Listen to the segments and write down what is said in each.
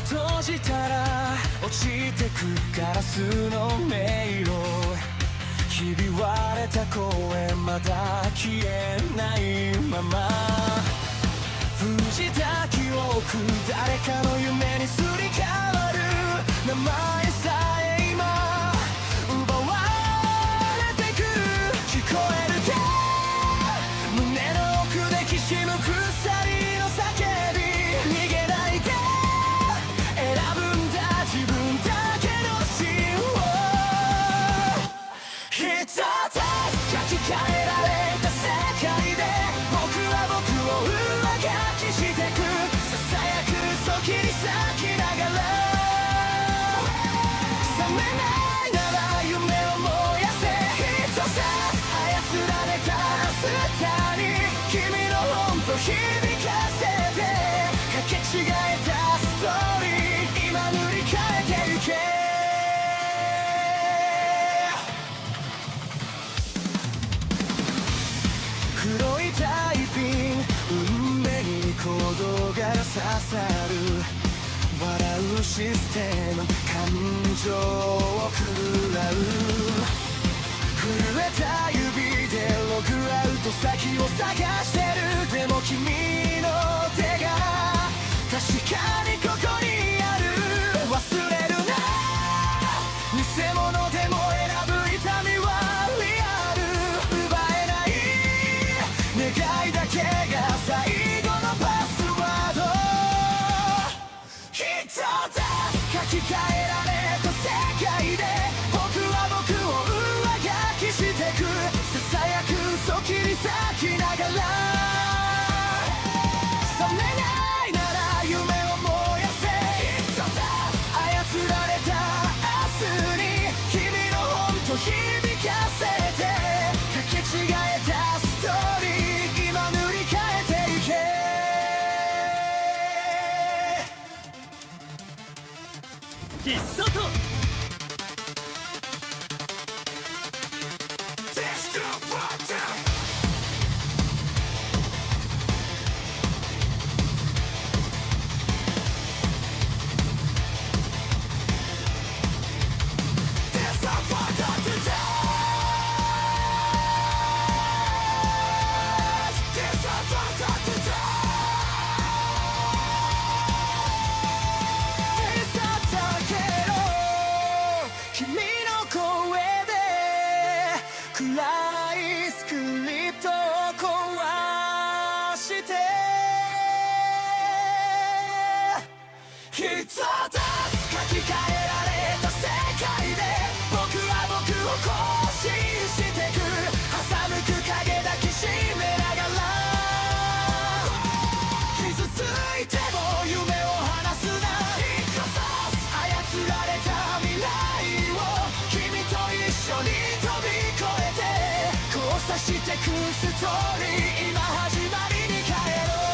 閉じたら落ちてくガラスの迷路、ひび割れた声まだ消えないまま、封じた記憶誰かの夢にすり替わる、名前さえ今奪われてく、聞こえるか胸の奥できしむ鎖の叫び、逃げないで選ぶんだ自分だけの芯を、一つ書き換えられた世界で僕は僕を上書きしてく、ささやく嘘切り裂きながら、覚めないなら夢を燃やせ、一つ操られたスターに君の本と響かせて、かけ違えたストーリー今塗り替えてゆけ、黒いタイピン運命に鼓動が刺さる、笑うシステム感情を食らう、震えた指でログアウト先を探してる、でも君の手が確かにここにある、忘れるな偽物でも選ぶ痛みはリアル、奪えない願いだけが最後のパスワード、一つ書き換えられた世界で僕は僕を上書きしてく、ささやく嘘切り裂きながら、覚めないなら夢を燃やせ、一つ操られた明日に君の本と響かせて、かけ違えたストーリー今塗り替えてゆけ、必殺えられた世界で僕は僕を更新してく挟むく影抱きしめながら傷ついても夢を離すな操られた未来を君と一緒に飛び越えて交差してくストーリー今始まりに帰ろう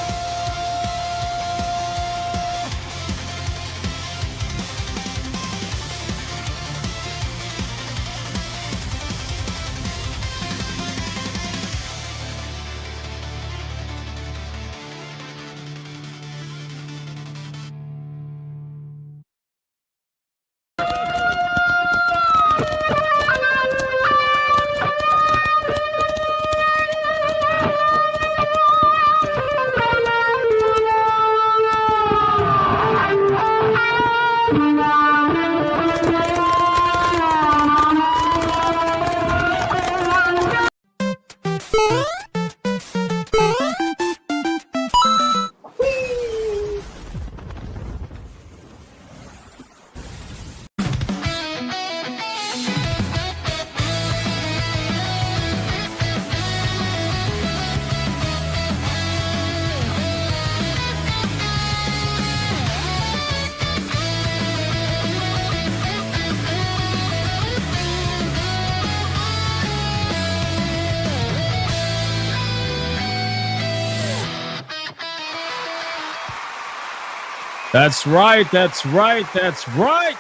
That's right. That's right. That's right.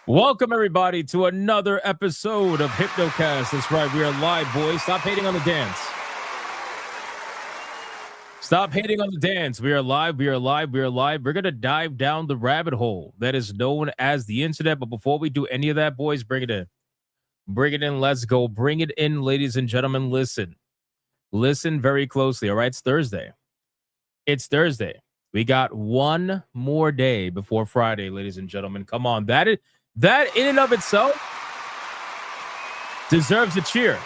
Welcome, everybody, to another episode of Hypnocast. That's right. We are live, boys. Stop hating on the dance. Stop hating on the dance. We are live. We are live. We are live. We're going to dive down the rabbit hole that is known as the internet. But before we do any of that, boys, bring it in. Bring it in. Let's go. Bring it in, ladies and gentlemen. Listen. Listen very closely. All right. It's Thursday. It's Thursday. We got one more day before Friday, ladies and gentlemen. Come on. That in and of itself deserves a cheer.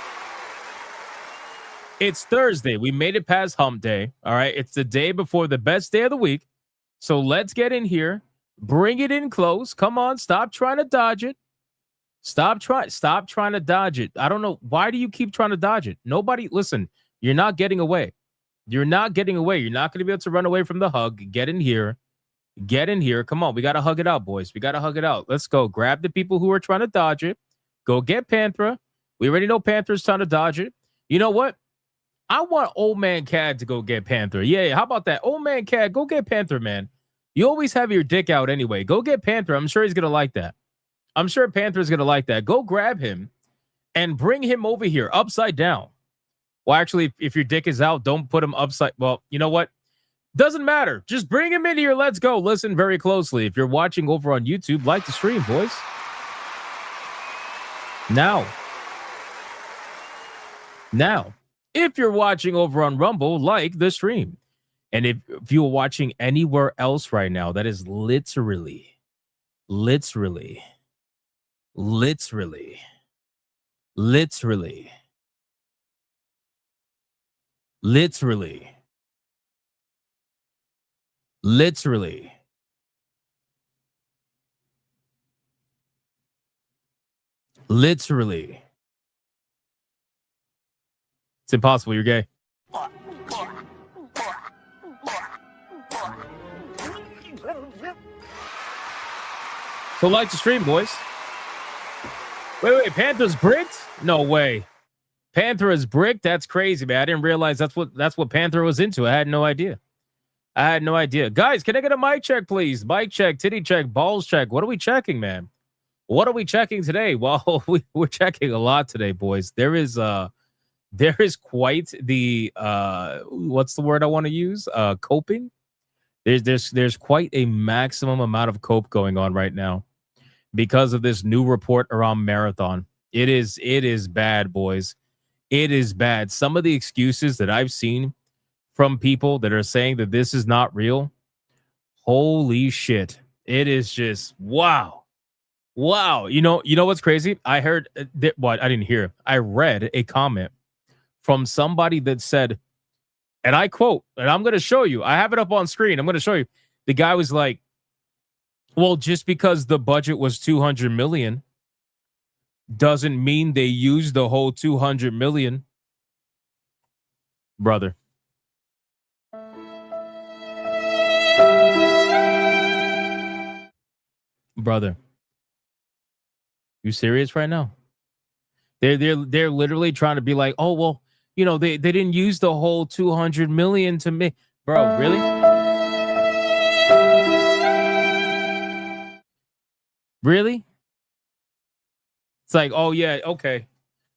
It's Thursday. We made it past hump day. All right. It's the day before the best day of the week. So let's get in here. Bring it in close. Come on. Stop trying to dodge it. Stop trying to dodge it. I don't know. Why do you keep trying to dodge it? Nobody, listen, you're not getting away. You're not getting away. You're not going to be able to run away from the hug. Get in here. Get in here. Come on. We got to hug it out, boys. We got to hug it out. Let's go. Grab the people who are trying to dodge it. Go get Panthera. We already know Panthera's trying to dodge it. You know what? I want Old Man Cad to go get Panthera. Yeah, how about that? Old Man Cad, go get Panthera, man. You always have your dick out anyway. Go get Panthera. I'm sure he's going to like that. I'm sure Panthera's going to like that. Go grab him and bring him over here upside down. Well, actually, if your dick is out, don't put him upside. Well, you know what? Doesn't matter. Just bring him in here. Let's go. Listen very closely. If you're watching over on YouTube, like the stream, boys. Now, if you're watching over on Rumble, like the stream. And if you're watching anywhere else right now, that is literally it's impossible. You're gay. So like the stream, boys. Wait, Panthera's bricked? No way. Panthera's bricked? That's crazy, man. I didn't realize that's what Panthera was into. I had no idea. Guys, can I get a mic check, please? Mic check, titty check, balls check. What are we checking, man? What are we checking today? Well, we're checking a lot today, boys. There is quite the what's the word I want to use? Coping. There's quite a maximum amount of cope going on right now because of this new report around Marathon. It is bad, boys. It is bad. Some of the excuses that I've seen from people that are saying that this is not real. Holy shit. It is just wow. You know what's crazy? I heard what I didn't hear. I read a comment from somebody that said, and I quote, and I'm going to show you. I have it up on screen. I'm going to show you. The guy was like, Well, just because the budget was 200 million doesn't mean they used the whole 200 million, brother. Brother, you serious right now? They're literally trying to be like, oh well, they didn't use the whole 200 million to make. Bro, really? Really? It's like, oh yeah, okay.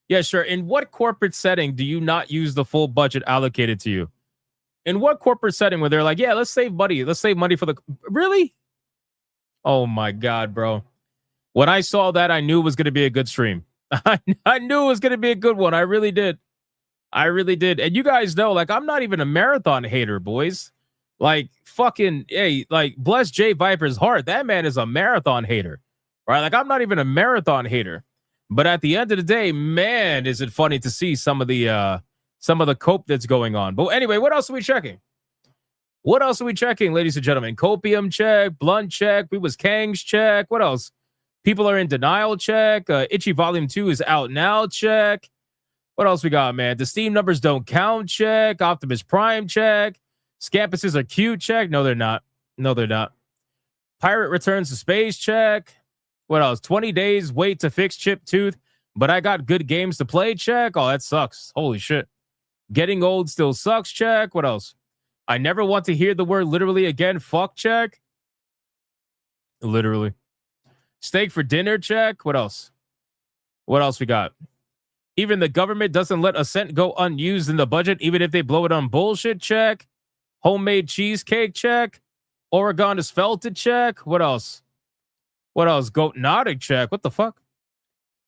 Yeah, sure. In what corporate setting do you not use the full budget allocated to you? In what corporate setting where they're like, yeah, let's save money. Let's save money for the really? Oh my god, bro. When I saw that, I knew it was gonna be a good stream. I knew it was gonna be a good one. I really did. I really did. And you guys know, like, I'm not even a marathon hater, boys. Like, fucking, hey, like, bless Jay Viper's heart. That man is a marathon hater, right? Like, I'm not even a marathon hater. But at the end of the day, man, is it funny to see some of the cope that's going on. But anyway, what else are we checking? What else are we checking, ladies and gentlemen? Copium check, blunt check, we was Kang's check. What else? People are in denial check. Itchy Volume 2 is out now check. What else we got, man? The Steam numbers don't count check. Optimus Prime check. Scampuses are cute check. No, they're not. No, they're not. Pirate returns to space check. What else? 20 days wait to fix chip tooth, but I got good games to play check. Oh, that sucks. Holy shit. Getting old still sucks check. What else? I never want to hear the word literally again. Fuck check. Literally. Steak for dinner check. What else? What else we got? Even the government doesn't let a cent go unused in the budget, even if they blow it on bullshit check. Homemade cheesecake check. Oregon is felted check. What else? What else? Hypnotic check. What the fuck?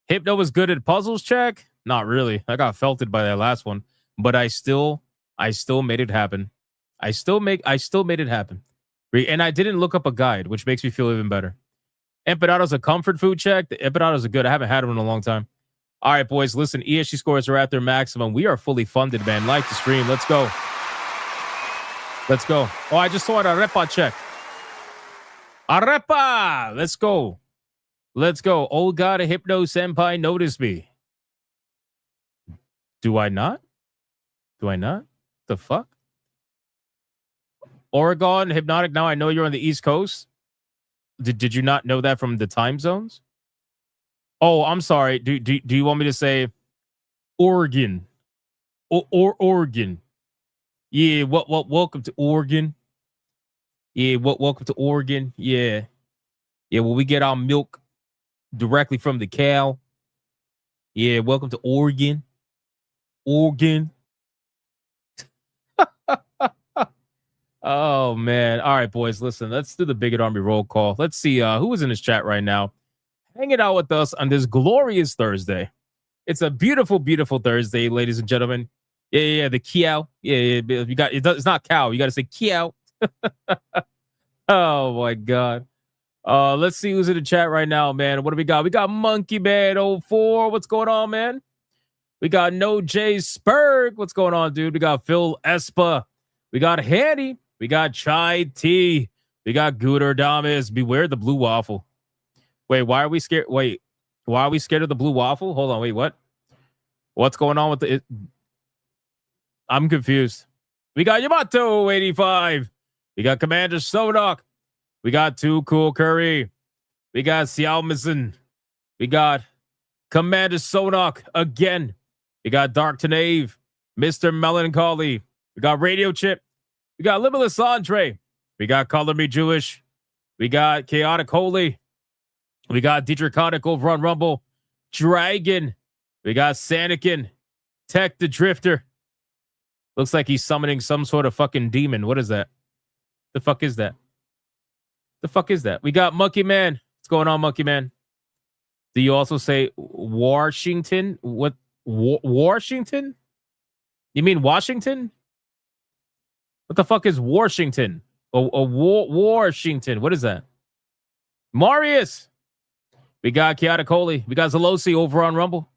Hypno was good at puzzles check. Not really. I got felted by that last one, but I still made it happen. I still made it happen. And I didn't look up a guide, which makes me feel even better. Empanadas a comfort food check. The empanadas are good. I haven't had them in a long time. All right, boys, listen, ESG scores are at their maximum. We are fully funded, man. Like the stream. Let's go. Let's go. Oh, I just saw it. Arepa check. Arepa. Let's go. Let's go. Old God, a Hypno Senpai noticed me. Do I not? Do I not? The fuck? Oregon, Hypnotic, now I know you're on the East Coast. Did you not know that from the time zones? Oh, I'm sorry. Do you want me to say Oregon? Or Oregon? Yeah, welcome to Oregon. Yeah, welcome to Oregon. Yeah. Yeah, well, we get our milk directly from the cow. Yeah, welcome to Oregon. Oregon. Oh man. All right, boys. Listen, let's do the Bigot Army roll call. Let's see who is in this chat right now. Hanging out with us on this glorious Thursday. It's a beautiful, beautiful Thursday, ladies and gentlemen. Yeah, the Kiao. Yeah, you got it's not cow. You got to say Kiao. Oh my god. Let's see who's in the chat right now, man. What do we got? We got Monkey Man 04. What's going on, man? We got No J Spurg. What's going on, dude? We got Phil Espa. We got Handy. We got Chai T. We got Gooder Damas. Beware the blue waffle. Wait, why are we scared? Wait, why are we scared of the blue waffle? Hold on, wait, what? What's going on with the? I'm confused. We got Yamato 85. We got Commander Sodok. We got Too Cool Curry. We got Xiao Misen. We got Commander Sodok again. We got Dark Tenave. Mr. Melancholy. We got Radio Chip. We got Limitless Andre. We got Color Me Jewish. We got Chaotic Holy. We got Dietrich Kotick over on Rumble. Dragon. We got Sanikin. Tech the Drifter. Looks like he's summoning some sort of fucking demon. What is that? The fuck is that? The fuck is that? We got Monkey Man. What's going on, Monkey Man? Do you also say Washington? What? Washington? You mean Washington? What the fuck is Washington? Washington. What is that? Marius. We got Chaotic Holy. We got Zalosi over on Rumble.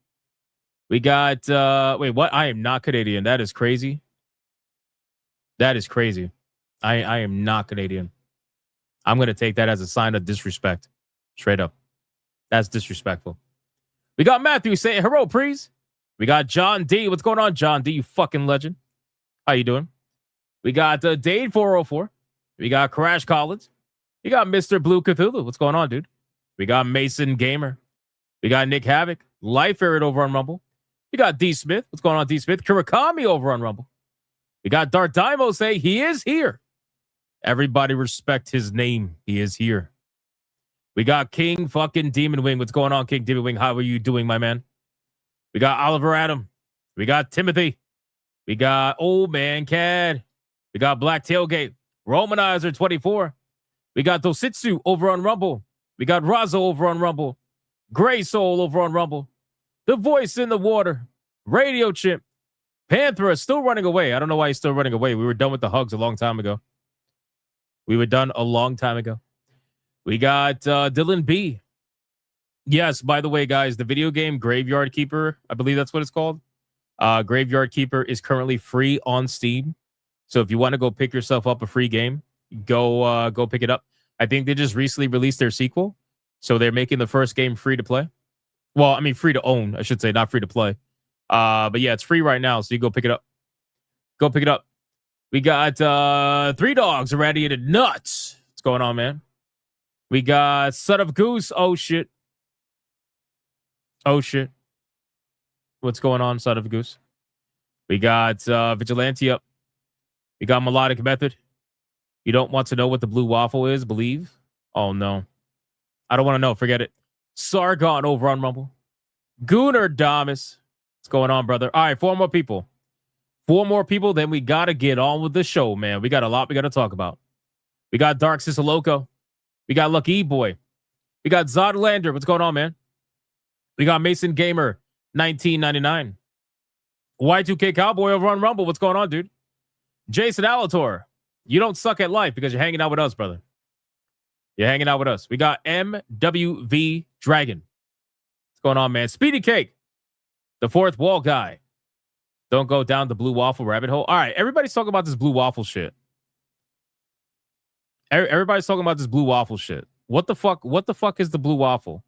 We got wait, what? I am not Canadian. That is crazy. That is crazy. I am not Canadian. I'm going to take that as a sign of disrespect. Straight up. That's disrespectful. We got Matthew saying, hello, please. We got John D. What's going on, John D? You fucking legend. How you doing? We got Dade 404. We got Crash Collins. We got Mr. Blue Cthulhu. What's going on, dude? We got Mason Gamer. We got Nick Havoc. Life Ferret over on Rumble. We got D Smith. What's going on, D Smith? Kurakami over on Rumble. We got Dark Daimo say he is here. Everybody respect his name. He is here. We got King fucking Demon Wing. What's going on, King Demon Wing? How are you doing, my man? We got Oliver Adam. We got Timothy. We got Old Man Cad. We got Black Tailgate. Romanizer 24. We got Dositsu over on Rumble. We got Razo over on Rumble. Gray Soul over on Rumble. The Voice in the Water. Radio Chimp. Panthera still running away. I don't know why he's still running away. We were done with the hugs a long time ago. We got Dylan B. Yes, by the way, guys, the video game Graveyard Keeper, I believe that's what it's called. Graveyard Keeper is currently free on Steam. So if you want to go pick yourself up a free game, go pick it up. I think they just recently released their sequel. So they're making the first game free to play. Well, I mean, free to own, I should say, not free to play. But yeah, it's free right now. So you go pick it up. Go pick it up. We got Three Dogs Irradiated Nuts. What's going on, man? We got Son of Goose. Oh, shit. Oh, shit. What's going on, Son of Goose? We got Vigilante up. We got Melodic Method. You don't want to know what the blue waffle is, believe? Oh, no. I don't want to know. Forget it. Sargon over on Rumble. Gunnar Damas. What's going on, brother? All right, 4 more people. 4 more people, then we got to get on with the show, man. We got a lot we got to talk about. We got Dark Sisaloco. We got Lucky E-Boy. We got Zodlander. What's going on, man? We got Mason Gamer 1999. Y2K Cowboy over on Rumble. What's going on, dude? Jason Alator. You don't suck at life because you're hanging out with us, brother. You're hanging out with us. We got MWV Dragon. What's going on, man? Speedy Cake. The fourth wall guy. Don't go down the blue waffle rabbit hole. All right, everybody's talking about this blue waffle shit. Everybody's talking about this blue waffle shit. What the fuck? What the fuck is the blue waffle?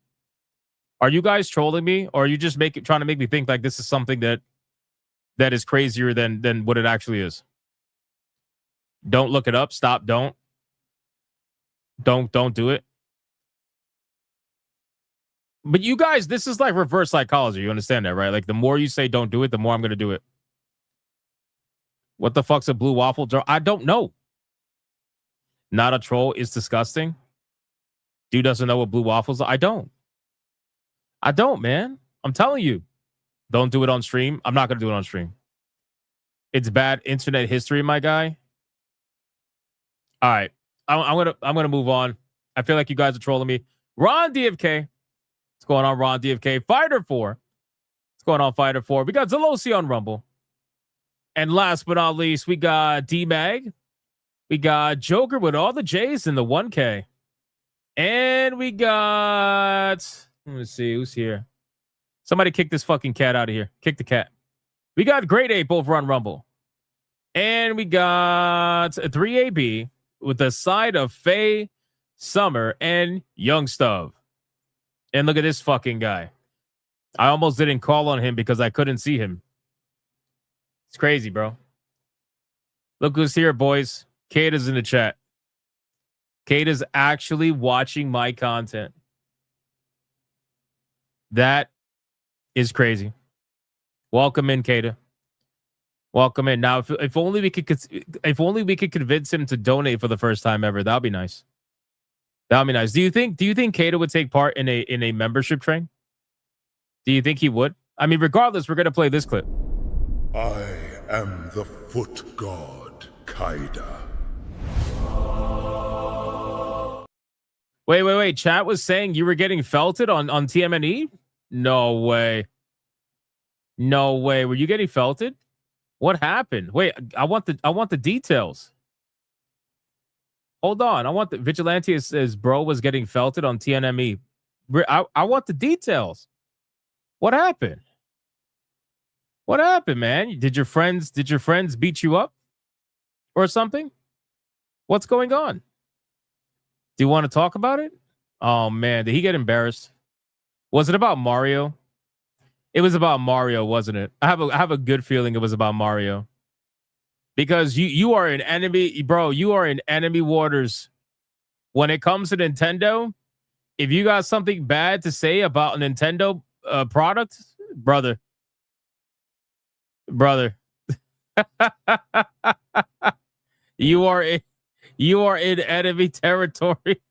Are you guys trolling me, or are you just trying to make me think like this is something that is crazier than what it actually is? Don't look it up. Stop. Don't do it. But you guys, this is like reverse psychology. You understand that, right? Like the more you say don't do it, the more I'm going to do it. What the fuck's a blue waffle? I don't know. Not a troll is disgusting. Dude doesn't know what blue waffles are. I don't, man. I'm telling you. Don't do it on stream. I'm not going to do it on stream. It's bad internet history, my guy. All right. I'm gonna move on. I feel like you guys are trolling me. Ron DFK. What's going on, Ron DFK? Fighter 4. What's going on, Fighter 4? We got Zelosi on Rumble. And last but not least, we got D-Mag. We got Joker with all the J's in the 1K. And we got... Let me see. Who's here? Somebody kick this fucking cat out of here. Kick the cat. We got Great Ape over on Rumble. And we got 3AB with the side of Faye, Summer, and Young Stove. And look at this fucking guy. I almost didn't call on him because I couldn't see him. It's crazy, bro. Look who's here, boys. Kate is in the chat. Kate is actually watching my content. That is crazy. Welcome in, Kata. Welcome in. Now, if only we could convince him to donate for the first time ever, that'd be nice. That'd be nice. Do you think Kata would take part in a membership train? Do you think he would? I mean, regardless, we're gonna play this clip. I am the foot god, Kaida. Wait. Chat was saying you were getting felted on TMNE? No way. No way. Were you getting felted? What happened? Wait, I want the details. Hold on. I want the Vigilante says bro was getting felted on TNME. I want the details. What happened? What happened, man? Did your friends beat you up or something? What's going on? Do you want to talk about it? Oh man, did he get embarrassed? Was it about Mario? It was about Mario, wasn't it? I have a good feeling it was about Mario. Because you are in enemy, bro. You are in enemy waters. When it comes to Nintendo, if you got something bad to say about a Nintendo product, brother, you are in enemy territory.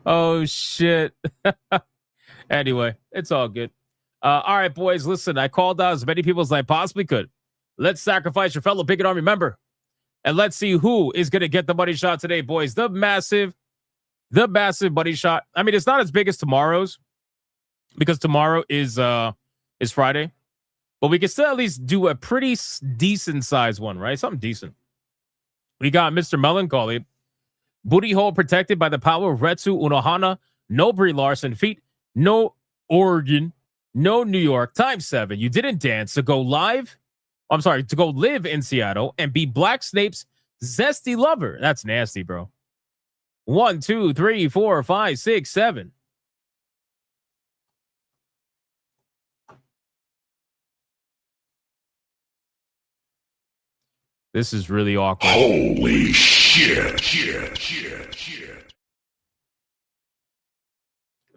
Oh shit. Anyway, it's all good. All right, boys. Listen, I called out as many people as I possibly could. Let's sacrifice your fellow picket army member. And let's see who is going to get the money shot today, boys. The massive money shot. I mean, it's not as big as tomorrow's because tomorrow is Friday. But we can still at least do a pretty decent size one, right? Something decent. We got Mr. Melancholy. Booty hole protected by the power of Retsu Unohana. No Brie Larson feet. No Oregon. No New York. ×7. You didn't dance to go live. I'm sorry, to go live in Seattle and be Black Snape's zesty lover. That's nasty, bro. 1, 2, 3, 4, 5, 6, 7. This is really awkward. Holy shit.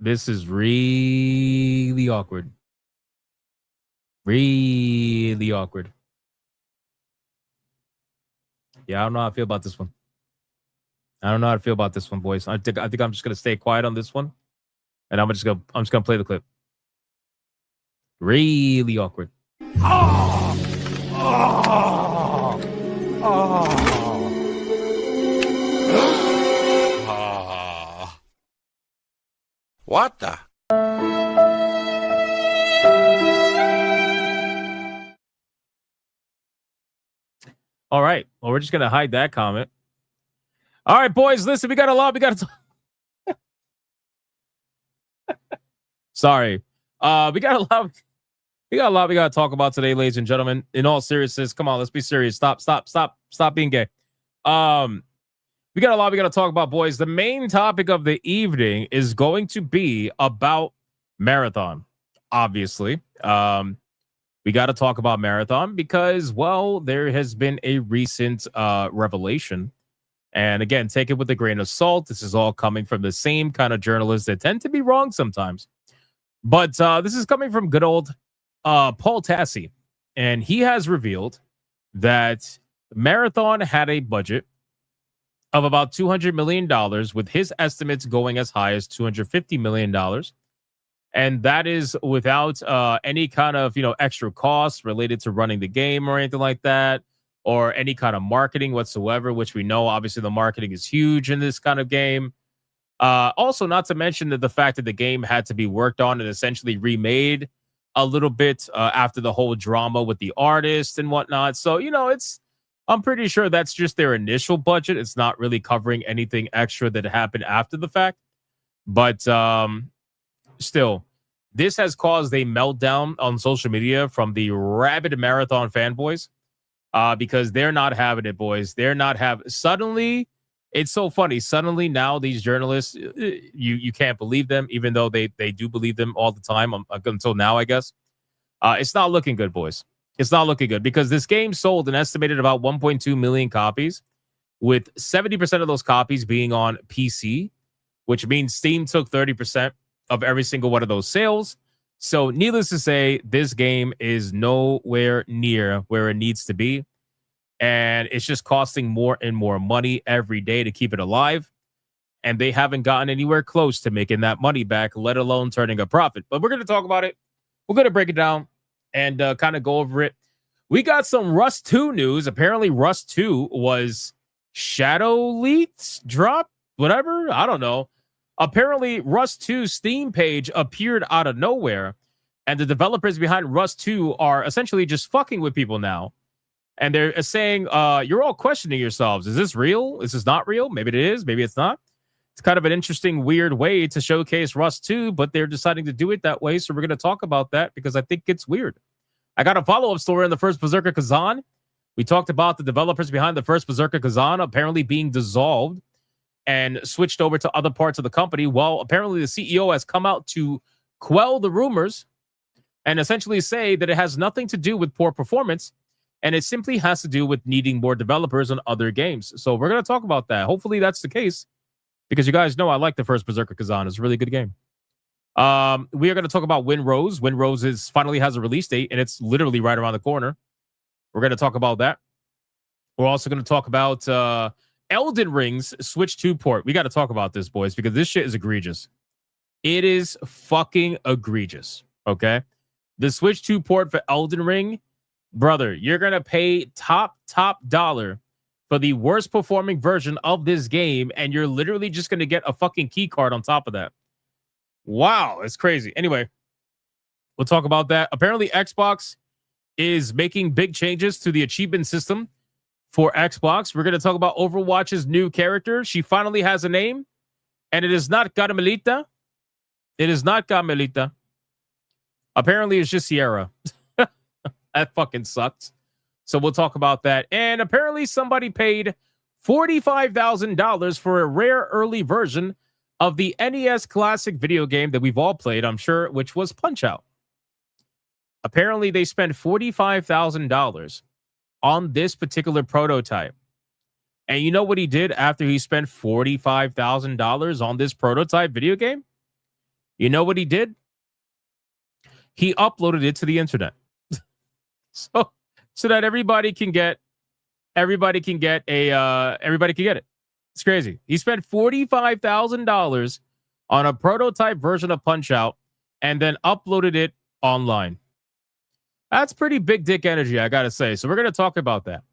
This is really awkward. Really awkward. Yeah, I don't know how I feel about this one. Boys. I think I'm just gonna stay quiet on this one, and I'm just gonna play the clip. Really awkward. What the? All right. Well, we're just gonna hide that comment. All right, boys. Listen, we got a lot. We got to. Sorry. We got a lot. We got to talk about today, ladies and gentlemen. In all seriousness, come on, let's be serious. Stop being gay. We got a lot we got to talk about, boys. The main topic of the evening is going to be about Marathon. Obviously, we got to talk about Marathon because, well, there has been a recent revelation. And again, take it with a grain of salt. This is all coming from the same kind of journalists that tend to be wrong sometimes. But this is coming from good old Paul Tassi. And he has revealed that Marathon had a budget of about $200 million, with his estimates going as high as $250 million. And that is without any kind of, extra costs related to running the game or anything like that, or any kind of marketing whatsoever, which we know, obviously, the marketing is huge in this kind of game. Also, not to mention that the fact that the game had to be worked on and essentially remade a little bit after the whole drama with the artist and whatnot. So, I'm pretty sure that's just their initial budget. It's not really covering anything extra that happened after the fact. But still, this has caused a meltdown on social media from the rabid Marathon fanboys because they're not having it, boys. They're not having. Suddenly, it's so funny. Suddenly, now these journalists, you can't believe them, even though they do believe them all the time until now, I guess. It's not looking good, boys. It's not looking good because this game sold an estimated about 1.2 million copies, with 70% of those copies being on PC, which means Steam took 30% of every single one of those sales. So needless to say, this game is nowhere near where it needs to be. And it's just costing more and more money every day to keep it alive. And they haven't gotten anywhere close to making that money back, let alone turning a profit. But we're going to talk about it. We're going to break it down and kind of go over it. We got some Rust 2 news. Apparently, Rust 2 was shadow leaked, dropped, whatever. I don't know. Apparently, Rust 2's Steam page appeared out of nowhere. And the developers behind Rust 2 are essentially just fucking with people now. And they're saying, you're all questioning yourselves. Is this real? Is this not real? Maybe it is. Maybe it's not. It's kind of an interesting, weird way to showcase Rust 2, but they're deciding to do it that way. So we're going to talk about that because I think it's weird. I got a follow-up story on the first Berserker Kazan. We talked about the developers behind the first Berserker Kazan apparently being dissolved. and switched over to other parts of the company. Well, apparently the CEO has come out to quell the rumors and essentially say that it has nothing to do with poor performance, and it simply has to do with needing more developers on other games. So we're going to talk about that. Hopefully that's the case, because you guys know I like the first Berserker Kazan. It's a really good game. We are going to talk about Wind Rose. Wind Rose finally has a release date, and it's literally right around the corner. We're going to talk about that. We're also going to talk about Elden Ring's Switch 2 port. We got to talk about this, boys, because this shit is egregious. It is fucking egregious, okay? The Switch 2 port for Elden Ring, brother, you're going to pay top dollar for the worst performing version of this game, and you're literally just going to get a fucking key card on top of that. Wow, it's crazy. Anyway, we'll talk about that. Apparently, Xbox is making big changes to the achievement system for Xbox. We're going to talk about Overwatch's new character. She finally has a name, and it is not Carmelita. It is not Carmelita. Apparently, it's just Sierra. That fucking sucks. So we'll talk about that. And apparently, somebody paid $45,000 for a rare early version of the NES classic video game that we've all played, I'm sure, which was Punch-Out. Apparently, they spent $45,000 on this particular prototype. And you know what he did after he spent $45,000 on this prototype video game? You know what he did? He uploaded it to the internet. so that everybody can get it. It's crazy. He spent $45,000 on a prototype version of Punch-Out and then uploaded it online. That's pretty big dick energy, I gotta say. So we're gonna talk about that.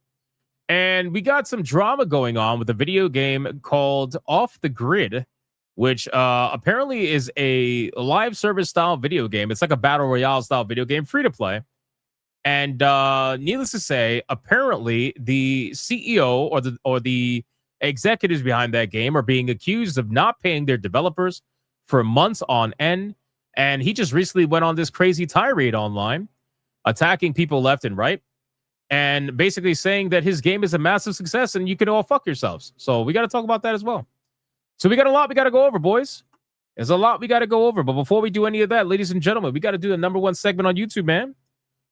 And we got some drama going on with a video game called Off the Grid, which apparently is a live service style video game. It's like a battle royale style video game, free to play. And needless to say, apparently the CEO or the executives behind that game are being accused of not paying their developers for months on end. And he just recently went on this crazy tirade online, attacking people left and right, and basically saying that his game is a massive success and you can all fuck yourselves. So we got to talk about that as well. So we got a lot we got to go over, boys. There's a lot we got to go over. But before we do any of that, ladies and gentlemen, we got to do the #1 segment on YouTube, man.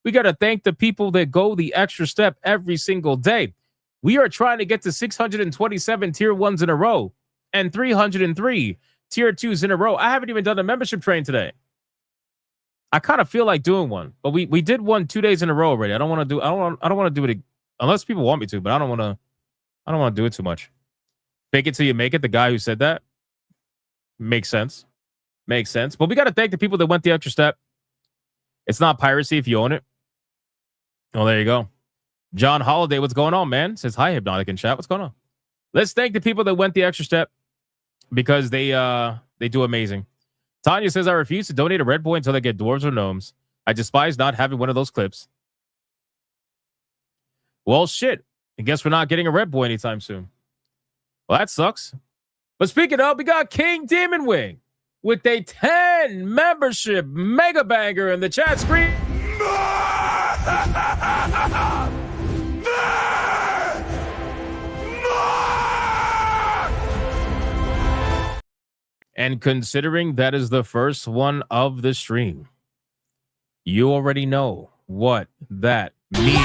We got to thank the people that go the extra step every single day. We are trying to get to 627 tier 1s in a row and 303 tier 2s in a row. I haven't even done a membership train today. I kind of feel like doing one, but we did one 2 days in a row already. I don't want to do it unless people want me to, but I don't want to do it too much. Fake it till you make it. The guy who said that makes sense. But we got to thank the people that went the extra step. It's not piracy if you own it. Oh, there you go. John Holiday, what's going on, man? Says hi, Hypnotic in chat. What's going on? Let's thank the people that went the extra step because they do amazing. Tanya says, I refuse to donate a red boy until I get dwarves or gnomes. I despise not having one of those clips. Well, shit. I guess we're not getting a red boy anytime soon. Well, that sucks. But speaking of, we got King Demon Wing with a 10 membership mega banger in the chat screen. And considering that is the first one of the stream, you already know what that means.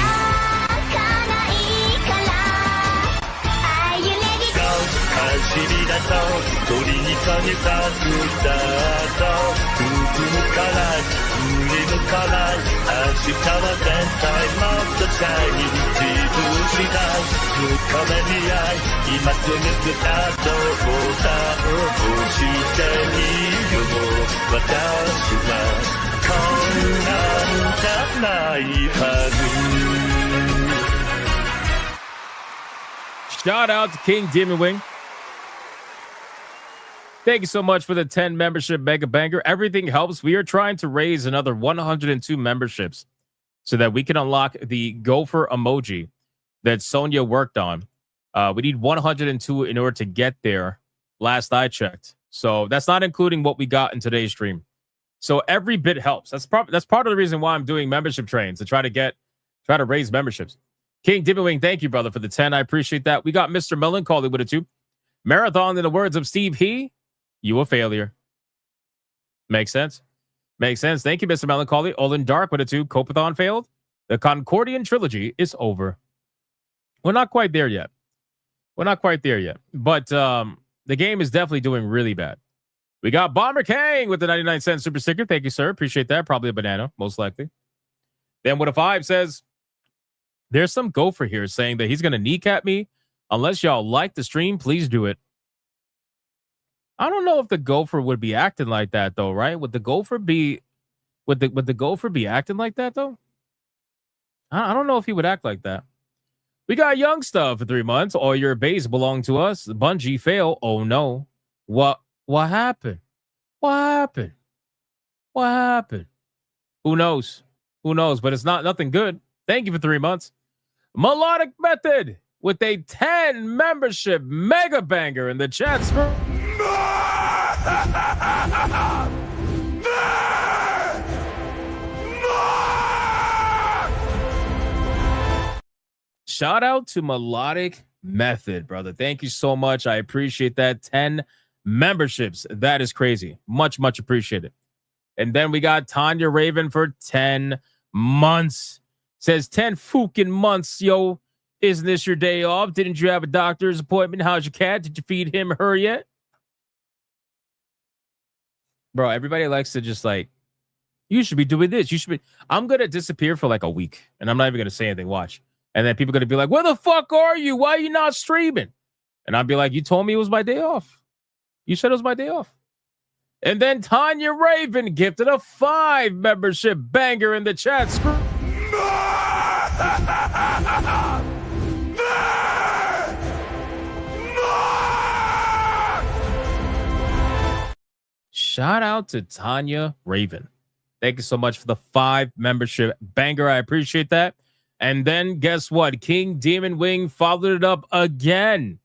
Shout out to King Demon Wing. Thank you so much for the 10 membership mega banger. Everything helps. We are trying to raise another 102 memberships so that we can unlock the gopher emoji that Sonia worked on. We need 102 in order to get there. Last I checked. So that's not including what we got in today's stream. So every bit helps. That's part of the reason why I'm doing membership trains, to try to raise memberships. King Dibbywing, thank you, brother, for the 10. I appreciate that. We got Mr. Melancholy with a 2. Marathon, in the words of Steve He, you a failure. Makes sense. Makes sense. Thank you, Mr. Melancholy. Olin Dark with a 2. Copathon failed. The Concordian trilogy is over. We're not quite there yet. We're not quite there yet. But the game is definitely doing really bad. We got Bomber Kang with the 99-cent super sticker. Thank you, sir. Appreciate that. Probably a banana, most likely. Then with a 5 says, there's some gopher here saying that he's going to kneecap me. Unless y'all like the stream, please do it. I don't know if the gopher would be acting like that, though, right? Would the gopher be acting like that, though? I don't know if he would act like that. We got Young Stuff for 3 months. All your base belong to us. Bungie fail. Oh no. What happened? What happened? What happened? Who knows? Who knows? But it's nothing good. Thank you for 3 months. Melodic Method with a 10 membership mega banger in the chat screen. Shout out to Melodic Method, brother. Thank you so much. I appreciate that. 10 memberships. That is crazy. Much, much appreciated. And then we got Tanya Raven for 10 months. Says 10 fucking months, yo. Isn't this your day off? Didn't you have a doctor's appointment? How's your cat? Did you feed him or her yet? Bro, everybody likes to just like, you should be doing this. You should be. I'm going to disappear for like a week. And I'm not even going to say anything. Watch. And then people are going to be like, where the fuck are you? Why are you not streaming? And I'll be like, you told me it was my day off. You said it was my day off. And then Tanya Raven gifted a 5 membership banger in the chat screen. Shout out to Tanya Raven. Thank you so much for the 5 membership banger. I appreciate that. And then guess what? King Demon Wing followed it up again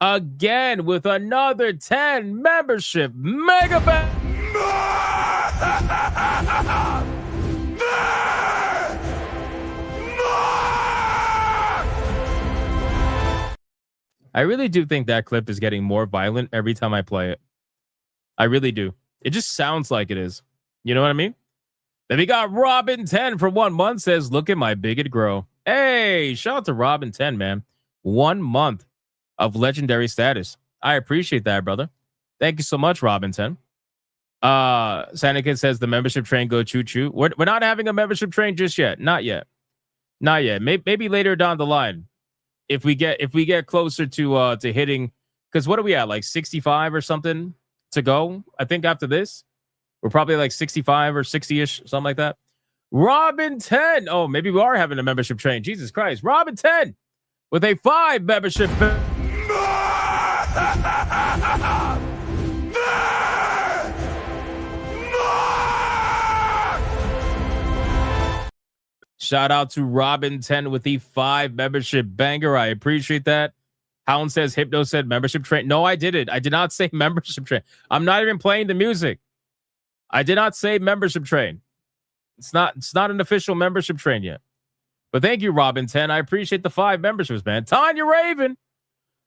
with another 10 membership mega banger. I really do think that clip is getting more violent every time I play it. I really do. It just sounds like it is. You know what I mean? Then we got Robin 10 for 1 month. Says, look at my bigot grow. Hey, shout out to Robin 10, man. 1 month of legendary status. I appreciate that, brother. Thank you so much, Robin 10. Santa Kid says the membership train go choo-choo. We're not having a membership train just yet. Not yet. Not yet. Maybe later down the line. If we get closer to hitting, because what are we at? Like 65 or something to go? I think after this, we're probably like 65 or 60-ish, something like that. Robin 10. Oh, maybe we are having a membership train. Jesus Christ. Robin 10 with a 5 membership. Shout out to Robin 10 with the 5 membership banger. I appreciate that. Hound says Hypno said membership train. No, I didn't. I did not say membership train. I'm not even playing the music. I did not say membership train. It's not an official membership train yet. But thank you, Robin 10. I appreciate the 5 memberships, man. Tanya Raven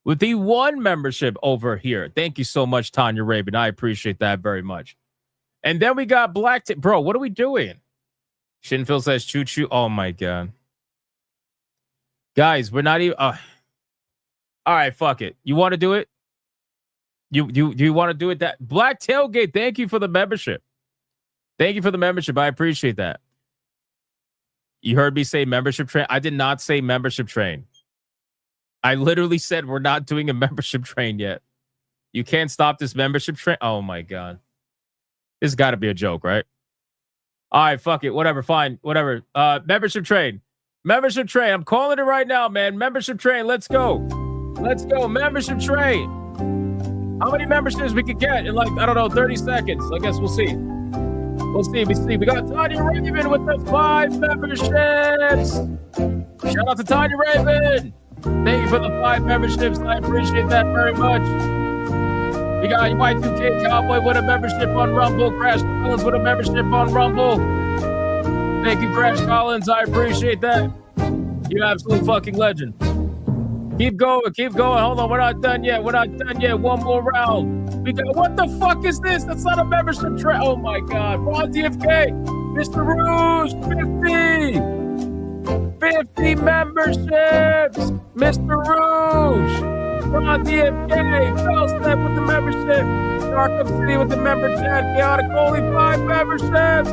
with the 1 membership over here. Thank you so much, Tanya Raven. I appreciate that very much. And then we got Black Bro, what are we doing? Shinfield says choo choo. Oh my god. Guys, we're not even all right, fuck it. You want to do it? You want to do it? That Black Tailgate, thank you for the membership. Thank you for the membership. I appreciate that. You heard me say membership train. I did not say membership train. I literally said we're not doing a membership train yet. You can't stop this membership train. Oh my god. This has got to be a joke, right? All right, fuck it. Whatever, fine. Whatever. Membership train. Membership train. I'm calling it right now, man. Membership train. Let's go. Let's go. Membership train. How many memberships we could get in, like, I don't know, 30 seconds? I guess we'll see. We'll see. We got Tanya Raven with the 5 memberships. Shout out to Tanya Raven. Thank you for the 5 memberships. I appreciate that very much. We got Y2K Cowboy with a membership on Rumble. Crash Collins with a membership on Rumble. Thank you, Crash Collins. I appreciate that. You absolute fucking legend. Keep going, keep going. Hold on, we're not done yet. We're not done yet. One more round. We got, what the fuck is this? That's not a membership train. Oh my god. Ron DFK, Mr. Rouge, 50 memberships. Mr. Rouge, Ron DFK, Bellstep with the membership. Darkham City with the member chat. Chaotic Holy 5 memberships.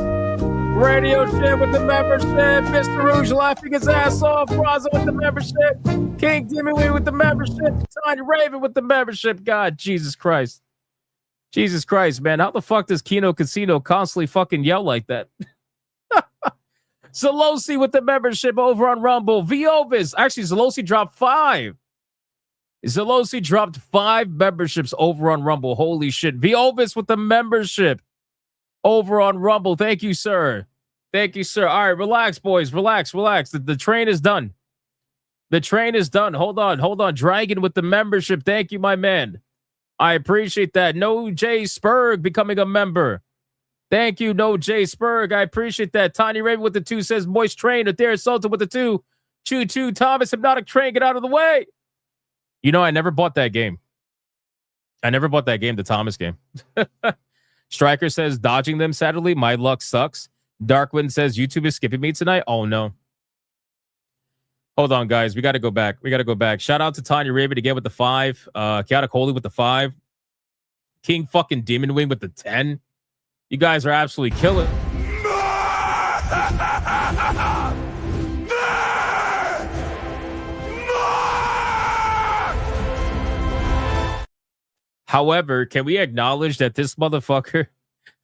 Radio Chat with the membership. Mr. Rouge laughing his ass off. Raza with the membership. King Dimmy with the membership. Tiny Raven with the membership. God, Jesus Christ. Jesus Christ, man. How the fuck does Kino Casino constantly fucking yell like that? Zelosi with the membership over on Rumble. Viovis. Actually, Zelosi dropped 5. Zelosi dropped 5 memberships over on Rumble. Holy shit. Viovis with the membership over on Rumble. Thank you, sir. Thank you, sir. All right, relax, boys. Relax, relax. The train is done. The train is done. Hold on, hold on. Dragon with the membership. Thank you, my man. I appreciate that. No J Spurg becoming a member. Thank you, No J Spurg. I appreciate that. Tiny Raven with the 2 says Moist Train. Adair Sultan with the 2. Choo Choo Thomas Hypnotic Train. Get out of the way. You know, I never bought that game. I never bought that game, the Thomas game. Striker says, dodging them Saturday. My luck sucks. Darkwind says, YouTube is skipping me tonight. Oh, no. Hold on, guys. We got to go back. We got to go back. Shout out to Tanya Raven again with the 5. Chaotic Holy with the 5. King fucking Demon Wing with the 10. You guys are absolutely killing. However, can we acknowledge that this motherfucker,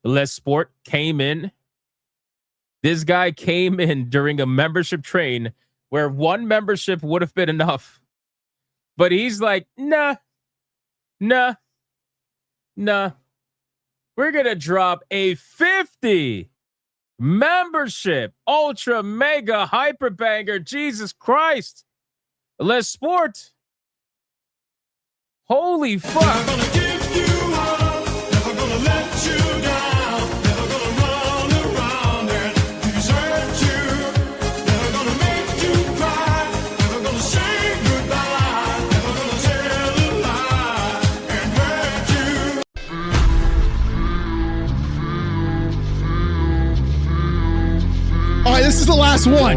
Les Sport, came in? This guy came in during a membership train where 1 membership would have been enough. But he's like, nah. We're going to drop a 50 membership, ultra mega hyper banger. Jesus Christ. Les Sport. Holy fuck. Never gonna give you up, never gonna let you down, never gonna run around and desert you, never gonna make you cry, never gonna say goodbye, never gonna tell a lie and hurt you. All right, this is the last one.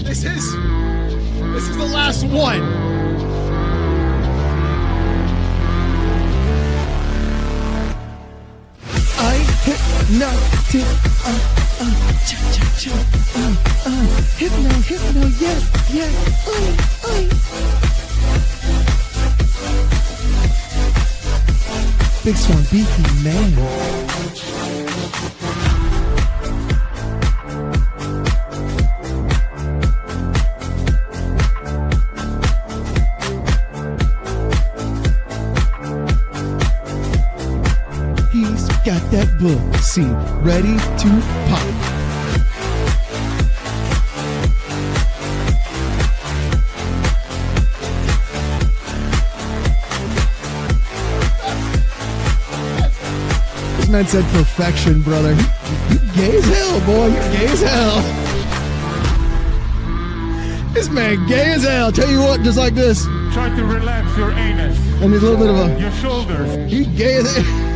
This is the last one. Hypnotic, hypno, yes, big strong beefy man. Got that book scene ready to pop. This man said perfection, brother. You're gay as hell, boy. You're gay as hell. This man gay as hell. Tell you what, just like this. Try to relax your anus. And there's a little bit of your shoulders. He gay as hell.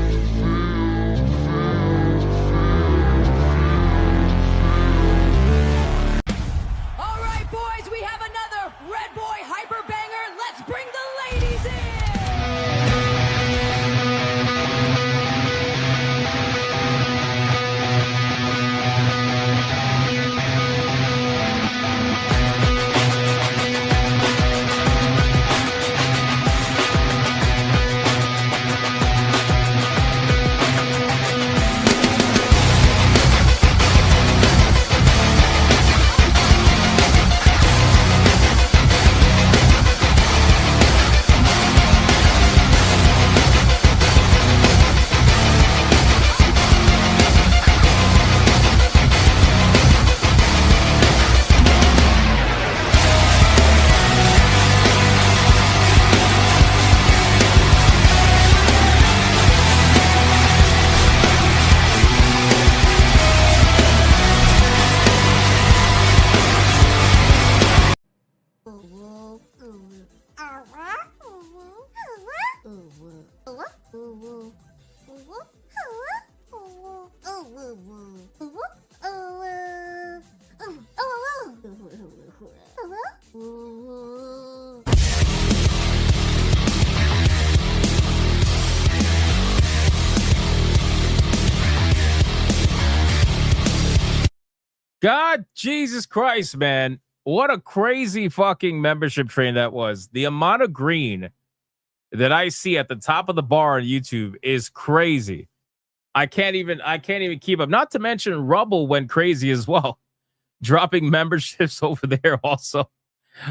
God, Jesus Christ, man. What a crazy fucking membership train that was. The amount of green that I see at the top of the bar on YouTube is crazy. I can't even keep up. Not to mention Rubble went crazy as well, dropping memberships over there also.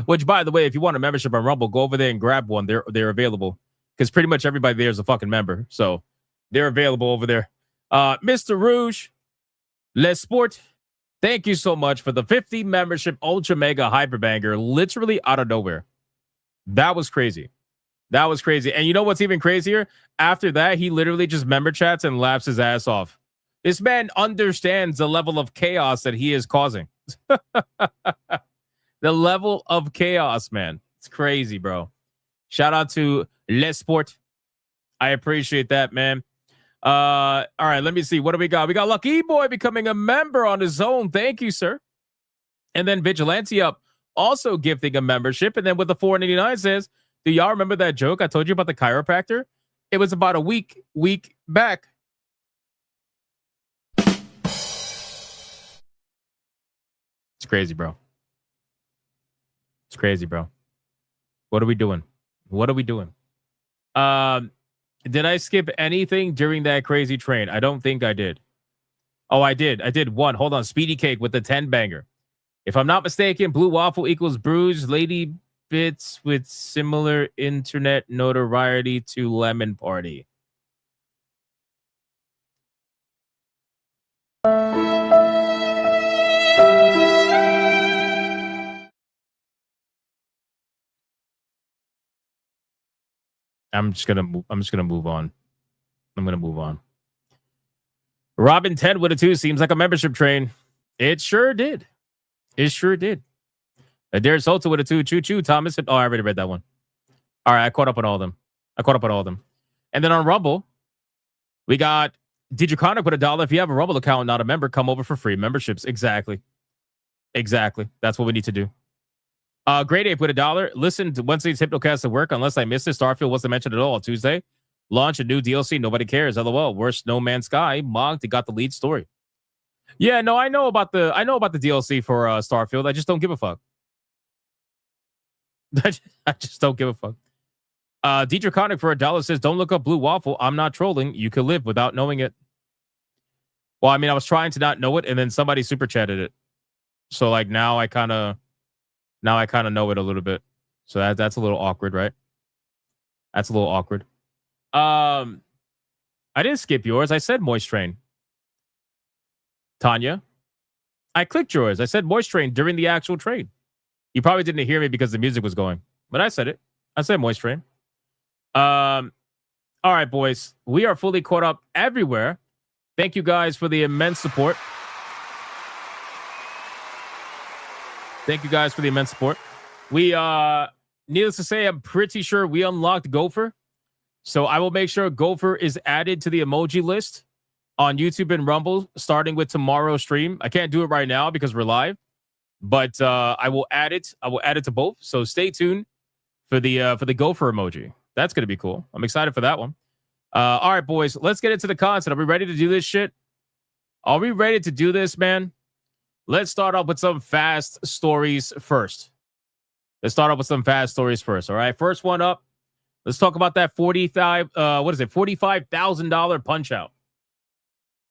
Which, by the way, if you want a membership on Rumble, go over there and grab one. They're available because pretty much everybody there is a fucking member, so they're available over there. Mr. Rouge, Les Sport, thank you so much for the 50 membership Ultra Mega Hyperbanger, literally out of nowhere. That was crazy. That was crazy. And you know what's even crazier? After that, he literally just member chats and laughs his ass off. This man understands the level of chaos that he is causing. The level of chaos, man. It's crazy, bro. Shout out to Les Sport. I appreciate that, man. All right, let me see. What do we got? We got Lucky Boy becoming a member on his own. Thank you, sir. And then Vigilante Up also gifting a membership. And then with the $4.99 says, do y'all remember that joke I told you about the chiropractor? It was about a week back. It's crazy, bro. It's crazy, bro. What are we doing? What are we doing? Did I skip anything during that crazy train? I don't think I did. Oh, I did. I did one. Hold on. Speedy Cake with the 10 banger. If I'm not mistaken, Blue Waffle equals Bruised Lady Bits with similar internet notoriety to Lemon Party. I'm just gonna move on. I'm gonna move on. Robin 10 with a 2 seems like a membership train. It sure did. It sure did. Adair Solta with a 2. Choo choo. Thomas. Oh, I already read that one. All right, I caught up on all of them. And then on Rumble, we got DJ Chronic with $1. If you have a Rumble account and not a member, come over for free memberships. Exactly. That's what we need to do. Great Ape with $1. Listen to Wednesday's Hypnocast at work. Unless I missed it, Starfield wasn't mentioned at all on Tuesday. Launch a new DLC. Nobody cares. LOL. Worst No Man's Sky. Mogged. Got the lead story. Yeah, no, I know about the DLC for Starfield. I just don't give a fuck. I just don't give a fuck. DJ Conic for $1 says, don't look up Blue Waffle. I'm not trolling. You could live without knowing it. Well, I mean, I was trying to not know it, and then somebody super chatted it. So like now I kind of know it a little bit. So that's a little awkward, right? That's a little awkward. I didn't skip yours. I said Moist Train. Tanya, I clicked yours. I said Moist Train during the actual train. You probably didn't hear me because the music was going, but I said it. I said Moist Train. All right, boys. We are fully caught up everywhere. Thank you guys for the immense support. We, needless to say, I'm pretty sure we unlocked Gopher. So I will make sure Gopher is added to the emoji list on YouTube and Rumble starting with tomorrow's stream. I can't do it right now because we're live, but I will add it. I will add it to both. So stay tuned for the Gopher emoji. That's going to be cool. I'm excited for that one. All right, boys, let's get into the content. Are we ready to do this shit? Are we ready to do this, man? Let's start off with some fast stories first. All right, first one up. Let's talk about that $45,000 punch out.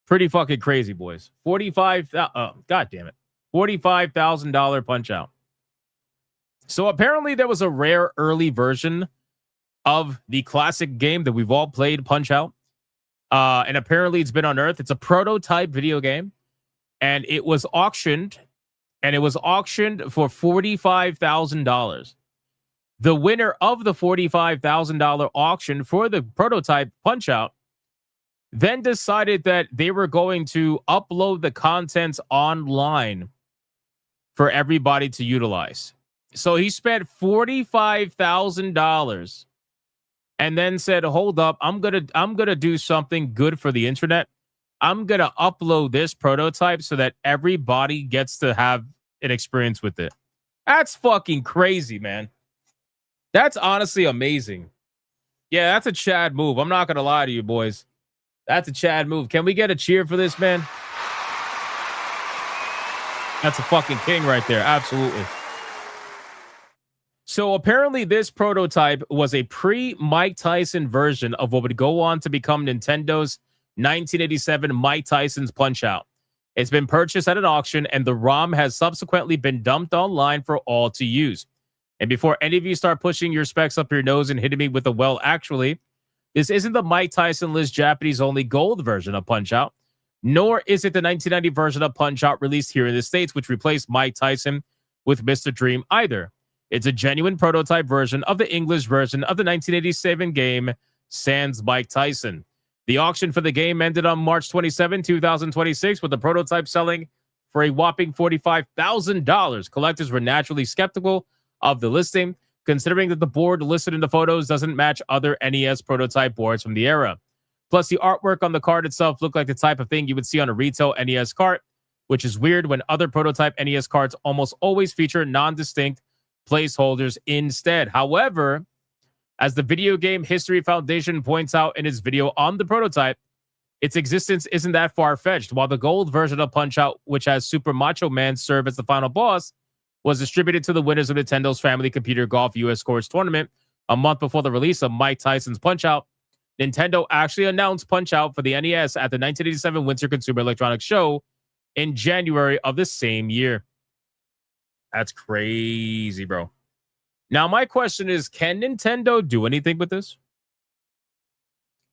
Pretty fucking crazy, boys. God damn it. $45,000 punch out. So apparently there was a rare early version of the classic game that we've all played, Punch Out. And apparently it's been unearthed. It's a prototype video game. And it was auctioned. And it was auctioned for $45,000. The winner of the $45,000 auction for the prototype Punch Out then decided that they were going to upload the contents online for everybody to utilize. So he spent $45,000 and then said, hold up, I'm gonna do something good for the internet. I'm gonna upload this prototype so that everybody gets to have an experience with it. That's fucking crazy, man. That's honestly amazing. Yeah, that's a Chad move. I'm not gonna lie to you, boys. That's a Chad move. Can we get a cheer for this, man? That's a fucking king right there. Absolutely. So apparently this prototype was a pre-Mike Tyson version of what would go on to become Nintendo's 1987 Mike Tyson's Punch-Out. It's been purchased at an auction, and the ROM has subsequently been dumped online for all to use. And before any of you start pushing your specs up your nose and hitting me with actually, this isn't the Mike Tyson list Japanese-only gold version of Punch-Out, nor is it the 1990 version of Punch-Out released here in the States, which replaced Mike Tyson with Mr. Dream either. It's a genuine prototype version of the English version of the 1987 game Sans Mike Tyson. The auction for the game ended on March 27, 2026, with the prototype selling for a whopping $45,000. Collectors were naturally skeptical of the listing, considering that the board listed in the photos doesn't match other NES prototype boards from the era. Plus, the artwork on the card itself looked like the type of thing you would see on a retail NES cart, which is weird when other prototype NES cards almost always feature non-distinct placeholders instead. However, as the Video Game History Foundation points out in its video on the prototype, its existence isn't that far-fetched. While the gold version of Punch-Out, which has Super Macho Man serve as the final boss, was distributed to the winners of Nintendo's Family Computer Golf US Course Tournament a month before the release of Mike Tyson's Punch-Out, Nintendo actually announced Punch-Out for the NES at the 1987 Winter Consumer Electronics Show in January of the same year. That's crazy, bro. Now, my question is, can Nintendo do anything with this?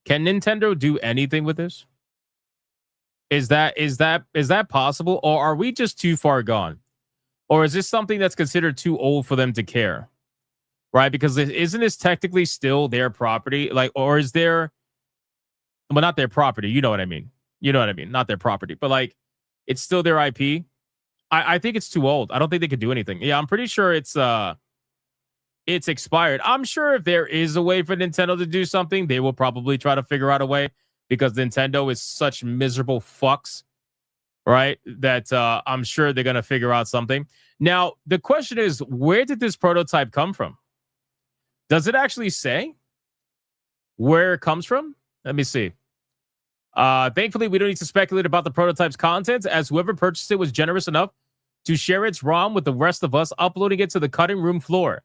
Can Nintendo do anything with this? Is that possible? Or are we just too far gone? Or is this something that's considered too old for them to care? Right? Because isn't this technically still their property? Like, or is there, well, not their property. You know what I mean? You know what I mean? Not their property, but like, it's still their IP. I think it's too old. I don't think they could do anything. Yeah, I'm pretty sure it's expired. I'm sure if there is a way for Nintendo to do something, they will probably try to figure out a way, because Nintendo is such miserable fucks, right? That I'm sure they're going to figure out something. Now, the question is, where did this prototype come from? Does it actually say where it comes from? Let me see. Thankfully, we don't need to speculate about the prototype's contents, as whoever purchased it was generous enough to share its ROM with the rest of us, uploading it to the cutting room floor.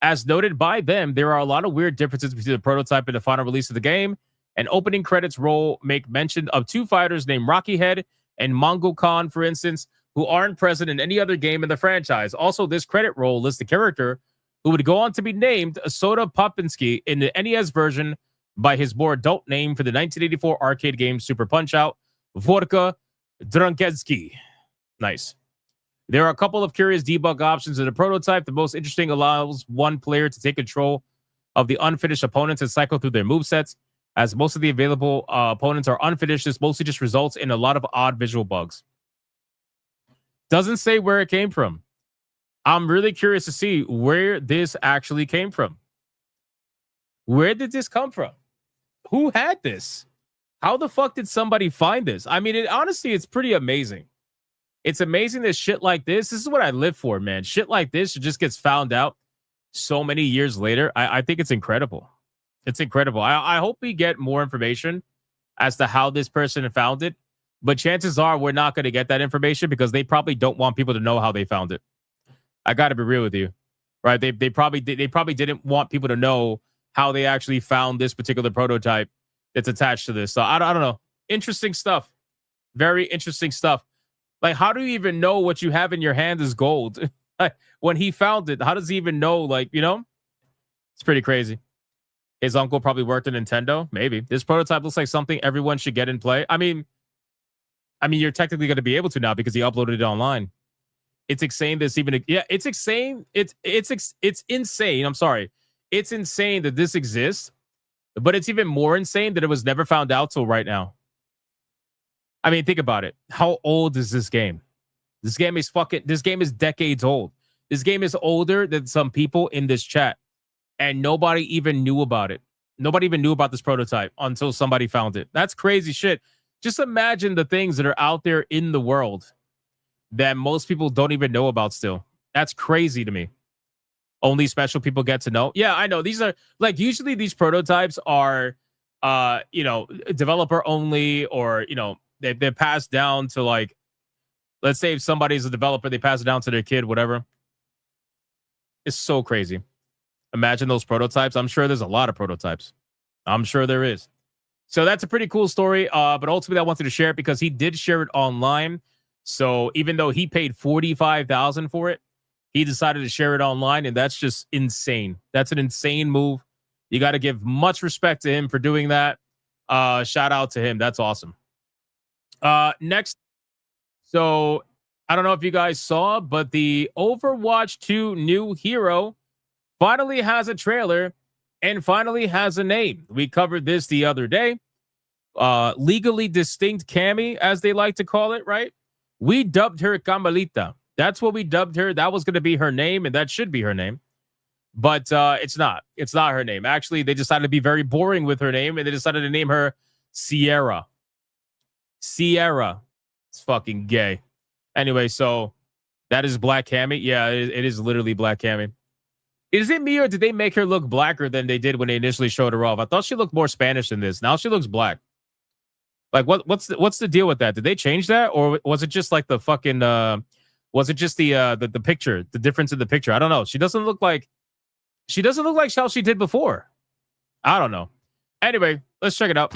As noted by them, there are a lot of weird differences between the prototype and the final release of the game. An opening credits roll make mention of two fighters named Rocky Head and Mongol Khan, for instance, who aren't present in any other game in the franchise. Also, this credit roll lists the character who would go on to be named Soda Popinski in the NES version by his more adult name for the 1984 arcade game Super Punch-Out, Vodka Drunketsky. Nice. There are a couple of curious debug options in the prototype. The most interesting allows one player to take control of the unfinished opponents and cycle through their movesets. As most of the available opponents are unfinished, this mostly just results in a lot of odd visual bugs. Doesn't say where it came from. I'm really curious to see where this actually came from. Where did this come from? Who had this? How the fuck did somebody find this? I mean, honestly, it's pretty amazing. It's amazing that shit like this is what I live for, man. Shit like this just gets found out so many years later. I think it's incredible. It's incredible. I hope we get more information as to how this person found it. But chances are we're not going to get that information, because they probably don't want people to know how they found it. I got to be real with you, right? They probably didn't want people to know how they actually found this particular prototype that's attached to this. So I don't know. Interesting stuff. Very interesting stuff. Like, how do you even know what you have in your hand is gold? When he found it, how does he even know? Like, you know, it's pretty crazy. His uncle probably worked at Nintendo. Maybe. This prototype looks like something everyone should get and play. I mean, you're technically going to be able to now because he uploaded it online. It's insane. It's insane. It's insane. I'm sorry. It's insane that this exists, but it's even more insane that it was never found out till right now. I mean, think about it. How old is this game? This game is decades old. This game is older than some people in this chat, and nobody even knew about it. Nobody even knew about this prototype until somebody found it. That's crazy shit. Just imagine the things that are out there in the world that most people don't even know about still. That's crazy to me. Only special people get to know. Yeah, I know. These are, like, usually these prototypes are, developer only, or, they're passed down to, like, Let's say if somebody's a developer, they pass it down to their kid, whatever. It's so crazy. Imagine those prototypes. I'm sure there's a lot of prototypes. I'm sure there is. So that's a pretty cool story. But ultimately, I wanted to share it because he did share it online. So even though he paid $45,000 for it, he decided to share it online, and that's just insane. That's an insane move. You got to give much respect to him for doing that. Shout out to him. That's awesome. Next. So I don't know if you guys saw, but the Overwatch 2 new hero finally has a trailer and finally has a name. We covered this the other day. Legally distinct Cammy, as they like to call it, right? We dubbed her Camalita. That's what we dubbed her. That was going to be her name, and that should be her name. But it's not. It's not her name. Actually, they decided to be very boring with her name, and they decided to name her Sierra. Sierra. It's fucking gay. Anyway, so that is Black Cammy. Yeah, it is literally Black Cammy. Is it me, or did they make her look blacker than they did when they initially showed her off? I thought she looked more Spanish than this. Now she looks black. Like, what's the deal with that? Did they change that, or was it just like the fucking was it just the picture, the difference in the picture? I don't know. She doesn't look like how she did before. I don't know. Anyway, let's check it out.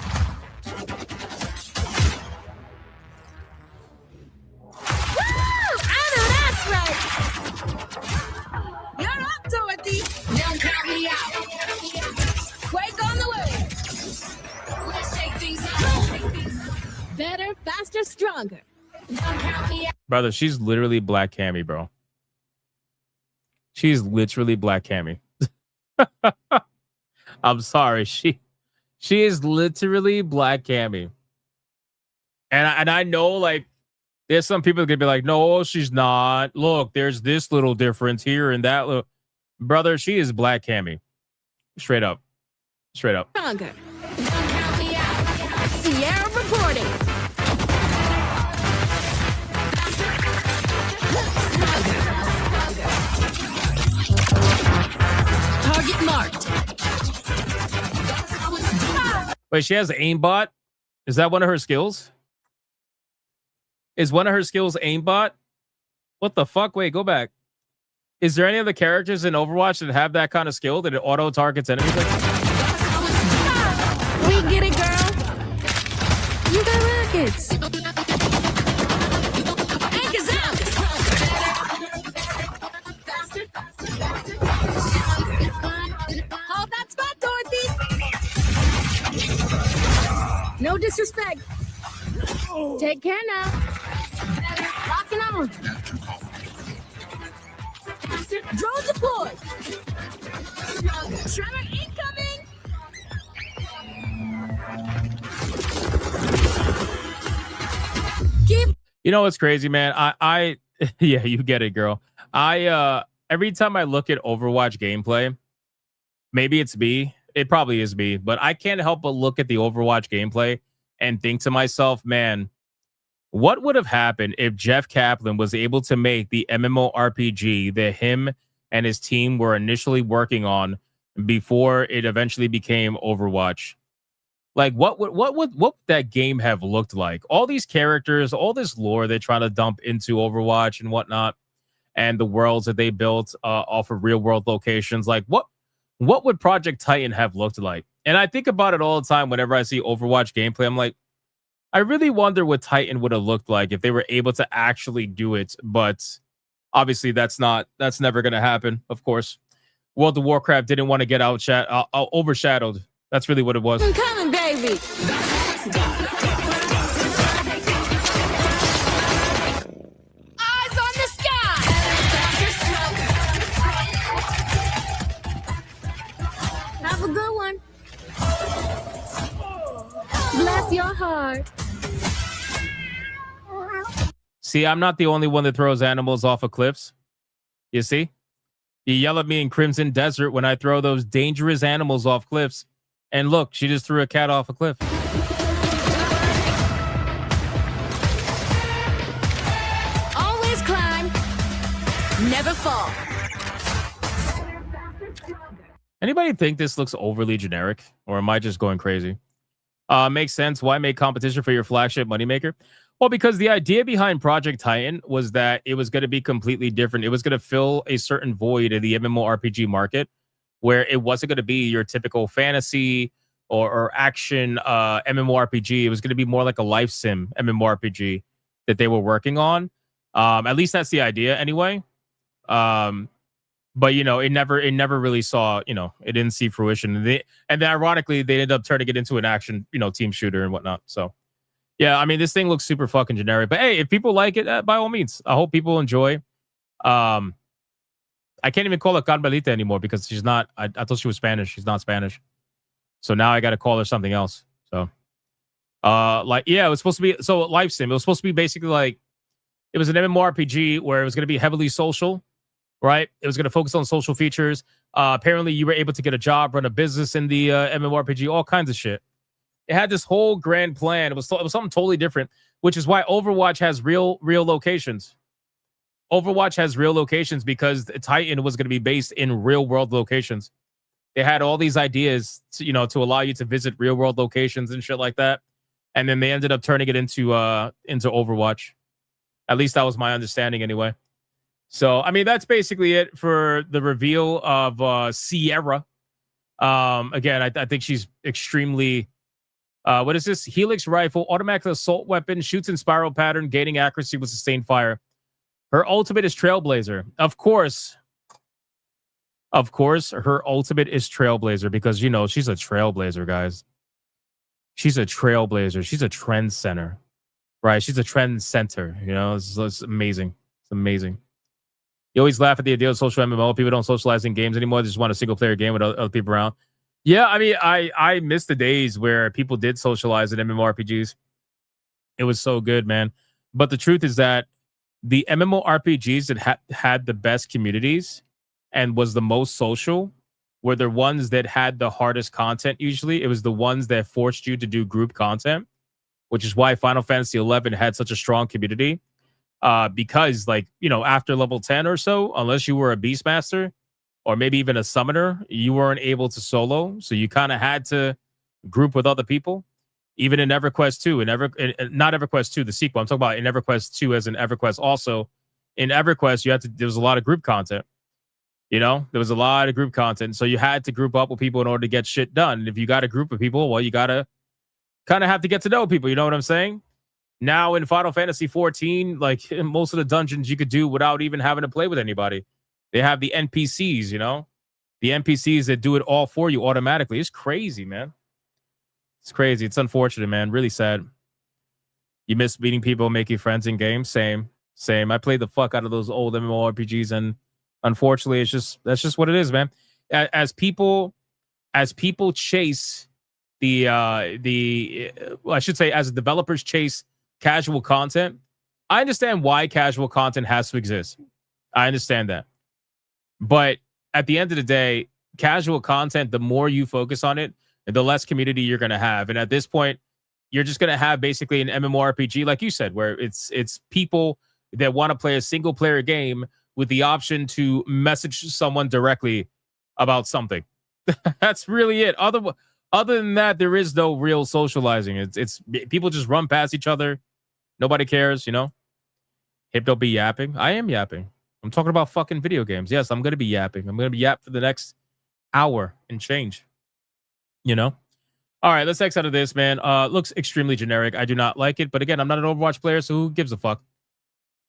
Better, faster, stronger. Brother, she's literally Black Cammy, bro. She's literally Black Cammy. I'm sorry. She is literally Black Cammy. And I know, like, there's some people that could be like, no, she's not. Look, there's this little difference here and that little. Brother, she is Black Cammy. Straight up. Straight up. Stronger. Sierra reporting. Target marked. Wait, she has aimbot? Is that one of her skills? Is one of her skills aimbot? What the fuck? Wait, go back. Is there any other characters in Overwatch that have that kind of skill that it auto targets enemies? We get it, girl. You got rockets. Anchors out. Hold that spot, Dorothy. No disrespect. Take care now. Locking on. Drone deployed. Tremor incoming. You know what's crazy, man? I yeah, you get it, girl. Every time I look at Overwatch gameplay, maybe it's me. It probably is me, but I can't help but look at the Overwatch gameplay and think to myself, man, what would have happened if Jeff Kaplan was able to make the MMORPG that him and his team were initially working on before it eventually became Overwatch? Like, what would that game have looked like? All these characters, all this lore they try to dump into Overwatch and whatnot, and the worlds that they built off of real world locations. Like, what would Project Titan have looked like? And I think about it all the time whenever I see Overwatch gameplay. I'm like, I really wonder what Titan would have looked like if they were able to actually do it. But obviously, that's never going to happen, of course. World of Warcraft didn't want to get overshadowed. That's really what it was. I'm coming, baby. Eyes on the sky. Have a good one. Bless your heart. See, I'm not the only one that throws animals off of cliffs. You see? You yell at me in Crimson Desert when I throw those dangerous animals off cliffs. And look, she just threw a cat off a cliff. Always climb. Never fall. Anybody think this looks overly generic? Or am I just going crazy? Makes sense. Why make competition for your flagship moneymaker? Well, because the idea behind Project Titan was that it was going to be completely different. It was going to fill a certain void in the MMORPG market where it wasn't going to be your typical fantasy or action MMORPG. It was going to be more like a life sim MMORPG that they were working on. At least that's the idea anyway. But it never really saw, it didn't see fruition. And then ironically, they ended up turning it into an action, team shooter and whatnot. So yeah, I mean, this thing looks super fucking generic. But hey, if people like it, by all means, I hope people enjoy. I can't even call her Carmelita anymore because she's not. I thought she was Spanish. She's not Spanish. So now I got to call her something else. So, it was supposed to be life sim. It was supposed to be basically like it was an MMORPG where it was going to be heavily social, right? It was going to focus on social features. Apparently, you were able to get a job, run a business in the MMORPG, all kinds of shit. It had this whole grand plan. It was something totally different, which is why Overwatch has real locations. Overwatch has real locations because Titan was going to be based in real world locations. They had all these ideas to allow you to visit real world locations and shit like that. And then they ended up turning it into Overwatch. At least that was my understanding anyway. So, I mean, that's basically it for the reveal of Sierra. Again, I think she's extremely... what is this? Helix rifle, automatic assault weapon, shoots in spiral pattern, gaining accuracy with sustained fire. Her ultimate is Trailblazer. Of course, her ultimate is Trailblazer because, she's a trailblazer, guys. She's a trailblazer. She's a trend center, right? She's a trend center. It's amazing. It's amazing. You always laugh at the idea of social MMO. People don't socialize in games anymore. They just want a single player game with other people around. Yeah, I mean, I miss the days where people did socialize in MMORPGs. It was so good, man. But the truth is that the MMORPGs that had the best communities and was the most social were the ones that had the hardest content usually. It was the ones that forced you to do group content, which is why Final Fantasy XI had such a strong community. Because, after level 10 or so, unless you were a Beastmaster, or maybe even a summoner, you weren't able to solo. So you kind of had to group with other people. Even in EverQuest 2, not EverQuest 2, the sequel. I'm talking about in EverQuest 2 as in EverQuest also. In EverQuest, there was a lot of group content. There was a lot of group content. So you had to group up with people in order to get shit done. And if you got a group of people, well, you got to kind of have to get to know people. You know what I'm saying? Now in Final Fantasy 14, like most of the dungeons you could do without even having to play with anybody. They have the NPCs, the NPCs that do it all for you automatically. It's crazy, man. It's crazy. It's unfortunate, man. Really sad. You miss meeting people, making friends in games. Same. I played the fuck out of those old MMORPGs, and unfortunately, that's just what it is, man. As people chase I should say, as developers chase casual content, I understand why casual content has to exist. I understand that. But at the end of the day, casual content, the more you focus on it, the less community you're going to have. And at this point, you're just going to have basically an MMORPG, like you said, where it's people that want to play a single player game with the option to message someone directly about something. That's really it. Other than that, there is no real socializing. It's people just run past each other. Nobody cares, Hypno be yapping. I am yapping. I'm talking about fucking video games. Yes, I'm going to be yapping. I'm going to be yap for the next hour and change. All right, let's X out of this, man. Looks extremely generic. I do not like it. But again, I'm not an Overwatch player, so who gives a fuck?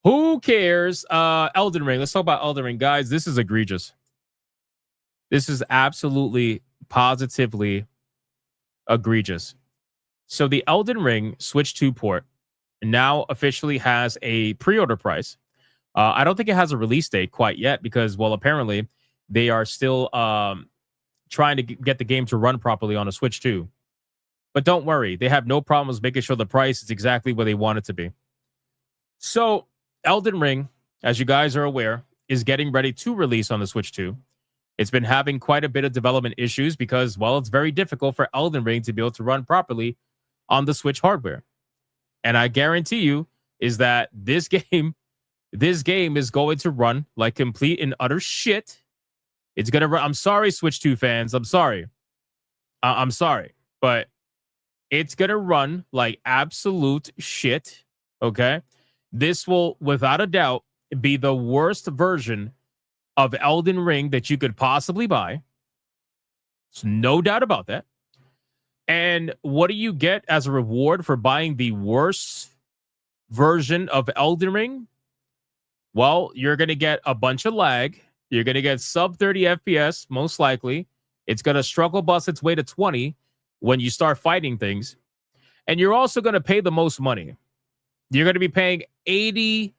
Who cares? Elden Ring. Let's talk about Elden Ring, guys. This is egregious. This is absolutely, positively egregious. So the Elden Ring Switch 2 port now officially has a pre-order price. I don't think it has a release date quite yet because, well, apparently they are still trying to get the game to run properly on a Switch 2. But don't worry, they have no problems making sure the price is exactly where they want it to be. So Elden Ring, as you guys are aware, is getting ready to release on the Switch 2. It's been having quite a bit of development issues because, well, it's very difficult for Elden Ring to be able to run properly on the Switch hardware. And I guarantee you is that this game is going to run like complete and utter shit. It's going to run. I'm sorry, Switch 2 fans. I'm sorry. I'm sorry. But it's going to run like absolute shit, Okay. This will, without a doubt, be the worst version of Elden Ring that you could possibly buy. There's no doubt about that. And what do you get as a reward for buying the worst version of Elden Ring? Well, you're going to get a bunch of lag. You're going to get sub 30 FPS, most likely. It's going to struggle bust its way to 20 when you start fighting things. And you're also going to pay the most money. You're going to be paying $80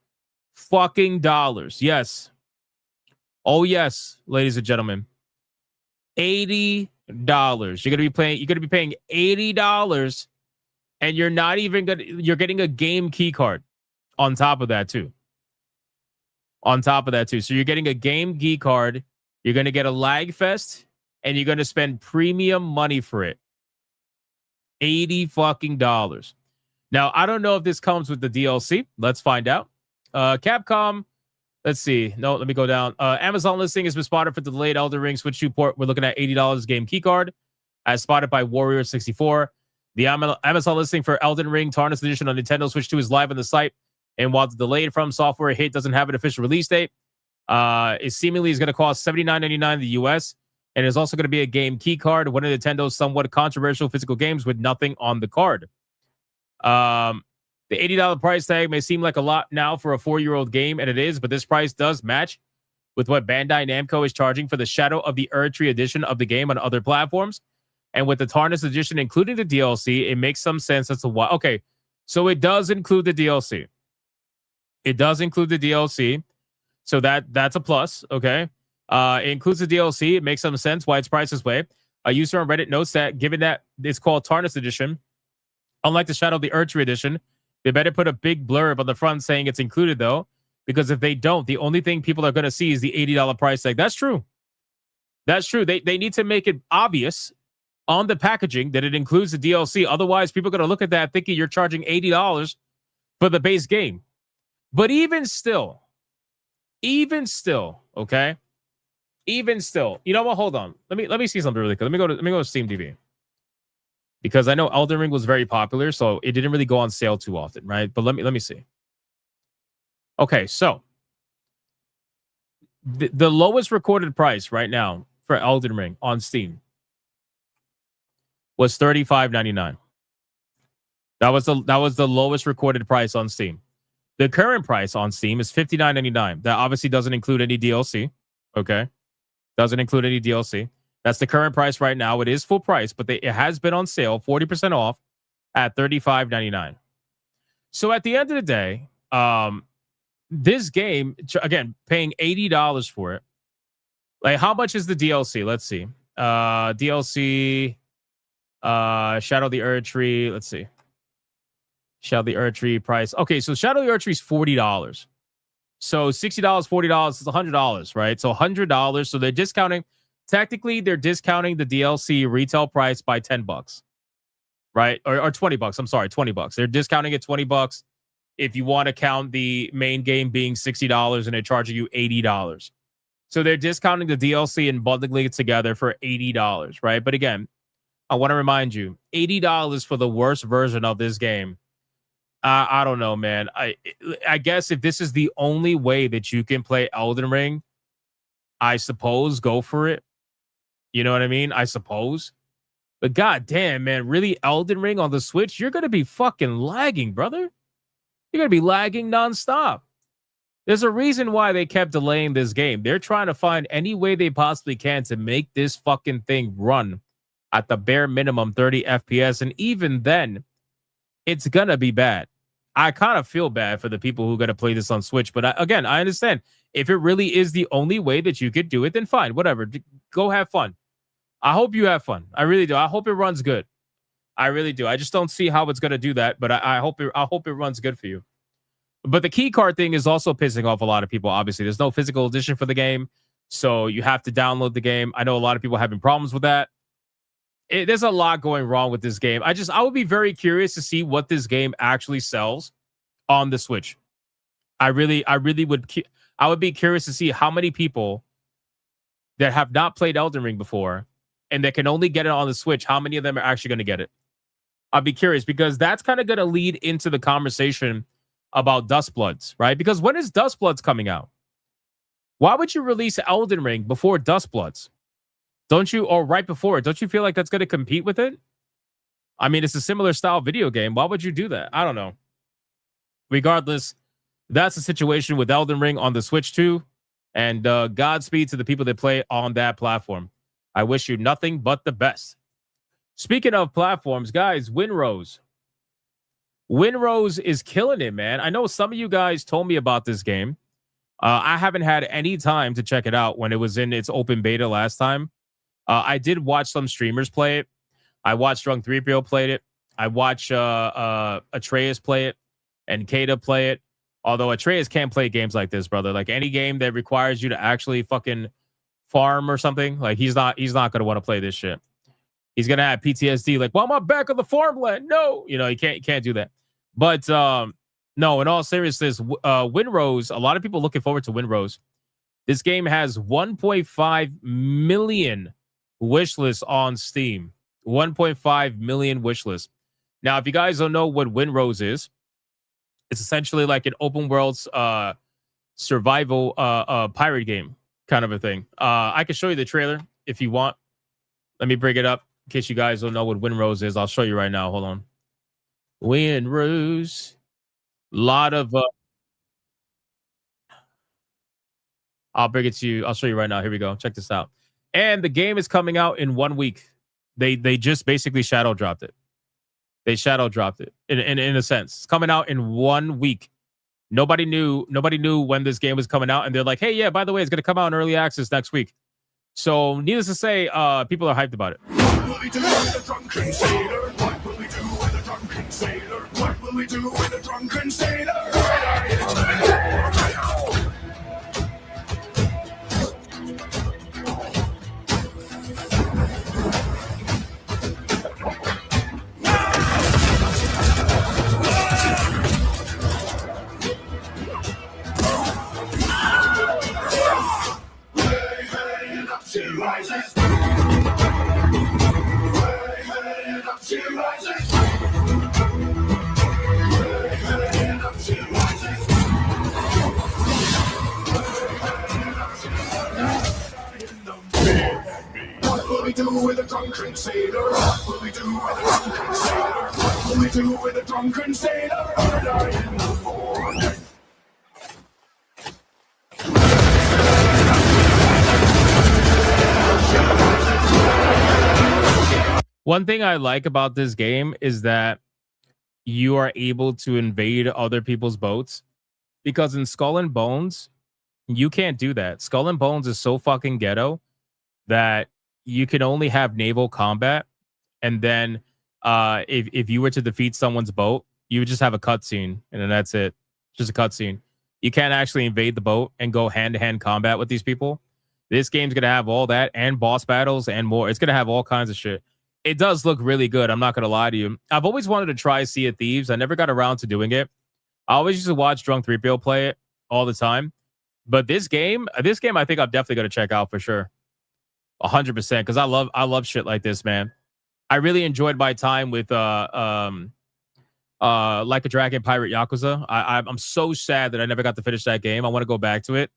fucking dollars. Yes. Oh, yes, ladies and gentlemen. $80. You're going to be paying $80, and you're not even going to, you're getting a game key card on top of that too. So you're getting a game key card. You're going to get a lag fest, and you're going to spend premium money for it. $80 fucking dollars. Now, I don't know if this comes with the DLC. Let's find out. Capcom, let's see. No, let me go down. Amazon listing has been spotted for the delayed Elden Ring Switch 2 port. We're looking at $80 game keycard, as spotted by Warrior64. The Amazon listing for Elden Ring Tarnished Edition on Nintendo Switch 2 is live on the site. And while the delayed From Software hit doesn't have an official release date, it seemingly is going to cost $79.99 in the US. And is also going to be a game key card, one of Nintendo's somewhat controversial physical games with nothing on the card. The $80 price tag may seem like a lot now for a 4-year-old game, and it is, but this price does match with what Bandai Namco is charging for the Shadow of the Erdtree edition of the game on other platforms. And with the Tarnished edition, including the DLC, it makes some sense as to why. Okay, so it does include the DLC. So that's a plus, okay? It includes the DLC. It makes some sense why it's priced this way. A user on Reddit notes that given that it's called Tarnished Edition, unlike the Shadow of the Erdtree edition, they better put a big blurb on the front saying it's included, though, because if they don't, the only thing people are going to see is the $80 price tag. That's true. They need to make it obvious on the packaging that it includes the DLC. Otherwise, people are going to look at that thinking you're charging $80 for the base game. But even still, okay? Even still, you know what? Hold on. Let me see something really quick. Let me go to Steam TV. Because I know Elden Ring was very popular, so it didn't really go on sale too often, right? But let me see. Okay, so the lowest recorded price right now for Elden Ring on Steam was $35.99. That was the lowest recorded price on Steam. The current price on Steam is $59.99. That obviously doesn't include any DLC. Okay, doesn't include any DLC. That's the current price right now. It is full price, but it has been on sale, 40% off at $35.99. So at the end of the day, this game, again, paying $80 for it. Like, how much is the DLC? Let's see. DLC, Shadow of the Erdtree. Let's see. Shadow of the Erdtree price. Okay, so Shadow of the Erdtree is $40. So $60, $40 is $100, right? So $100. So they're discounting. Technically, they're discounting the DLC retail price by $10, right? Or $20. I'm sorry, $20. They're discounting it $20 if you want to count the main game being $60 and they're charging you $80. So they're discounting the DLC and bundling it together for $80, right? But again, I want to remind you, $80 for the worst version of this game. I don't know, man. I guess if this is the only way that you can play Elden Ring, I suppose go for it. You know what I mean? I suppose. But goddamn, man, really Elden Ring on the Switch? You're going to be fucking lagging, brother. You're going to be lagging nonstop. There's a reason why they kept delaying this game. They're trying to find any way they possibly can to make this fucking thing run at the bare minimum 30 FPS. And even then, it's going to be bad. I kind of feel bad for the people who are going to play this on Switch. But again, I understand. If it really is the only way that you could do it, then fine, whatever. Go have fun. I hope you have fun. I really do. I hope it runs good. I really do. I just don't see how it's going to do that, but I hope it runs good for you. But the key card thing is also pissing off a lot of people. Obviously, there's no physical edition for the game, so you have to download the game. I know a lot of people are having problems with that. There's a lot going wrong with this game. I would be very curious to see what this game actually sells on the Switch. I would be curious to see how many people that have not played Elden Ring before and that can only get it on the Switch, how many of them are actually going to get it? I'd be curious because that's kind of going to lead into the conversation about Dustbloods, right? Because when is Dustbloods coming out? Why would you release Elden Ring before Dustbloods? Don't you, or right before it? Don't you feel like that's going to compete with it? I mean, it's a similar style video game. Why would you do that? I don't know. Regardless, that's the situation with Elden Ring on the Switch too. And Godspeed to the people that play on that platform. I wish you nothing but the best. Speaking of platforms, guys, Winrose. Winrose is killing it, man. I know some of you guys told me about this game. I haven't had any time to check it out when it was in its open beta last time. I did watch some streamers play it. I watched Drunk 3PO play it. I watched Atreus play it and Kata play it. Although Atreus can't play games like this, brother. Like any game that requires you to actually fucking farm or something, like he's not gonna want to play this shit. He's gonna have PTSD. Like, well, I'm on back of the farmland. No, you know, he can't do that. But no, in all seriousness, Winrose. A lot of people looking forward to Winrose. This game has 1.5 million wish lists on Steam. 1.5 million wish lists. Now, if you guys don't know what Winrose is, it's essentially like an open world survival pirate game kind of a thing. I can show you the trailer if you want. Let me bring it up in case you guys don't know what Winrose is. I'll show you right now. Hold on. Winrose. Lot of I'll bring it to you. I'll show you right now. Here we go. Check this out. And the game is coming out in 1 week. They just basically shadow dropped it. They shadow dropped it in a sense. It's coming out in 1 week. Nobody knew when this game was coming out, and they're like, hey, yeah, by the way, it's gonna come out in early access next week. So needless to say, people are hyped about it. What will we do with a drunken sailor? What will we do with a drunken sailor? What will we do with a drunken sailor? She rises. She rises. She rises. What will we do with a drunken sailor? What will we do with a drunken sailor? What will we do with a drunken sailor? Early in the morning. One thing I like about this game is that you are able to invade other people's boats, because in Skull and Bones, you can't do that. Skull and Bones is so fucking ghetto that you can only have naval combat. And then if you were to defeat someone's boat, you would just have a cutscene, and then that's it. Just a cutscene. You can't actually invade the boat and go hand-to-hand combat with these people. This game's going to have all that and boss battles and more. It's going to have all kinds of shit. It does look really good. I'm not going to lie to you. I've always wanted to try Sea of Thieves. I never got around to doing it. I always used to watch Drunk 3PO play it all the time. But this game, I think I'm definitely going to check out for sure. 100%. Because I love shit like this, man. I really enjoyed my time with Like a Dragon Pirate Yakuza. I'm so sad that I never got to finish that game. I want to go back to it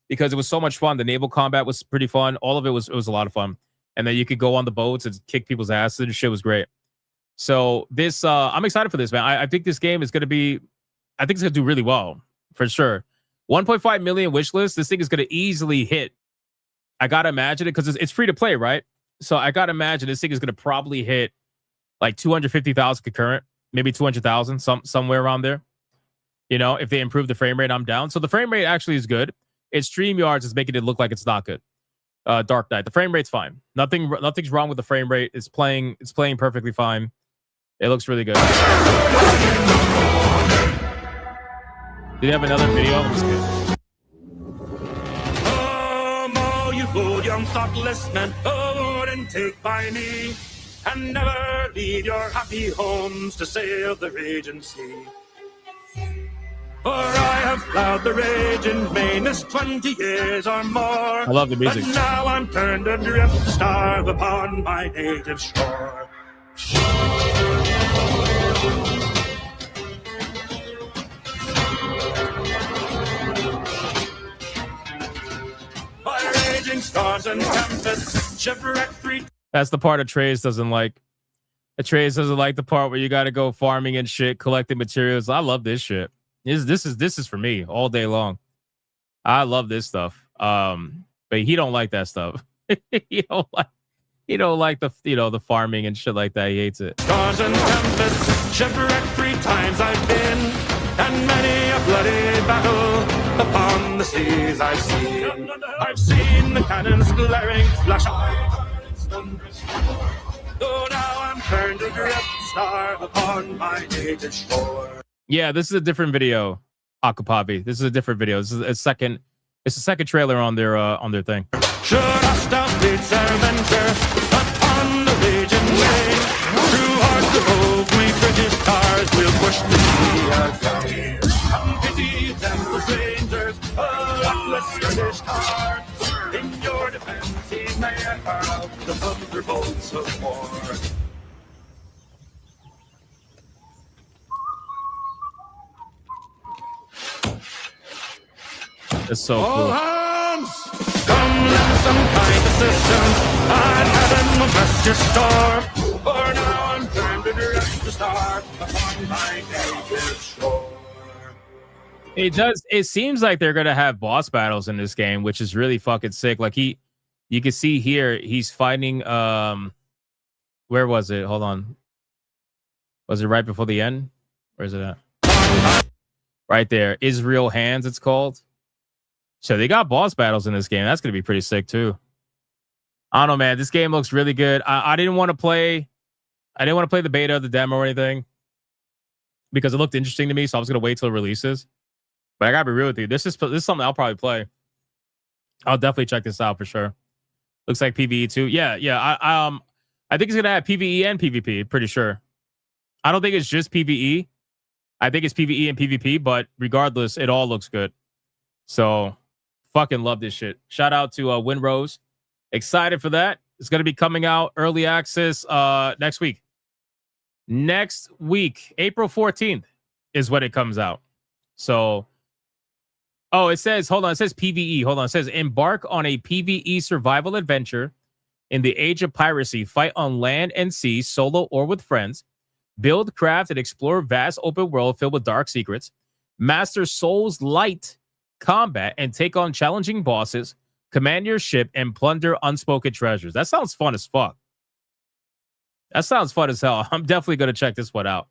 because it was so much fun. The naval combat was pretty fun. All of it was a lot of fun. And then you could go on the boats and kick people's asses. And shit was great. So this, I'm excited for this, man. I think this game is going to be, I think it's going to do really well for sure. 1.5 million wish list. This thing is going to easily hit. I got to imagine it because it's free to play, right? So I got to imagine this thing is going to probably hit like 250,000 concurrent, maybe 200,000, somewhere around there. You know, if they improve the frame rate, I'm down. So the frame rate actually is good. It's StreamYards is making it look like it's not good. Dark Knight. The frame rate's fine. Nothing's wrong with the frame rate. It's playing perfectly fine. It looks really good. Did you have another video? All you good young thoughtless men, hold and take by me, and never leave your happy homes to sail the raging sea. For I have plowed the raging main this 20 years or more. I love the music. But now I'm turned adrift to starve upon my native shore. Stars and tempests, shipwreck 3. That's the part Atreus doesn't like. Atreus doesn't like the part where you got to go farming and shit, collecting materials. I love this shit. This is for me all day long. I love this stuff. But he don't like that stuff. he don't like the the farming and shit like that. He hates it. Stars and tempests, shipwreck 3 times I've been, and many a bloody battle upon the seas I've seen. I've seen the cannons glaring flash on. So now I'm turned to drift star upon my native shore. Yeah, this is a different video, Akapavi. This is a different video. This is a second. It's the second trailer on their thing. Should us down fleets our venture upon the raging wave, through hearts of oak we British cars will push the sea again. Come pity them, the strangers, a luckless British car. In your defense he may hurl the thunderbolts of war. It's so All cool. hands! Come lend some kind assistance, and heaven will bless your store. For now I'm turned to direct the star upon my native shore. It does. It seems like they're gonna have boss battles in this game, which is really fucking sick. Like you can see here, he's fighting. Where was it? Hold on. Was it right before the end? Where is it at? Right there, Israel Hands. It's called. So they got boss battles in this game. That's gonna be pretty sick too. I don't know, man. This game looks really good. I didn't want to play. I didn't want to play the beta, the demo, or anything because it looked interesting to me. So I was gonna wait till it releases. But I gotta be real with you. This is something I'll probably play. I'll definitely check this out for sure. Looks like PvE too. Yeah. I think it's gonna have PvE and PvP. Pretty sure. I don't think it's just PvE. I think it's PvE and PvP. But regardless, it all looks good. So fucking love this shit. Shout out to Winrose. Excited for that. It's gonna be coming out early access next week. Next week, April 14th is when it comes out. So. Oh, it says, hold on. It says PvE. Hold on. It says embark on a PvE survival adventure in the age of piracy. Fight on land and sea, solo or with friends. Build, craft, and explore vast open world filled with dark secrets. Master Souls light combat and take on challenging bosses. Command your ship and plunder unspoken treasures. That sounds fun as fuck. That sounds fun as hell. I'm definitely going to check this one out.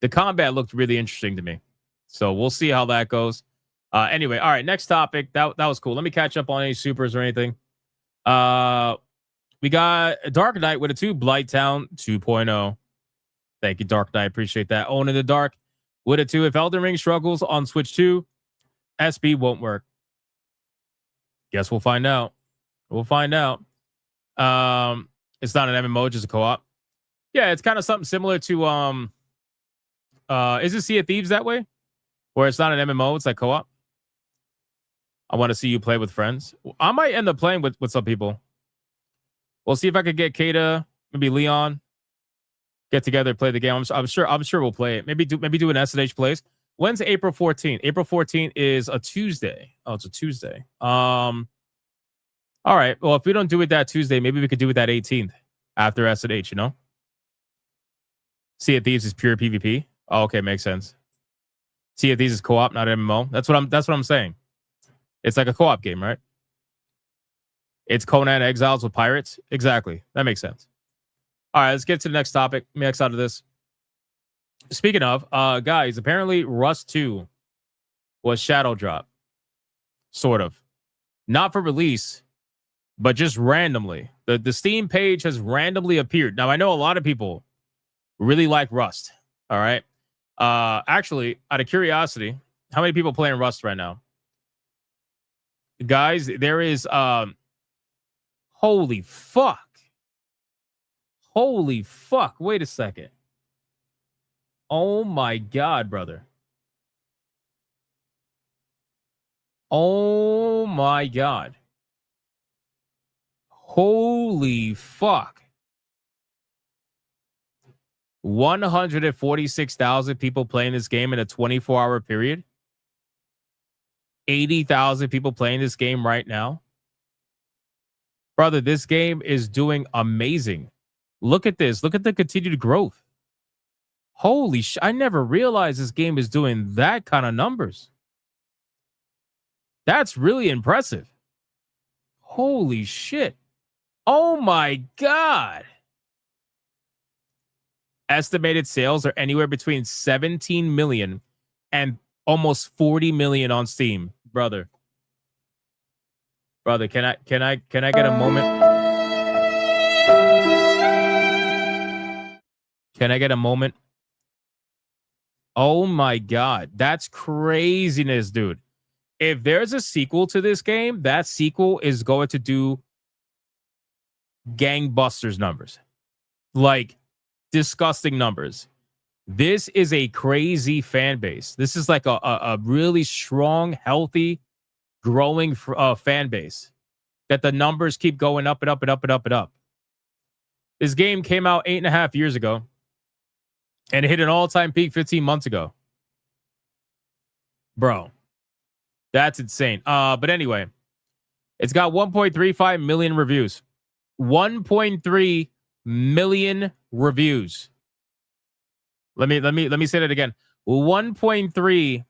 The combat looked really interesting to me. So we'll see how that goes. Anyway, all right, next topic. That was cool. Let me catch up on any supers or anything. We got Dark Knight with a 2, Blighttown 2.0. Thank you, Dark Knight. Appreciate that. Own in the Dark with a 2. If Elden Ring struggles on Switch 2, SB won't work. Guess we'll find out. We'll find out. It's not an MMO, just a co-op. Yeah, it's kind of something similar to is it Sea of Thieves that way? Where it's not an MMO, it's like co-op. I want to see you play with friends. I might end up playing with some people. We'll see if I could get Kata, maybe Leon, get together, play the game. I'm sure we'll play it. Maybe do an SNH plays. When's April 14th? April 14th is a Tuesday. Oh, it's a Tuesday. All right. Well, if we don't do it that Tuesday, maybe we could do it that 18th after SNH, you know? Sea of Thieves is pure PvP. Oh, okay, makes sense. Sea of Thieves is co-op, not MMO. That's what I'm saying. It's like a co-op game, right? It's Conan Exiles with pirates. Exactly. That makes sense. All right, let's get to the next topic. Let me X out of this. Speaking of, guys, apparently Rust 2 was shadow drop. Sort of. Not for release, but just randomly. The Steam page has randomly appeared. Now, I know a lot of people really like Rust. All right. Actually, out of curiosity, how many people playing Rust right now? Guys, there is holy fuck. Holy fuck. Wait a second. Oh my god, brother. Oh my god. Holy fuck. 146,000 people playing this game in a 24-hour period. 80,000 people playing this game right now. Brother, this game is doing amazing. Look at this. Look at the continued growth. Holy sh! I never realized this game is doing that kind of numbers. That's really impressive. Holy shit. Oh my God. Estimated sales are anywhere between 17 million and almost 40 million on Steam, brother. Brother, can I get a moment? Can I get a moment? Oh my God. That's craziness, dude. If there's a sequel to this game, that sequel is going to do gangbusters numbers. Like disgusting numbers. This is a crazy fan base. This is like a really strong, healthy, growing fan base that the numbers keep going up and up and up and up and up. This game came out 8.5 years ago and it hit an all-time peak 15 months ago. Bro, that's insane. But anyway, it's got 1.35 million reviews. 1.3 million reviews. Let me say that again. 1.3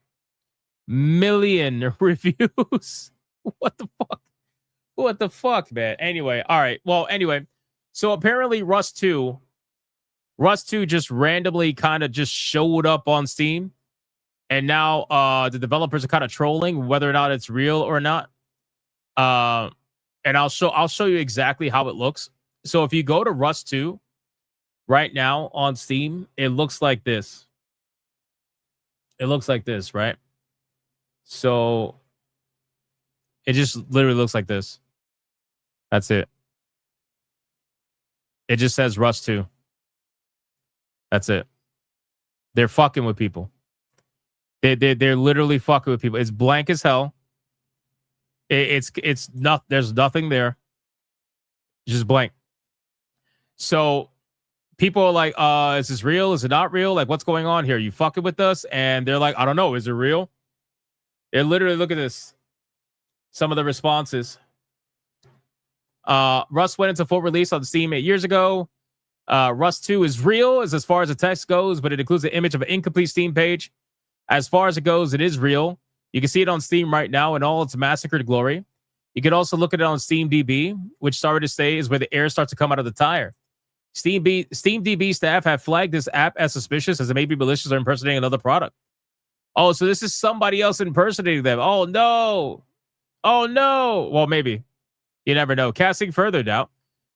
million reviews. What the fuck? What the fuck, man? Anyway, all right. Well, anyway, so apparently Rust 2 just randomly kind of just showed up on Steam. And now the developers are kind of trolling whether or not it's real or not. And I'll show you exactly how it looks. So if you go to Rust 2 right now on Steam, it looks like this. It looks like this, right? So it just literally looks like this. That's it. It just says Rust 2. That's it. They're fucking with people. They're literally fucking with people. It's blank as hell. It's not. There's nothing there. It's just blank. So people are like, is this real? Is it not real? Like, what's going on here? You fucking with us? And they're like, I don't know. Is it real? They're literally, look at this. Some of the responses. Rust went into full release on Steam 8 years ago. Rust 2 is real as far as the text goes, but it includes an image of an incomplete Steam page. As far as it goes, it is real. You can see it on Steam right now in all its massacred glory. You can also look at it on SteamDB, which sorry to say is where the air starts to come out of the tire. SteamDB staff have flagged this app as suspicious as it may be malicious or impersonating another product. Oh, so this is somebody else impersonating them. Oh, no. Oh, no. Well, maybe. You never know. Casting further doubt,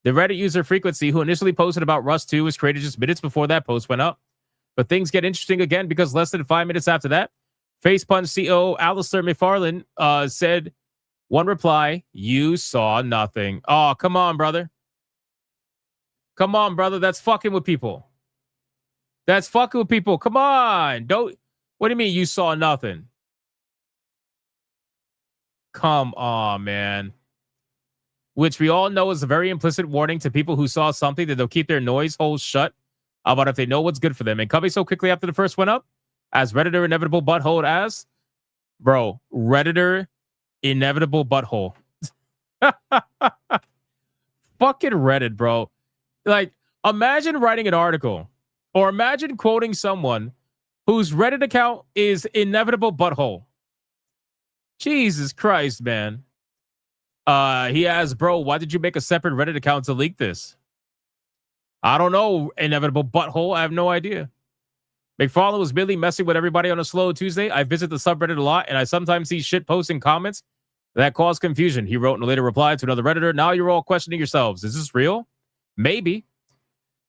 the Reddit user Frequency, who initially posted about Rust 2, was created just minutes before that post went up. But things get interesting again because less than 5 minutes after that, Facepunch CEO Alistair McFarlane said, one reply, you saw nothing. Oh, come on, brother. Come on, brother. That's fucking with people. That's fucking with people. Come on. Don't. What do you mean you saw nothing? Come on, man. Which we all know is a very implicit warning to people who saw something that they'll keep their noise holes shut about if they know what's good for them. And coming so quickly after the first went up, as Redditor Inevitable Butthole as, bro, Redditor Inevitable Butthole. Fucking Reddit, bro. Like, imagine writing an article or imagine quoting someone whose Reddit account is Inevitable Butthole. Jesus Christ, man. He asks, bro, why did you make a separate Reddit account to leak this? I don't know, Inevitable Butthole. I have no idea. McFarlane was merely messing with everybody on a slow Tuesday. I visit the subreddit a lot, and I sometimes see shit posts and comments that cause confusion. He wrote in a later reply to another Redditor. Now you're all questioning yourselves. Is this real? Maybe.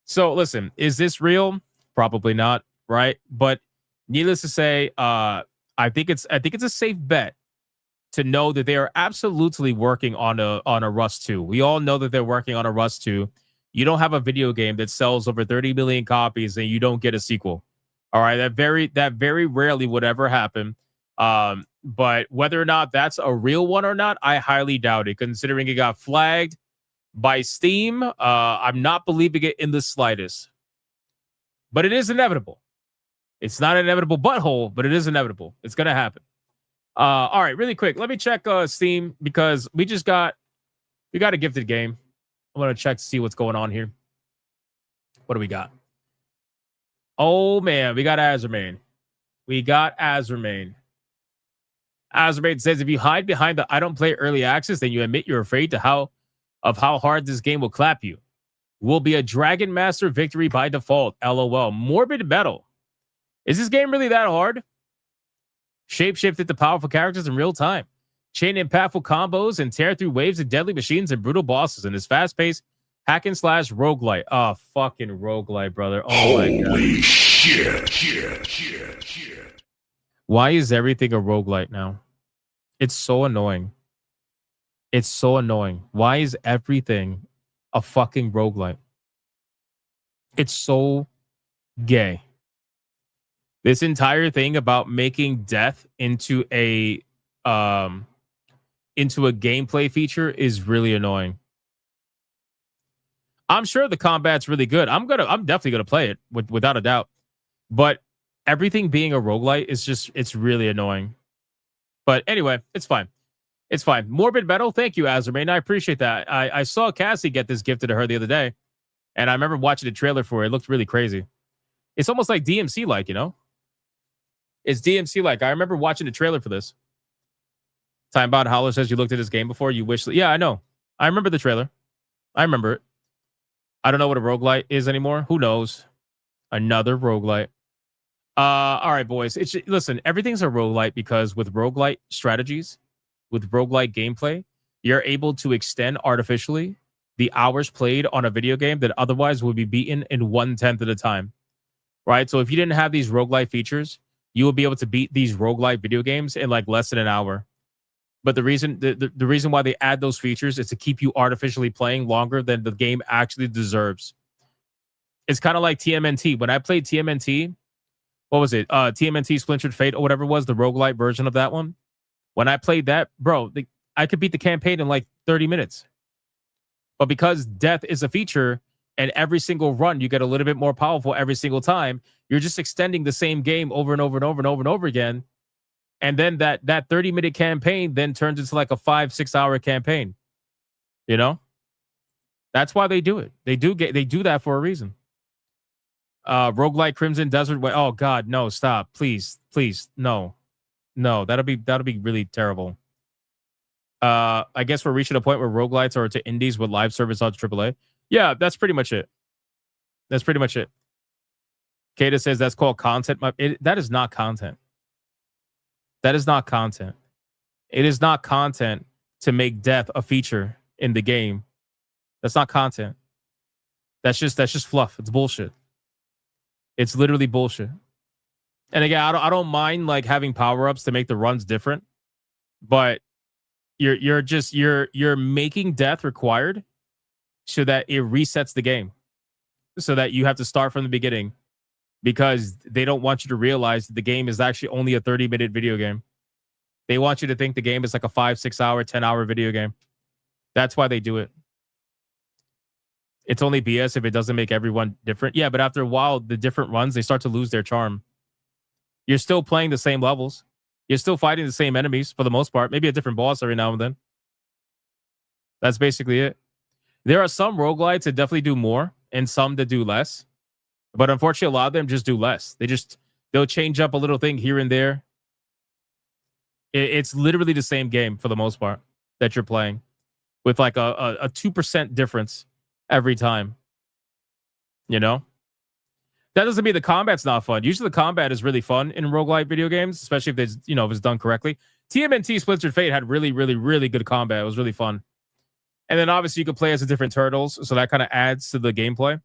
So listen, is this real? Probably not, right? But needless to say, I think it's a safe bet to know that they are absolutely working on a Rust 2. We all know that they're working on a Rust 2. You don't have a video game that sells over 30 million copies and you don't get a sequel. All right, that very rarely would ever happen. But whether or not that's a real one or not, I highly doubt it, considering it got flagged by Steam. I'm not believing it in the slightest. But it is inevitable. It's not an inevitable butthole, but it is inevitable. It's going to happen. All right, really quick. Let me check Steam because we just got We got a gifted game. I'm gonna check to see what's going on here. What do we got? Oh man, we got Azurmane. We got Azurmane. Azurmane says, if you hide behind the I don't play early access, then you admit you're afraid of how hard this game will clap you. Will be a Dragon Master victory by default. LOL. Morbid Metal. Is this game really that hard? Shapeshifted to powerful characters in real time. Chain impactful combos and tear through waves of deadly machines and brutal bosses in this fast-paced hack and slash roguelite. Oh, fucking roguelite, brother. Oh my god. Holy shit. Why is everything a roguelite now? It's so annoying. It's so annoying. Why is everything a fucking roguelite? It's so gay. This entire thing about making death into a gameplay feature is really annoying. I'm sure the combat's really good. I'm definitely gonna play it without a doubt. But everything being a roguelite is it's really annoying. But anyway, it's fine. It's fine. Morbid Metal, thank you, Azurmane. I appreciate that. I saw Cassie get this gifted to her the other day, and I remember watching the trailer for it. It looked really crazy. It's almost like DMC like, you know? It's DMC like. I remember watching the trailer for this. Timebound Howler says you looked at this game before. You wish. Yeah, I know. I remember the trailer. I remember it. I don't know what a roguelite is anymore. Who knows? Another roguelite. All right, boys. Listen, everything's a roguelite because with roguelite strategies, with roguelite gameplay, you're able to extend artificially the hours played on a video game that otherwise would be beaten in 1/10 of the time. Right? So if you didn't have these roguelite features, you would be able to beat these roguelite video games in like less than an hour. But the reason why they add those features is to keep you artificially playing longer than the game actually deserves. It's kind of like TMNT. When I played TMNT, what was it? TMNT Splintered Fate or whatever it was, the roguelite version of that one. When I played that, bro, I could beat the campaign in like 30 minutes. But because death is a feature and every single run you get a little bit more powerful every single time, you're just extending the same game over and over and over and over and over again. And then that 30-minute campaign then turns into like a 5-6 hour campaign. You know? That's why they do it. They do that for a reason. Roguelike Crimson Desert. Oh God, no, stop. Please, no. No, that'll be really terrible. I guess we're reaching a point where roguelites are to indies with live service on AAA. Yeah, that's pretty much it. That's pretty much it. Kata says that's called content. That is not content. That is not content. It is not content to make death a feature in the game. That's not content. That's just fluff. It's bullshit. It's literally bullshit. And again, I don't mind like having power-ups to make the runs different, but you're making death required so that it resets the game. So that you have to start from the beginning. Because they don't want you to realize that the game is actually only a 30-minute video game. They want you to think the game is like a 5-6 hour, 10-hour video game. That's why they do it. It's only BS if it doesn't make everyone different. Yeah, but after a while, the different runs, they start to lose their charm. You're still playing the same levels. You're still fighting the same enemies for the most part. Maybe a different boss every now and then. That's basically it. There are some roguelites that definitely do more and some that do less. But unfortunately, a lot of them just do less. They'll change up a little thing here and there. It's literally the same game for the most part that you're playing with like a 2% difference every time. You know? That doesn't mean the combat's not fun. Usually the combat is really fun in roguelite video games, especially if it's done correctly. TMNT Splintered Fate had really, really, really good combat. It was really fun. And then obviously you can play as the different turtles, so that kind of adds to the gameplay.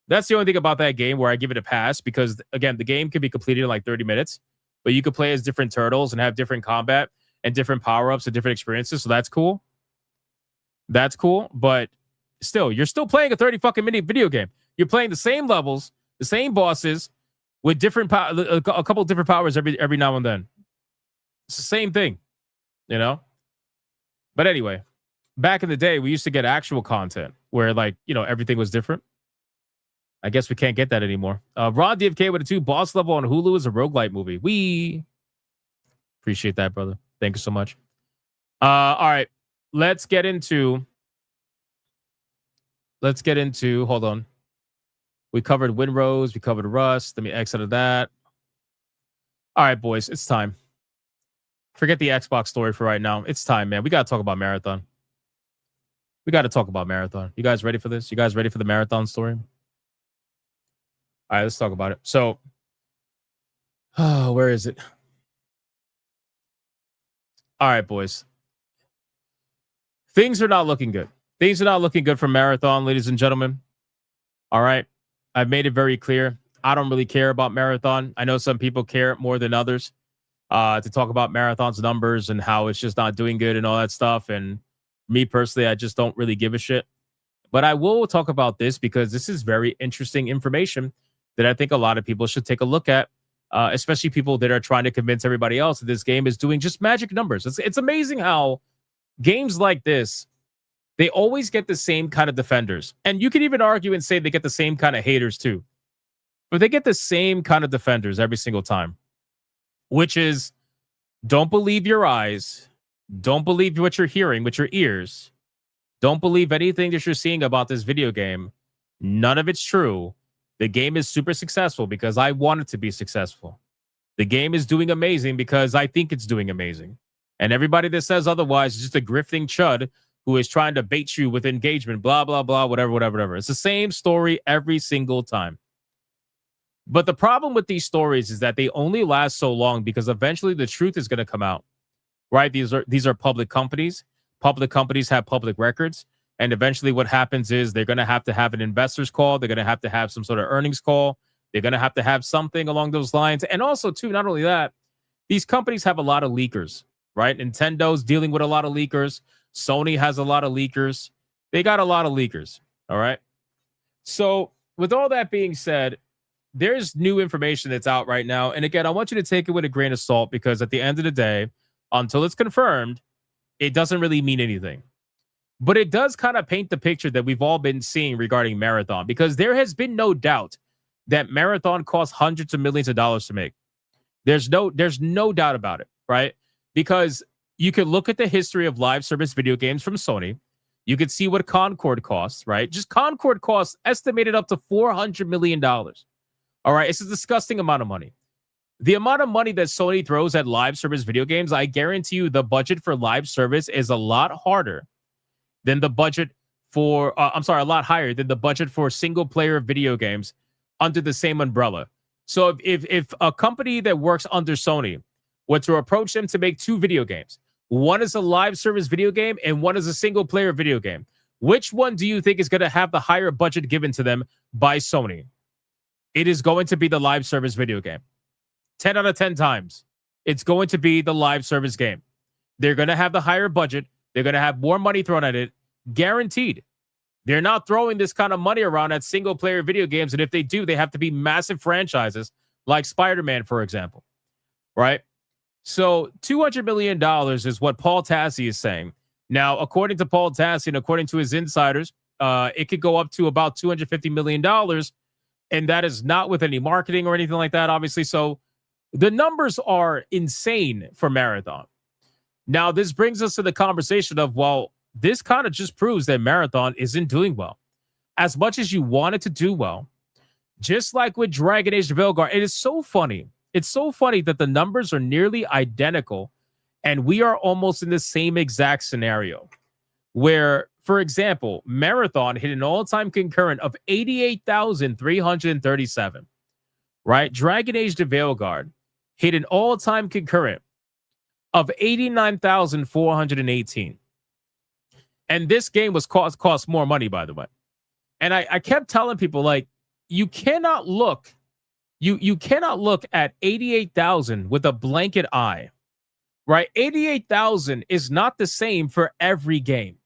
That's the only thing about that game where I give it a pass because, again, the game can be completed in like 30 minutes, but you could play as different turtles and have different combat and different power-ups and different experiences, so that's cool. That's cool, but still, you're still playing a 30-fucking-minute video game. You're playing the same levels, the same bosses, with different a couple different powers every now and then. It's the same thing, you know? But anyway, back in the day, we used to get actual content where, like, everything was different. I guess we can't get that anymore. Ron DFK with a 2 boss level on Hulu is a roguelite movie. We appreciate that, brother. Thank you so much. All right. Let's get into let's get into, hold on. We covered Winrose, we covered Rust. Let me exit of that. All right, boys, it's time. Forget the Xbox story for right now. It's time, man. We got to talk about Marathon. We got to talk about Marathon. You guys ready for this? You guys ready for the Marathon story? All right, let's talk about it. So, where is it? All right, boys. Things are not looking good. Things are not looking good for Marathon, ladies and gentlemen. All right. I've made it very clear. I don't really care about Marathon. I know some people care more than others to talk about Marathon's numbers and how it's just not doing good and all that stuff. And me personally, I just don't really give a shit. But I will talk about this because this is very interesting information that I think a lot of people should take a look at, especially people that are trying to convince everybody else that this game is doing just magic numbers. It's amazing how games like this, they always get the same kind of defenders. And you can even argue and say they get the same kind of haters too. But they get the same kind of defenders every single time, which is don't believe your eyes. Don't believe what you're hearing with your ears. Don't believe anything that you're seeing about this video game. None of it's true. The game is super successful because I want it to be successful. The game is doing amazing because I think it's doing amazing. And everybody that says otherwise is just a grifting chud who is trying to bait you with engagement, blah, blah, blah, whatever. It's the same story every single time. But the problem with these stories is that they only last so long because eventually the truth is going to come out, right? These are public companies. Public companies have public records. And eventually what happens is they're going to have an investors call. They're going to have some sort of earnings call. They're going to have something along those lines. And also, too, not only that, these companies have a lot of leakers, right? Nintendo's dealing with a lot of leakers. Sony has a lot of leakers. They got a lot of leakers. All right. So with all that being said, there's new information that's out right now. And again, I want you to take it with a grain of salt because at the end of the day, until it's confirmed, it doesn't really mean anything. But it does kind of paint the picture that we've all been seeing regarding Marathon because there has been no doubt that Marathon costs hundreds of millions of dollars to make. There's no doubt about it, right? Because you can look at the history of live service video games from Sony. You can see what Concord costs, right? Just Concord costs estimated up to $400 million. All right, it's a disgusting amount of money. The amount of money that Sony throws at live service video games, I guarantee you the budget for live service is a lot harder than the budget for, a lot higher than the budget for single player video games under the same umbrella. So if a company that works under Sony were to approach them to make two video games, one is a live service video game and one is a single player video game, which one do you think is going to have the higher budget given to them by Sony? It is going to be the live service video game. 10 out of 10 times. It's going to be the live service game. They're going to have the higher budget. They're going to have more money thrown at it. Guaranteed. They're not throwing this kind of money around at single player video games. And if they do, they have to be massive franchises like Spider-Man, for example. Right? So $200 million is what Paul Tassi is saying. Now, according to Paul Tassi and according to his insiders, it could go up to about $250 million. And that is not with any marketing or anything like that, obviously. So the numbers are insane for Marathon. Now, this brings us to the conversation of, well, this kind of just proves that Marathon isn't doing well. As much as you want it to do well, just like with Dragon Age Veilguard, it is so funny. It's so funny that the numbers are nearly identical, and we are almost in the same exact scenario. Where, for example, Marathon hit an all-time concurrent of 88,337. Right? Dragon Age Veilguard hit an all-time concurrent of 89,418. And this game was cost more money, by the way. And I kept telling people, like, you cannot look at 88,000 with a blanket eye, right? 88,000 is not the same for every game.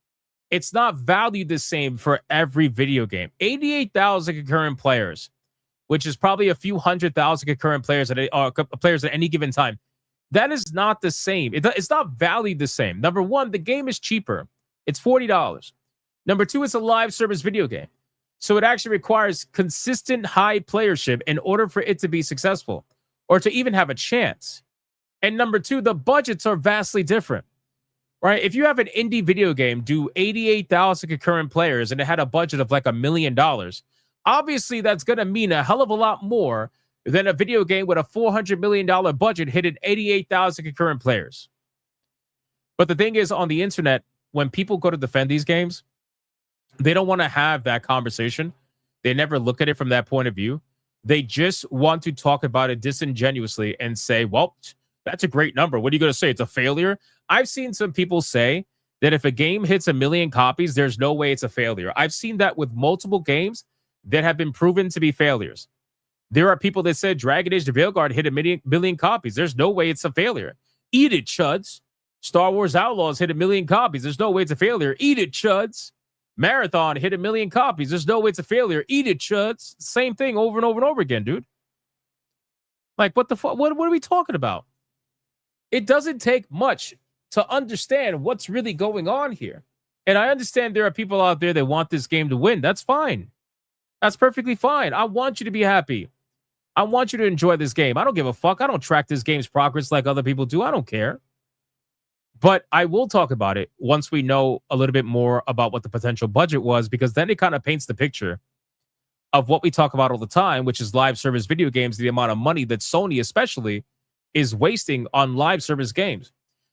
It's not valued the same for every video game. 88,000 concurrent players, which is probably a few 100,000 concurrent players at any given time. That is not the same. It's not valued the same. Number one, the game is cheaper. It's $40. Number two, it's a live service video game. So it actually requires consistent high playership in order for it to be successful or to even have a chance. And number two, the budgets are vastly different, right? If you have an indie video game do 88,000 concurrent players and it had a budget of like $1 million, obviously that's going to mean a hell of a lot more than a video game with a $400 million budget hitting 88,000 concurrent players. But the thing is, on the internet, when people go to defend these games, they don't want to have that conversation. They never look at it from that point of view. They just want to talk about it disingenuously and say, well, that's a great number. What are you going to say? It's a failure? I've seen some people say that if a game hits 1 million copies, there's no way it's a failure. I've seen that with multiple games that have been proven to be failures. There are people that said Dragon Age the Veilguard hit 1 million copies. There's no way it's a failure. Eat it, chuds. Star Wars Outlaws hit 1 million copies. There's no way it's a failure. Eat it, chuds. Marathon hit 1 million copies. There's no way it's a failure. Eat it, chuds. Same thing over and over and over again, dude. Like, what the fuck? What are we talking about? It doesn't take much to understand what's really going on here. And I understand there are people out there that want this game to win. That's fine. That's perfectly fine. I want you to be happy. I want you to enjoy this game. I don't give a fuck. I don't track this game's progress like other people do. I don't care. But I will talk about it once we know a little bit more about what the potential budget was, because then it kind of paints the picture of what we talk about all the time, which is live service video games, the amount of money that Sony especially is wasting on live service games.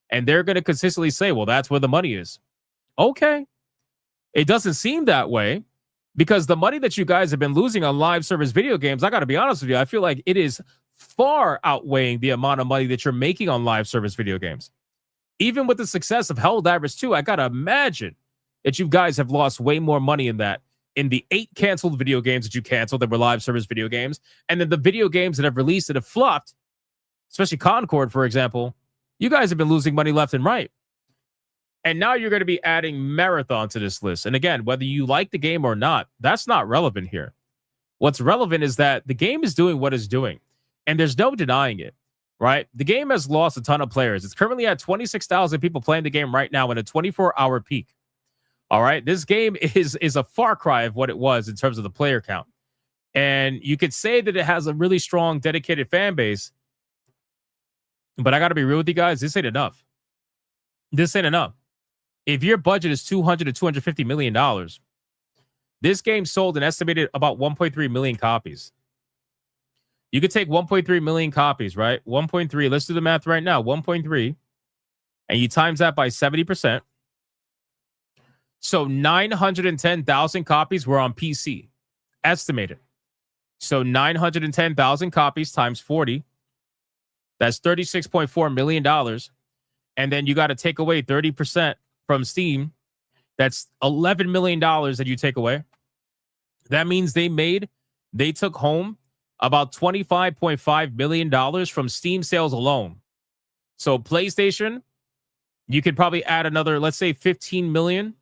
And they're going to consistently say, well, that's where the money is. Okay. It doesn't seem that way, because the money that you guys have been losing on live service video games, I got to be honest with you, I feel like it is far outweighing the amount of money that you're making on live service video games. Even with the success of Helldivers 2, I got to imagine that you guys have lost way more money in that, in the 8 canceled video games that you canceled that were live service video games, and then the video games that have released that have flopped, especially Concord, for example. You guys have been losing money left and right. And now you're going to be adding Marathon to this list. And again, whether you like the game or not, that's not relevant here. What's relevant is that the game is doing what it's doing, and there's no denying it. Right? The game has lost a ton of players. It's currently at 26,000 people playing the game right now in a 24-hour peak. All right? This game is a far cry of what it was in terms of the player count. And you could say that it has a really strong, dedicated fan base. But I got to be real with you guys. This ain't enough. This ain't enough. If your budget is $200 to $250 million, this game sold an estimated about 1.3 million copies. You could take 1.3 million copies, right? 1.3. Let's do the math right now. 1.3. And you times that by 70%. So 910,000 copies were on PC. Estimated. So 910,000 copies times 40. That's $36.4 million. And then you got to take away 30% from Steam. That's $11 million that you take away. That means they took home about $25.5 million from Steam sales alone. So PlayStation, you could probably add another, let's say 15 million.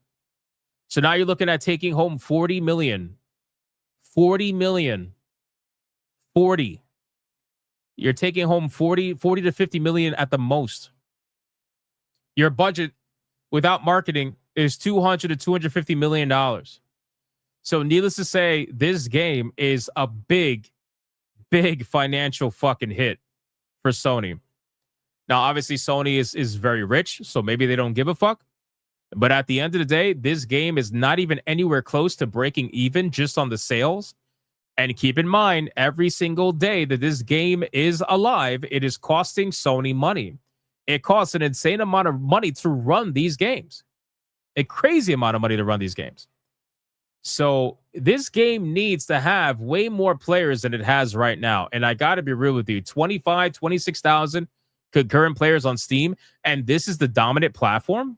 So now you're looking at taking home 40 million. 40 million. 40. You're taking home 40 to 50 million at the most. Your budget without marketing is $200 to $250 million. So needless to say, this game is a big financial fucking hit for Sony. Now, obviously, Sony is very rich, so maybe they don't give a fuck. But at the end of the day, this game is not even anywhere close to breaking even just on the sales. And keep in mind, every single day that this game is alive, it is costing Sony money. It costs an insane amount of money to run these games. A crazy amount of money to run these games. So this game needs to have way more players than it has right now. And I got to be real with you, 26,000 concurrent players on Steam. And this is the dominant platform.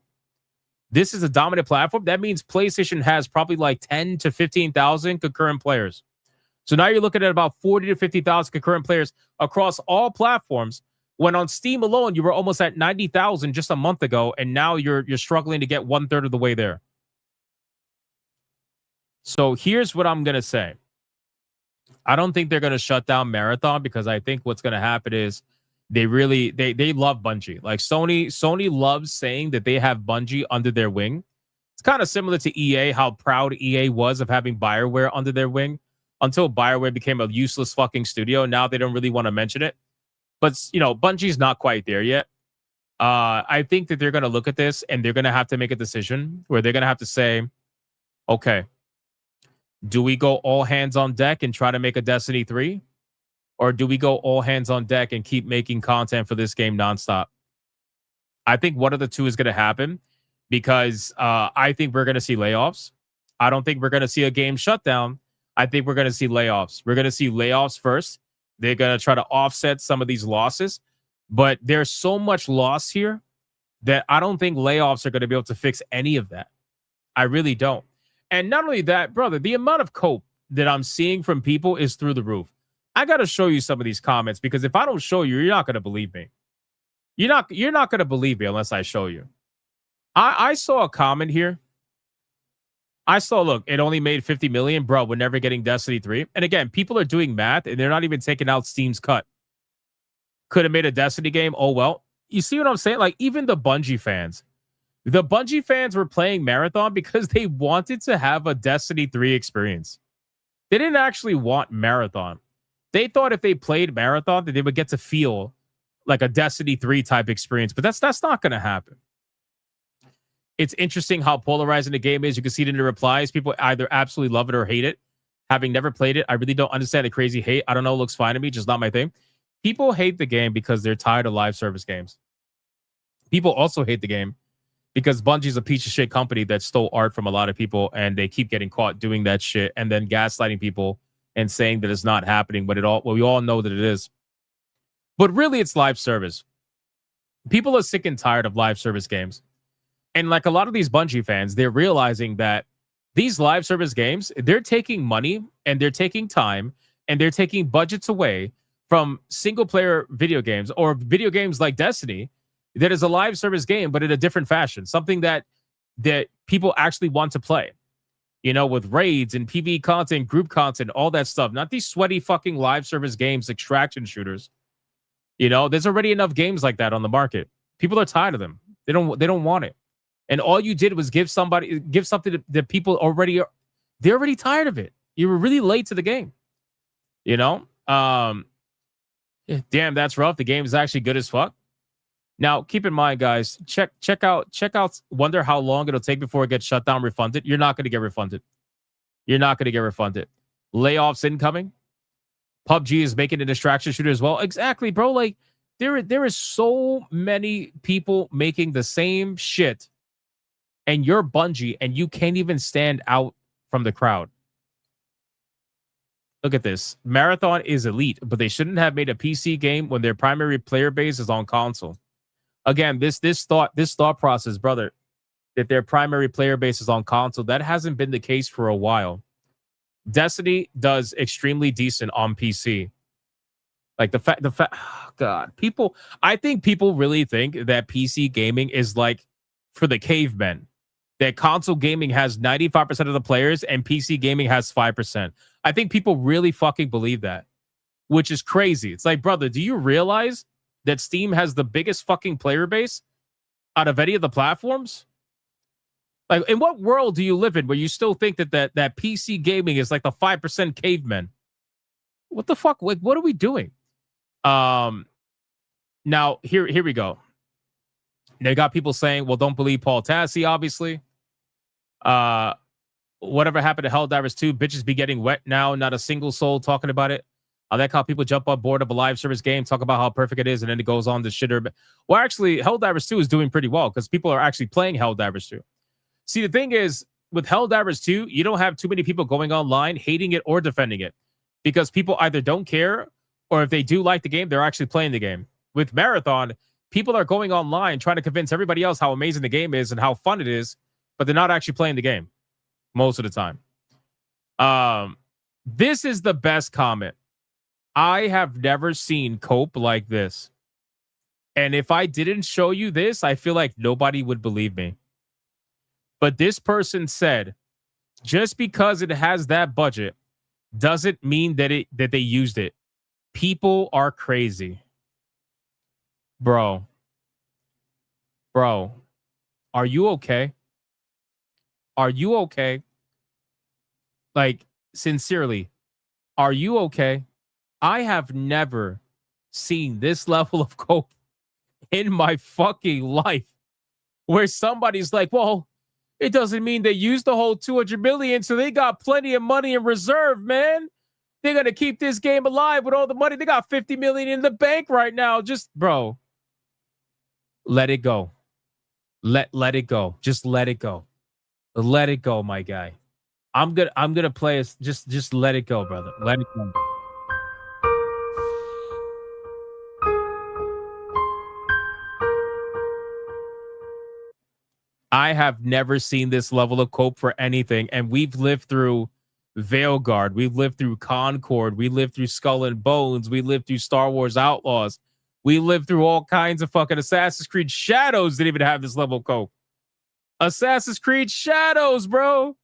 This is a dominant platform. That means PlayStation has probably like 10 to 15,000 concurrent players. So now you're looking at about 40 to 50,000 concurrent players across all platforms. When on Steam alone, you were almost at 90,000 just a month ago. And now you're struggling to get 1/3 of the way there. So here's what I'm going to say. I don't think they're going to shut down Marathon, because I think what's going to happen is they love Bungie. Like Sony loves saying that they have Bungie under their wing. It's kind of similar to EA, how proud EA was of having BioWare under their wing until BioWare became a useless fucking studio. Now they don't really want to mention it. But, you know, Bungie's not quite there yet. I think that they're going to look at this and they're going to have to make a decision where they're going to have to say, okay, do we go all hands on deck and try to make a Destiny 3? Or do we go all hands on deck and keep making content for this game nonstop? I think one of the two is going to happen because I think we're going to see layoffs. I don't think we're going to see a game shutdown. I think we're going to see layoffs. We're going to see layoffs first. They're going to try to offset some of these losses. But there's so much loss here that I don't think layoffs are going to be able to fix any of that. I really don't. And not only that, brother, the amount of cope that I'm seeing from people is through the roof. I got to show you some of these comments because if I don't show you, you're not going to believe me. You're not going to believe me unless I show you. I saw a comment here. I saw, look, it only made 50 million. Bro, we're never getting Destiny 3. And again, people are doing math and they're not even taking out Steam's cut. Could have made a Destiny game. Oh, well. You see what I'm saying? Like, even the Bungie fans were playing Marathon because they wanted to have a Destiny 3 experience. They didn't actually want Marathon. They thought if they played Marathon that they would get to feel like a Destiny 3 type experience, but that's not going to happen. It's interesting how polarizing the game is. You can see it in the replies. People either absolutely love it or hate it. Having never played it, I really don't understand the crazy hate. I don't know. It looks fine to me. Just not my thing. People hate the game because they're tired of live service games. People also hate the game because Bungie's a piece of shit company that stole art from a lot of people and they keep getting caught doing that shit and then gaslighting people and saying that it's not happening, but we all know that it is. But really, it's live service. People are sick and tired of live service games. And like a lot of these Bungie fans, they're realizing that these live service games, they're taking money and they're taking time and they're taking budgets away from single player video games or video games like Destiny that is a live service game, but in a different fashion, something that people actually want to play, you know, with raids and PvE content, group content, all that stuff, not these sweaty fucking live service games, extraction shooters. You know, there's already enough games like that on the market. People are tired of them. They don't want it. And all you did was give something that people they're already tired of it. You were really late to the game. You know? Damn, that's rough. The game is actually good as fuck. Now, keep in mind, guys, check out, wonder how long it'll take before it gets shut down, refunded. You're not going to get refunded. You're not going to get refunded. Layoffs incoming. PUBG is making a distraction shooter as well. Exactly, bro. Like, there is so many people making the same shit, and you're Bungie, and you can't even stand out from the crowd. Look at this. Marathon is elite, but they shouldn't have made a PC game when their primary player base is on console. Again, this thought process, brother, that their primary player base is on console, that hasn't been the case for a while. Destiny does extremely decent on PC. Like the fact, God, I think people really think that PC gaming is like for the cavemen. That console gaming has 95% of the players and PC gaming has 5%. I think people really fucking believe that, which is crazy. It's like, brother, do you realize that Steam has the biggest fucking player base out of any of the platforms? Like, in what world do you live in where you still think that PC gaming is like the 5% cavemen? What the fuck? Like, what are we doing? Now here we go. They got people saying, well, don't believe Paul Tassi, obviously. Whatever happened to Helldivers 2, bitches be getting wet now, not a single soul talking about it. I like how people jump on board of a live service game, talk about how perfect it is, and then it goes on to shitter. Well, actually, Helldivers 2 is doing pretty well because people are actually playing Helldivers 2. See, the thing is, with Helldivers 2, you don't have too many people going online hating it or defending it because people either don't care or if they do like the game, they're actually playing the game. With Marathon, people are going online trying to convince everybody else how amazing the game is and how fun it is, but they're not actually playing the game most of the time. This is the best comment. I have never seen cope like this. And if I didn't show you this, I feel like nobody would believe me. But this person said, just because it has that budget doesn't mean that they used it. People are crazy. Bro, are you okay? Are you okay? Like, sincerely, are you okay? I have never seen this level of cope in my fucking life where somebody's like, well, it doesn't mean they used the whole 200 million, so they got plenty of money in reserve, man. They're gonna keep this game alive with all the money. They got 50 million in the bank right now. Just, bro, let it go. Let it go. Just let it go. Let it go, my guy. I'm gonna play us. Just let it go, brother. Let it go. I have never seen this level of cope for anything, and we've lived through Veilguard, we've lived through Concord, we lived through Skull and Bones, we lived through Star Wars Outlaws, we lived through all kinds of fucking Assassin's Creed Shadows didn't even have this level of cope. Assassin's Creed Shadows, bro.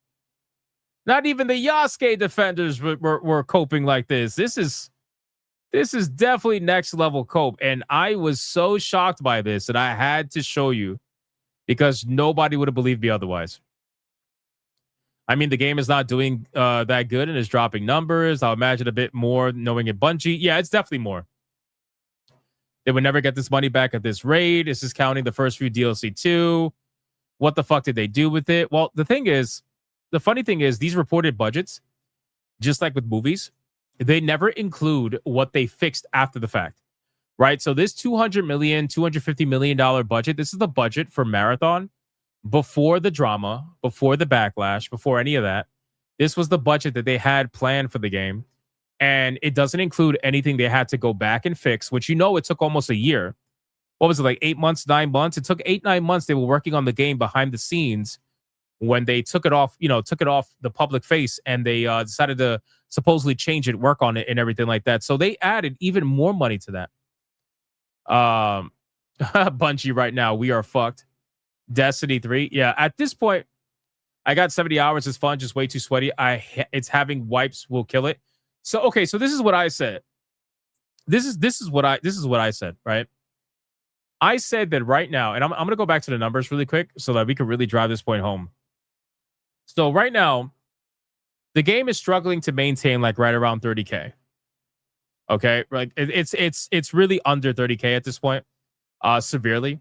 Not even the Yasuke defenders were coping like this. This is definitely next level cope, and I was so shocked by this that I had to show you because nobody would have believed me otherwise. I mean, the game is not doing that good and is dropping numbers. I'll imagine a bit more knowing it Bungie. Yeah, it's definitely more. They would never get this money back at this rate. This is counting the first few DLC too. What the fuck did they do with it? Well, the funny thing is these reported budgets, just like with movies, they never include what they fixed after the fact, right? So this $200 million, $250 million budget, this is the budget for Marathon before the drama, before the backlash, before any of that. This was the budget that they had planned for the game. And it doesn't include anything they had to go back and fix, which, it took almost a year. What was it, like 8 months, 9 months? It took 8-9 months. They were working on the game behind the scenes when they took it off the public face, and they decided to supposedly change it, work on it and everything like that. So they added even more money to that. Bungie right now, we are fucked. Destiny 3. Yeah, at this point, I got 70 hours. It's fun, just way too sweaty. It's having wipes will kill it. So, okay, so this is what I said. This is what I said, right? I said that right now, and I'm going to go back to the numbers really quick so that we can really drive this point home. So right now, the game is struggling to maintain like right around 30K. Okay, like it's really under 30K at this point, severely,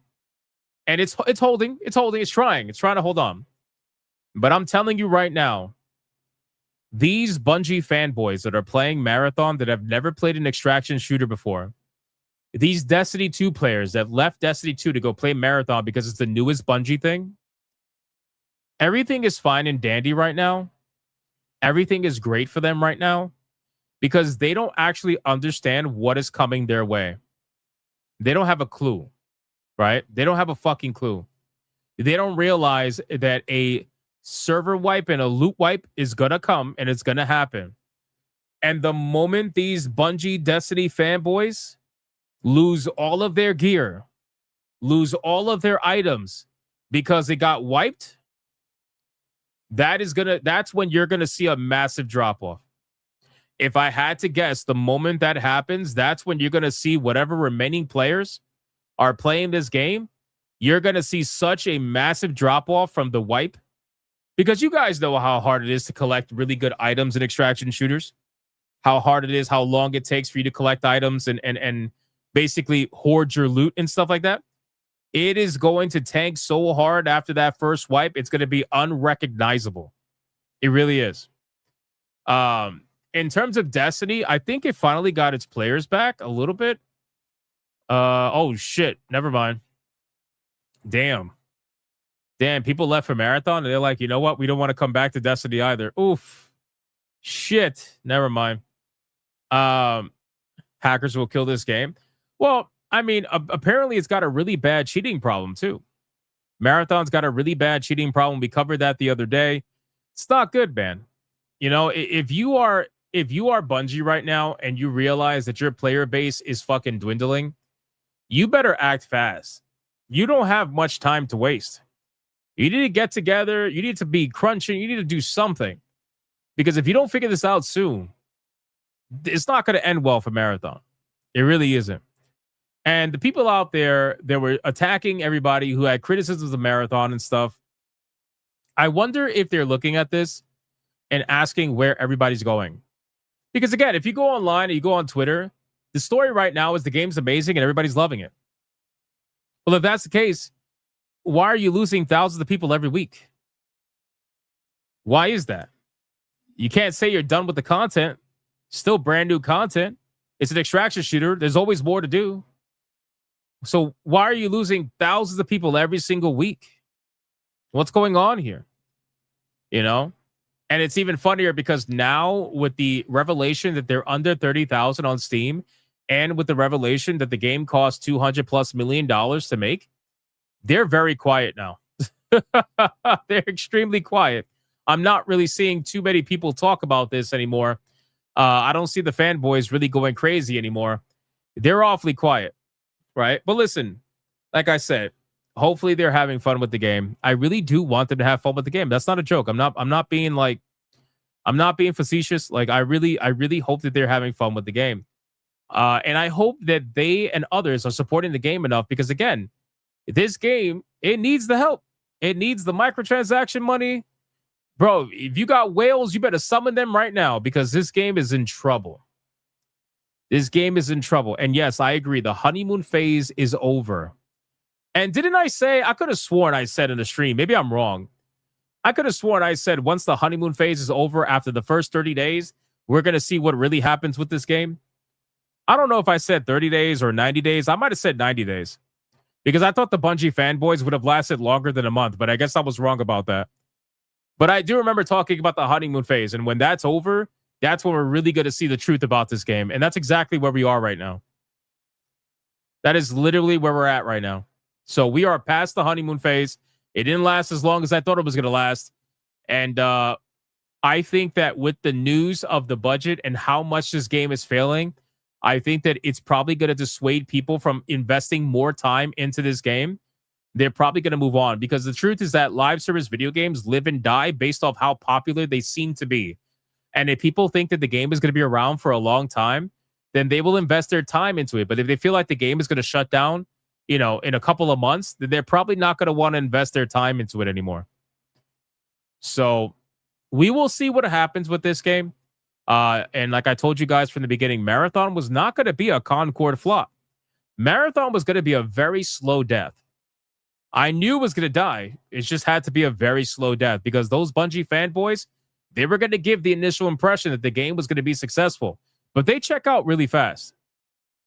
and it's holding, it's trying to hold on. But I'm telling you right now, these Bungie fanboys that are playing Marathon that have never played an extraction shooter before, these Destiny 2 players that left Destiny 2 to go play Marathon because it's the newest Bungie thing, everything is fine and dandy right now. Everything is great for them right now because they don't actually understand what is coming their way. They don't have a clue, right? They don't have a fucking clue. They don't realize that a server wipe and a loot wipe is going to come and it's going to happen. And the moment these Bungie Destiny fanboys lose all of their gear, lose all of their items because it got wiped, that's when you're going to see a massive drop off. If I had to guess, the moment that happens, that's when you're going to see whatever remaining players are playing this game. You're going to see such a massive drop off from the wipe, because you guys know how hard it is to collect really good items in extraction shooters, how hard it is, how long it takes for you to collect items and basically hoard your loot and stuff like that. It is going to tank so hard after that first wipe. It's going to be unrecognizable. It really is. In terms of Destiny, I think it finally got its players back a little bit. Oh shit, never mind. Damn, people left for Marathon and they're like, you know what? We don't want to come back to Destiny either. Oof. Shit. Never mind. Hackers will kill this game. Well, I mean, apparently it's got a really bad cheating problem too. Marathon's got a really bad cheating problem. We covered that the other day. It's not good, man. If you are Bungie right now and you realize that your player base is fucking dwindling, you better act fast. You don't have much time to waste. You need to get together. You need to be crunching. You need to do something. Because if you don't figure this out soon, it's not going to end well for Marathon. It really isn't. And the people out there that were attacking everybody who had criticisms of Marathon and stuff, I wonder if they're looking at this and asking where everybody's going. Because again, if you go online and you go on Twitter, the story right now is the game's amazing and everybody's loving it. Well, if that's the case, why are you losing thousands of people every week? Why is that? You can't say you're done with the content. Still brand new content. It's an extraction shooter. There's always more to do. So why are you losing thousands of people every single week? What's going on here? You know? And it's even funnier because now with the revelation that they're under 30,000 on Steam and with the revelation that the game costs $200+ million to make, they're very quiet now. They're extremely quiet. I'm not really seeing too many people talk about this anymore. I don't see the fanboys really going crazy anymore. They're awfully quiet, right? But listen, like I said, hopefully they're having fun with the game. I really do want them to have fun with the game. That's not a joke. I'm not being facetious. Like I really hope that they're having fun with the game. And I hope that they and others are supporting the game enough because again, this game, it needs the help. It needs the microtransaction money. Bro, if you got whales, you better summon them right now because this game is in trouble. This game is in trouble. And yes, I agree. The honeymoon phase is over. And didn't I say, I could have sworn I said in the stream, maybe I'm wrong. I could have sworn I said once the honeymoon phase is over after the first 30 days, we're going to see what really happens with this game. I don't know if I said 30 days or 90 days. I might have said 90 days because I thought the Bungie fanboys would have lasted longer than a month, but I guess I was wrong about that. But I do remember talking about the honeymoon phase. And when that's over, that's when we're really going to see the truth about this game. And that's exactly where we are right now. That is literally where we're at right now. So we are past the honeymoon phase. It didn't last as long as I thought it was going to last. And I think that with the news of the budget and how much this game is failing, I think that it's probably going to dissuade people from investing more time into this game. They're probably going to move on because the truth is that live service video games live and die based off how popular they seem to be. And if people think that the game is going to be around for a long time, then they will invest their time into it. But if they feel like the game is going to shut down, in a couple of months, then they're probably not going to want to invest their time into it anymore. So we will see what happens with this game. And like I told you guys from the beginning, Marathon was not going to be a Concord flop. Marathon was going to be a very slow death. I knew it was going to die. It just had to be a very slow death because those Bungie fanboys, they were going to give the initial impression that the game was going to be successful. But they check out really fast.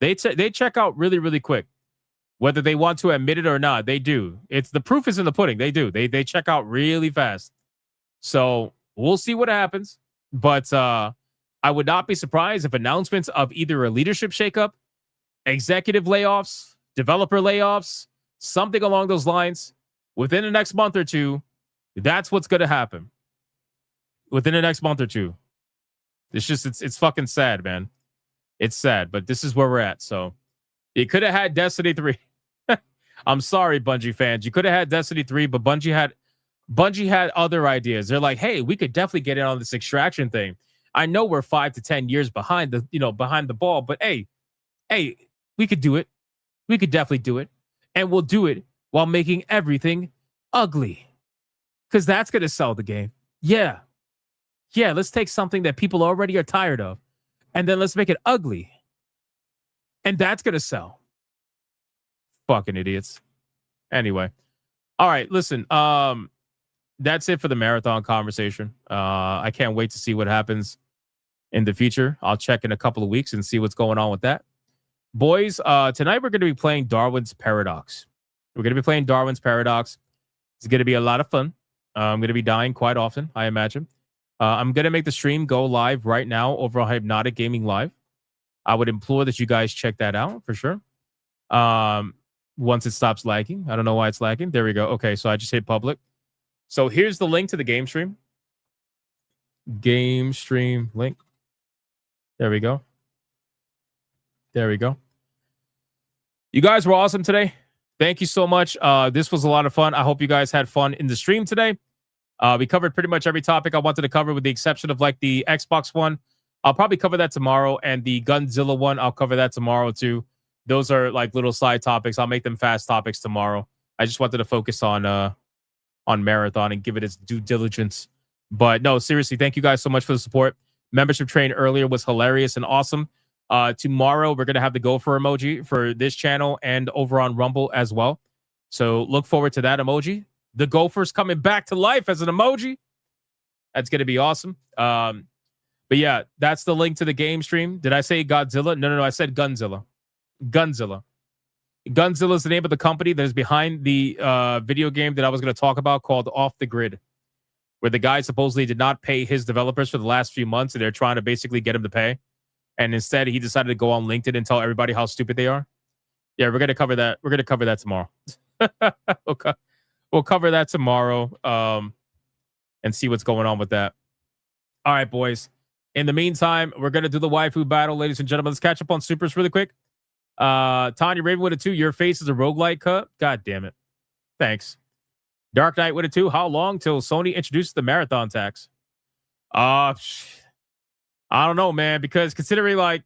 They check out really, really quick. Whether they want to admit it or not, they do. It's the proof is in the pudding. They do. They check out really fast. So we'll see what happens. But I would not be surprised if announcements of either a leadership shakeup, executive layoffs, developer layoffs, something along those lines within the next month or two. That's what's going to happen within the next month or two. It's fucking sad, man. It's sad, but this is where we're at. So you could have had Destiny 3. I'm sorry, Bungie fans. You could have had Destiny 3, but Bungie had other ideas. They're like, hey, we could definitely get in on this extraction thing. I know we're 5 to 10 years behind the ball, but hey, we could do it. We could definitely do it. And we'll do it while making everything ugly. Because that's going to sell the game. Yeah. Yeah, let's take something that people already are tired of, and then let's make it ugly. And that's going to sell. Fucking idiots. Anyway. All right, listen. That's it for the Marathon conversation. I can't wait to see what happens in the future. I'll check in a couple of weeks and see what's going on with that. Boys, tonight we're going to be playing Darwin's Paradox. We're going to be playing Darwin's Paradox. It's going to be a lot of fun. I'm going to be dying quite often, I imagine. I'm going to make the stream go live right now over on Hypnotic Gaming Live. I would implore that you guys check that out for sure. Once it stops lagging. I don't know why it's lagging. There we go. Okay, so I just hit public. So here's the link to the game stream. Game stream link. There we go. There we go. You guys were awesome today. Thank you so much. This was a lot of fun. I hope you guys had fun in the stream today. We covered pretty much every topic I wanted to cover with the exception of like the Xbox one. I'll probably cover that tomorrow. And the Gunzilla one, I'll cover that tomorrow too. Those are like little side topics. I'll make them fast topics tomorrow. I just wanted to focus on Marathon and give it its due diligence. But no, seriously, thank you guys so much for the support. Membership train earlier was hilarious and awesome. Tomorrow, we're going to have the gopher emoji for this channel and over on Rumble as well. So look forward to that emoji. The Gophers coming back to life as an emoji. That's going to be awesome. But yeah, that's the link to the game stream. Did I say Godzilla? No. I said Gunzilla. Gunzilla. Gunzilla is the name of the company that is behind the video game that I was going to talk about called Off the Grid, where the guy supposedly did not pay his developers for the last few months, and they're trying to basically get him to pay. And instead, he decided to go on LinkedIn and tell everybody how stupid they are. Yeah, we're going to cover that. We're going to cover that tomorrow. We'll cover that tomorrow and see what's going on with that. All right, boys. In the meantime, we're going to do the waifu battle, ladies and gentlemen. Let's catch up on supers really quick. Tanya Raven with a 2. Your face is a roguelike cut. God damn it. Thanks. Dark Knight with a 2. How long till Sony introduces the marathon tax? I don't know, man, because considering like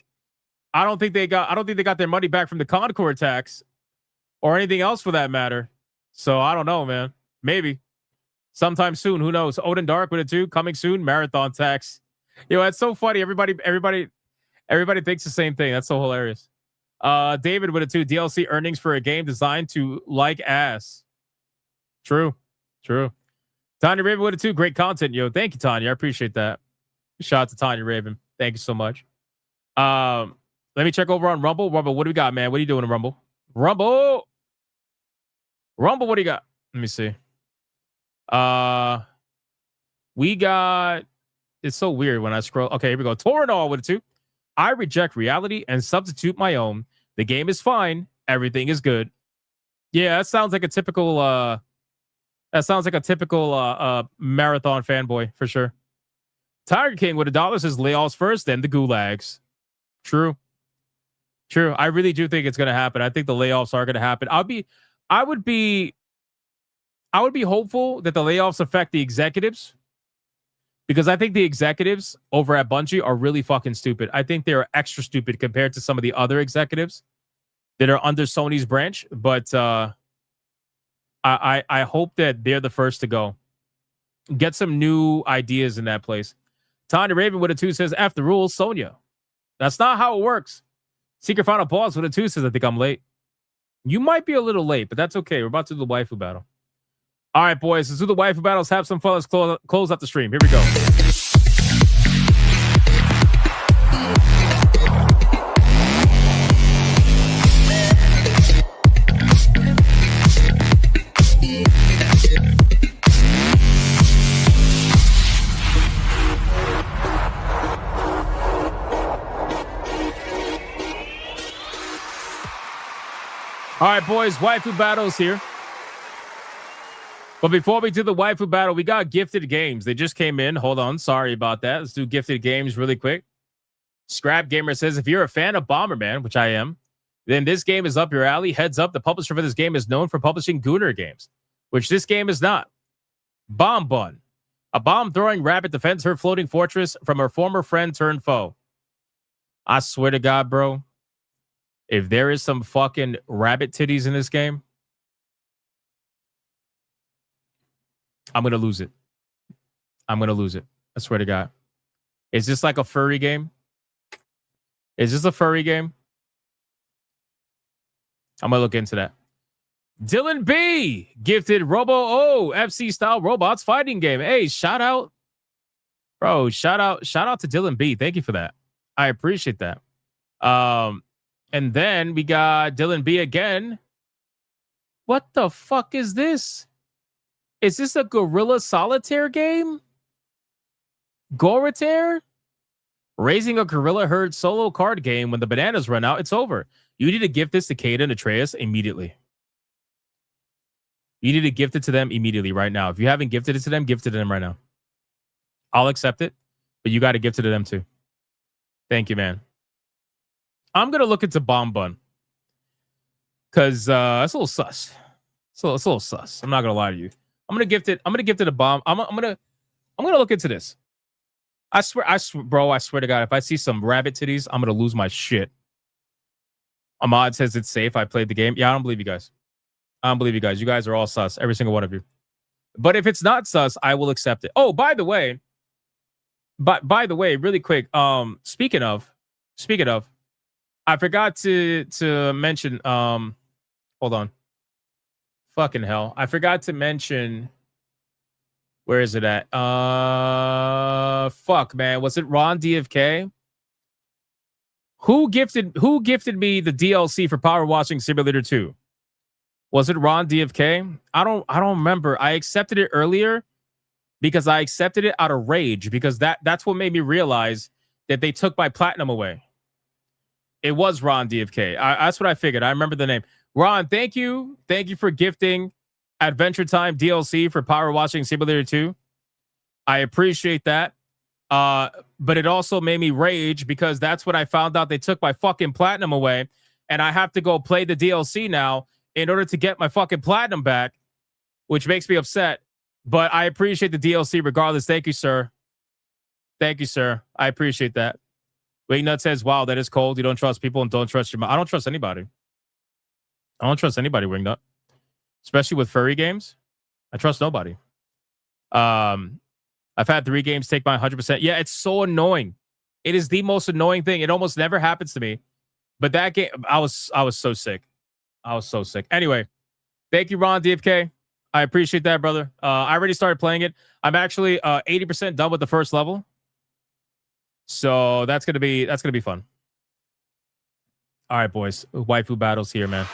I don't think they got their money back from the Concord tax or anything else for that matter. So I don't know, man. Maybe sometime soon. Who knows? Odin Dark with a 2. Coming soon. Marathon tax. Yo, that's so funny. Everybody thinks the same thing. That's so hilarious. David with a 2. DLC earnings for a game designed to like ass. True. Tanya Raven with a 2. Great content, yo. Thank you, Tanya. I appreciate that. Shout out to Tanya Raven. Thank you so much. Let me check over on Rumble. Rumble, what do we got, man? What are you doing in Rumble? Rumble, what do you got? Let me see. We got. It's so weird when I scroll. Okay, here we go. Torinol with a 2. I reject reality and substitute my own. The game is fine. Everything is good. Yeah, that sounds like a typical. Marathon fanboy for sure. Tiger King with $1 says layoffs first, then the gulags. True. I really do think it's going to happen. I think the layoffs are going to happen. I would be hopeful that the layoffs affect the executives, because I think the executives over at Bungie are really fucking stupid. I think they're extra stupid compared to some of the other executives that are under Sony's branch. But I hope that they're the first to go. Get some new ideas in that place. Tanya Raven with a 2 says, F the rules, Sonya. That's not how it works. Secret Final Pause with a 2 says, I think I'm late. You might be a little late, but that's okay. We're about to do the waifu battle. All right, boys. Let's do the waifu battles. Have some fun. Let's close out the stream. Here we go. All right, boys. Waifu battles here. But before we do the waifu battle, we got gifted games. They just came in. Hold on. Sorry about that. Let's do gifted games really quick. Scrap Gamer says, if you're a fan of Bomberman, which I am, then this game is up your alley. Heads up, the publisher for this game is known for publishing Gooner games, which this game is not. Bomb Bun. A bomb-throwing rabbit defends her floating fortress from her former friend turned foe. I swear to God, bro, if there is some fucking rabbit titties in this game, I'm going to lose it. I swear to God. Is this like a furry game? Is this a furry game? I'm going to look into that. Dylan B gifted Robo O FC style robots fighting game. Hey, shout out. Bro, shout out to Dylan B. Thank you for that. I appreciate that. And then we got Dylan B again. What the fuck is this? Is this a Gorilla Solitaire game? Goritaire? Raising a gorilla herd solo card game. When the bananas run out, it's over. You need to gift this to Kata and Atreus immediately. You need to gift it to them immediately right now. If you haven't gifted it to them, gift it to them right now. I'll accept it, but you got to gift it to them too. Thank you, man. I'm going to look into Bomb Bun because it's a little sus. It's a little sus. I'm not going to lie to you. I'm gonna gift it a bomb. I'm gonna look into this. I swear, bro. I swear to God, if I see some rabbit titties, I'm gonna lose my shit. Ahmad says it's safe. I played the game. Yeah, I don't believe you guys. You guys are all sus, every single one of you. But if it's not sus, I will accept it. Oh, by the way, really quick. Speaking of, I forgot to mention. Hold on. Fucking hell. I forgot to mention. Where is it at? Fuck, man. Was it Ron DFK? Who gifted me the DLC for Power Washing Simulator 2? Was it Ron DFK? I don't remember. I accepted it earlier because I accepted it out of rage because that's what made me realize that they took my platinum away. It was Ron DFK. That's what I figured. I remember the name. Ron, thank you. Thank you for gifting Adventure Time DLC for Power Washing Simulator 2. I appreciate that. But it also made me rage because that's when I found out they took my fucking platinum away and I have to go play the DLC now in order to get my fucking platinum back, which makes me upset. But I appreciate the DLC regardless. Thank you, sir. Thank you, sir. I appreciate that. Wingnut says, wow, that is cold. You don't trust people and don't trust your mom. I don't trust anybody. I don't trust anybody, Wingnut. Especially with furry games. I trust nobody. I've had 3 games take my 100%. Yeah, it's so annoying. It is the most annoying thing. It almost never happens to me. But that game, I was so sick. I was so sick. Anyway, thank you, Ron DFK. I appreciate that, brother. I already started playing it. I'm actually 80% done with the first level. So that's gonna be fun. All right, boys. Waifu battles here, man.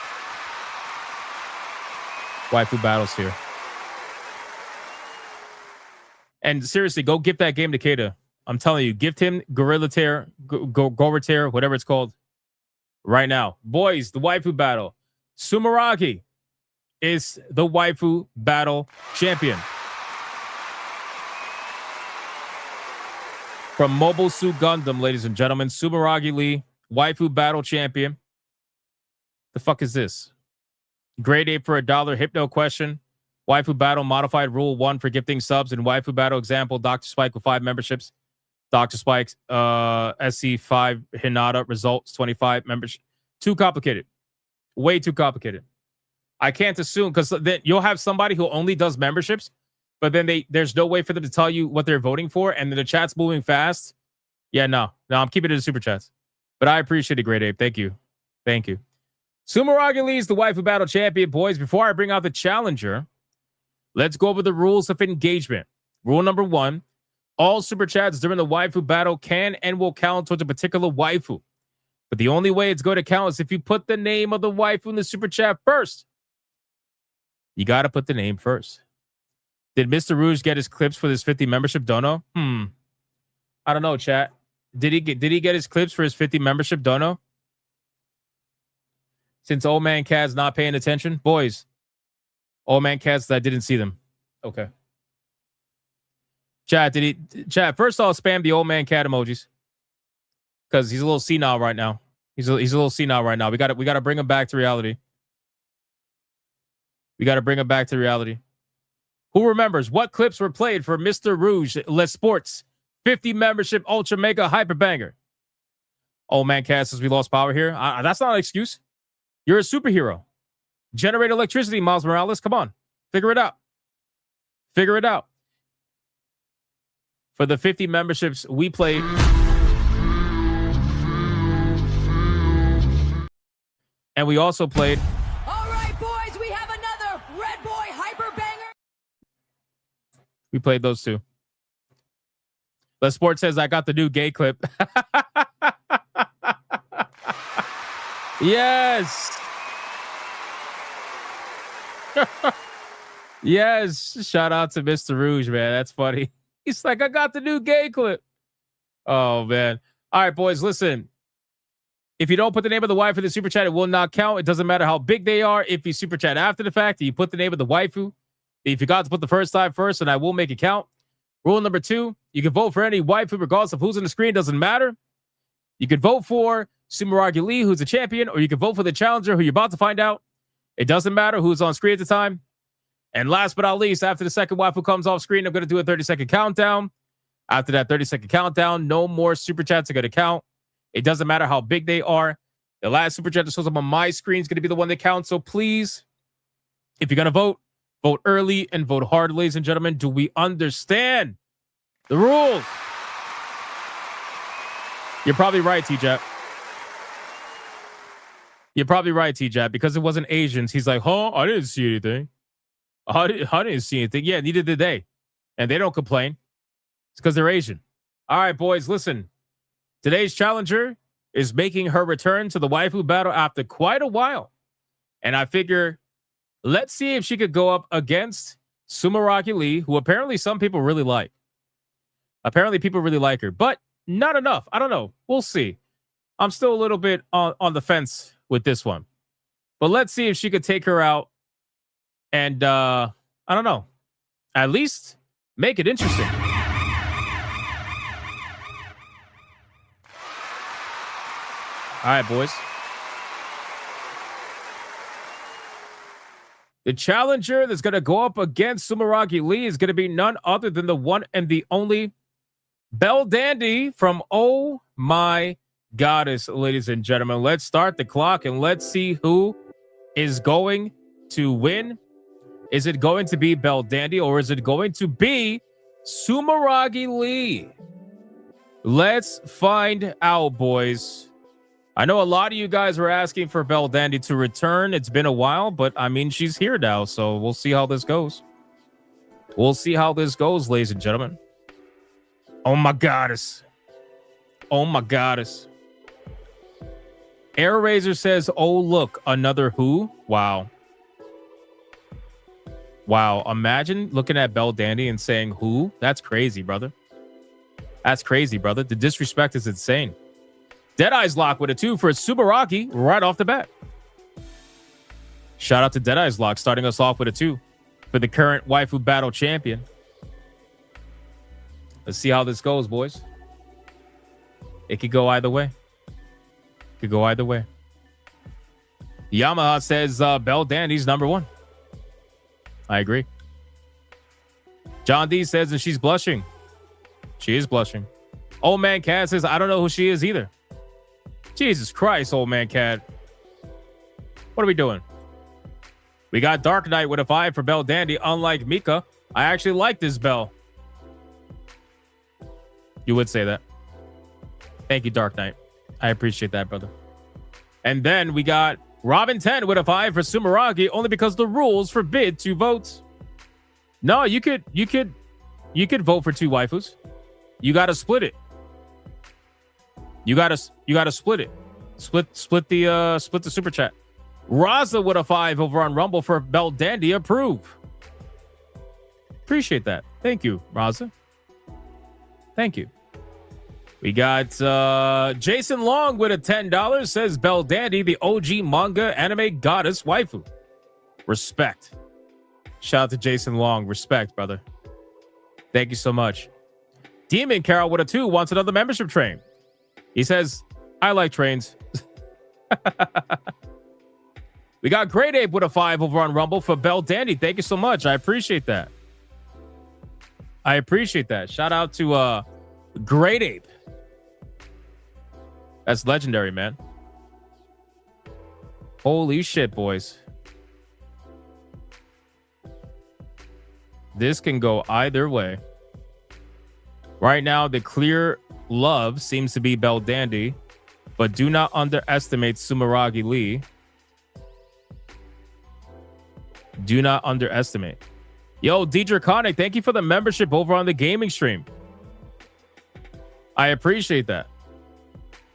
Waifu battles here. And seriously, go gift that game to Kata. I'm telling you, gift him Gorilla Tear, Gorilla Tear, whatever it's called, right now. Boys, the waifu battle. Sumeragi is the waifu battle champion. From Mobile Suit Gundam, ladies and gentlemen, Sumeragi Lee, waifu battle champion. The fuck is this? Grade 8 for $1. Hypno question. Waifu battle modified rule 1 for gifting subs. And waifu battle example, Dr. Spike with 5 memberships. Dr. Spike, SC5 Hinata results 25 members. Too complicated. Way too complicated. I can't assume because then you'll have somebody who only does memberships, but then there's no way for them to tell you what they're voting for, and then the chat's moving fast. Yeah, no, I'm keeping it in super chats. But I appreciate it, Great Ape. Thank you. Thank you. Sumeragi Lee is the waifu battle champion, boys. Before I bring out the challenger, let's go over the rules of engagement. Rule number 1, all super chats during the waifu battle can and will count towards a particular waifu. But the only way it's going to count is if you put the name of the waifu in the super chat first. You got to put the name first. Did Mr. Rouge get his clips for his 50 membership dono? I don't know, chat. Did he get his clips for his 50 membership dono? Since old man Cad's not paying attention, boys. Old man Cats, I didn't see them. Okay. Chat, first I'll spam the old man cat emojis. Because he's a little senile right now. He's a little senile right now. We gotta bring him back to reality. We gotta bring him back to reality. Who remembers what clips were played for Mr. Rouge Les Sports 50 membership ultra mega hyper banger? Old man cat says we lost power here. That's not an excuse. You're a superhero. Generate electricity, Miles Morales. Come on. Figure it out. Figure it out. For the 50 memberships, we played. And we also played. All right, boys, we have another Red Boy Hyper Banger. We played those two. Les Sport says, I got the new gay clip. Yes. Yes. Shout out to Mr. Rouge, man. That's funny. He's like, I got the new gay clip. Oh, man. All right, boys, listen. If you don't put the name of the waifu in the super chat, it will not count. It doesn't matter how big they are. If you super chat after the fact, you put the name of the waifu. If you forgot to put the first time first, and I will make it count. Rule number 2, you can vote for any waifu regardless of who's on the screen. Doesn't matter. You can vote for Sumeragi Lee, who's the champion, or you can vote for the challenger, who you're about to find out. It doesn't matter who's on screen at the time. And last but not least, after the second waifu comes off screen, I'm going to do a 30-second countdown. After that 30-second countdown, no more super chats are going to count. It doesn't matter how big they are. The last super chat that shows up on my screen is going to be the one that counts. So please, if you're going to vote, vote early and vote hard, ladies and gentlemen. Do we understand the rules? You're probably right, T-Jet. You're probably right, T-Jab, because it wasn't Asians. He's like, huh? I didn't see anything. I didn't see anything. Yeah, neither did they. And they don't complain. It's because they're Asian. All right, boys, listen. Today's challenger is making her return to the waifu battle after quite a while. And I figure, let's see if she could go up against Sumeragi Lee, who apparently some people really like. Apparently people really like her, but not enough. I don't know. We'll see. I'm still a little bit on the fence with this one. But let's see if she could take her out and, I don't know, at least make it interesting. All right, boys. The challenger that's going to go up against Sumeragi Lee is going to be none other than the one and the only Belle Dandy from Oh My Goddess, ladies and gentlemen. Let's start the clock and let's see who is going to win. Is it going to be Belle Dandy or is it going to be Sumeragi Lee? Let's find out, boys. I know a lot of you guys were asking for Belle Dandy to return. It's been a while, but I mean, she's here now, so we'll see how this goes. We'll see how this goes, ladies and gentlemen. Oh my goddess. Oh my goddess. Air Razor says, oh, look, another who? Wow. Wow. Imagine looking at Belle Dandy and saying who? That's crazy, brother. That's crazy, brother. The disrespect is insane. Deadeye's Lock with a 2 for Sumeragi right off the bat. Shout out to Deadeye's Lock starting us off with a 2 for the current waifu battle champion. Let's see how this goes, boys. It could go either way. Could go either way. Yamaha says Belle Dandy's number 1. I agree. John D says that she's blushing. She is blushing. Old Man Cat says, I don't know who she is either. Jesus Christ, Old Man Cat. What are we doing? We got Dark Knight with a 5 for Belle Dandy. Unlike Mika, I actually like this Belle. You would say that. Thank you, Dark Knight. I appreciate that, brother. And then we got Robin 10 with a 5 for Sumeragi, only because the rules forbid 2 votes. No, you could vote for 2 waifus. You got to split it. You gotta split it. Split the super chat. Raza with a 5 over on Rumble for Belle Dandy. Approve. Appreciate that. Thank you, Raza. Thank you. We got Jason Long with a $10. Says Belle Dandy, the OG manga anime goddess waifu. Respect. Shout out to Jason Long. Respect, brother. Thank you so much. Demon Carol with a 2 wants another membership train. He says, I like trains. We got Great Ape with a 5 over on Rumble for Belle Dandy. Thank you so much. I appreciate that. I appreciate that. Shout out to Great Ape. That's legendary, man. Holy shit, boys. This can go either way. Right now, the clear love seems to be Belle Dandy, but do not underestimate Sumeragi Lee. Do not underestimate. Yo, D-Draconic, thank you for the membership over on the gaming stream. I appreciate that.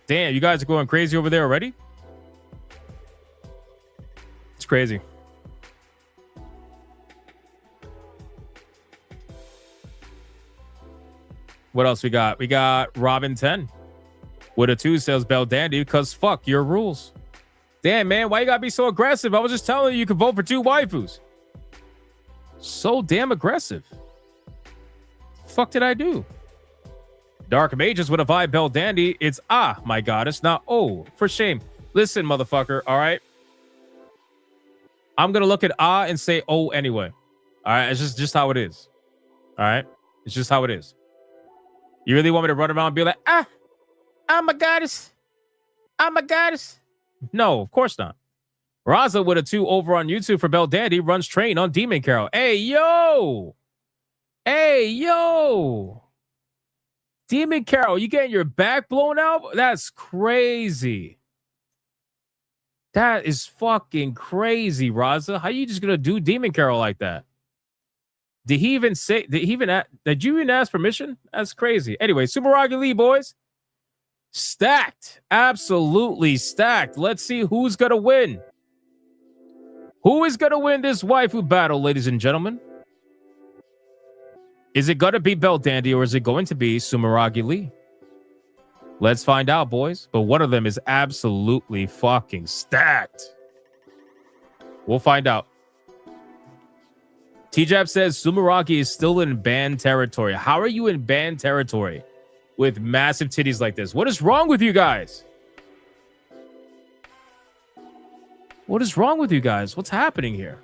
Damn, you guys are going crazy over there already? It's crazy. What else we got? We got Robin 10 with a 2 says Belle Dandy because fuck your rules. Damn, man, why you gotta be so aggressive? I was just telling you could vote for 2 waifus. So damn aggressive. Fuck did I do? Dark Mages with a 5 Belle Dandy. It's my goddess, not for shame. Listen, motherfucker, all right? I'm gonna look at and say anyway. All right, it's just how it is. All right, it's just how it is. You really want me to run around and be like, I'm a goddess. I'm a goddess. No, of course not. Raza with a 2 over on YouTube for Belle Dandy runs train on Demon Carol. Hey, yo. Hey, yo. Demon Carol, you getting your back blown out? That's crazy. That is fucking crazy, Raza. How you just gonna do Demon Carol like that? Did he even say? Did you even ask permission? That's crazy. Anyway, Sumeragi Lee, boys, stacked, absolutely stacked. Let's see who's gonna win. Who is gonna win this waifu battle, ladies and gentlemen? Is it gonna be Beldandy or is it going to be Sumeragi Lee? Let's find out, boys. But one of them is absolutely fucking stacked. We'll find out. T-Jab says Sumeragi is still in banned territory. How are you in banned territory with massive titties like this? What is wrong with you guys? What is wrong with you guys? What's happening here?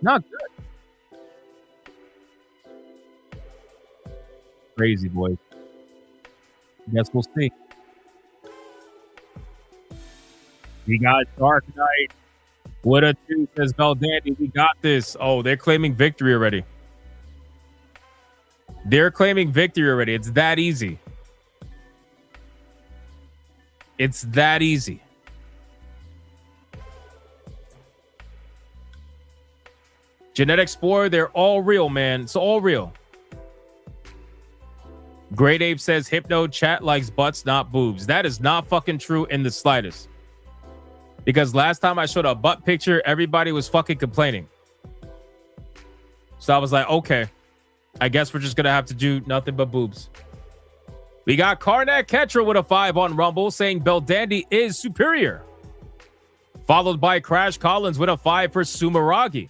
Not good. Crazy, boys. Guess we'll see. We got Dark Knight. What a two, says Beldandy. We got this. Oh, they're claiming victory already. They're claiming victory already. It's that easy. It's that easy. Genetic Spore, they're all real, man. It's all real. Great Ape says Hypno chat likes butts, not boobs. That is not fucking true in the slightest. Because last time I showed a butt picture, everybody was fucking complaining. So I was like, okay, I guess we're just going to have to do nothing but boobs. We got Karnak Ketra with a 5 on Rumble saying Beldandy is superior. Followed by Crash Collins with a 5 for Sumeragi.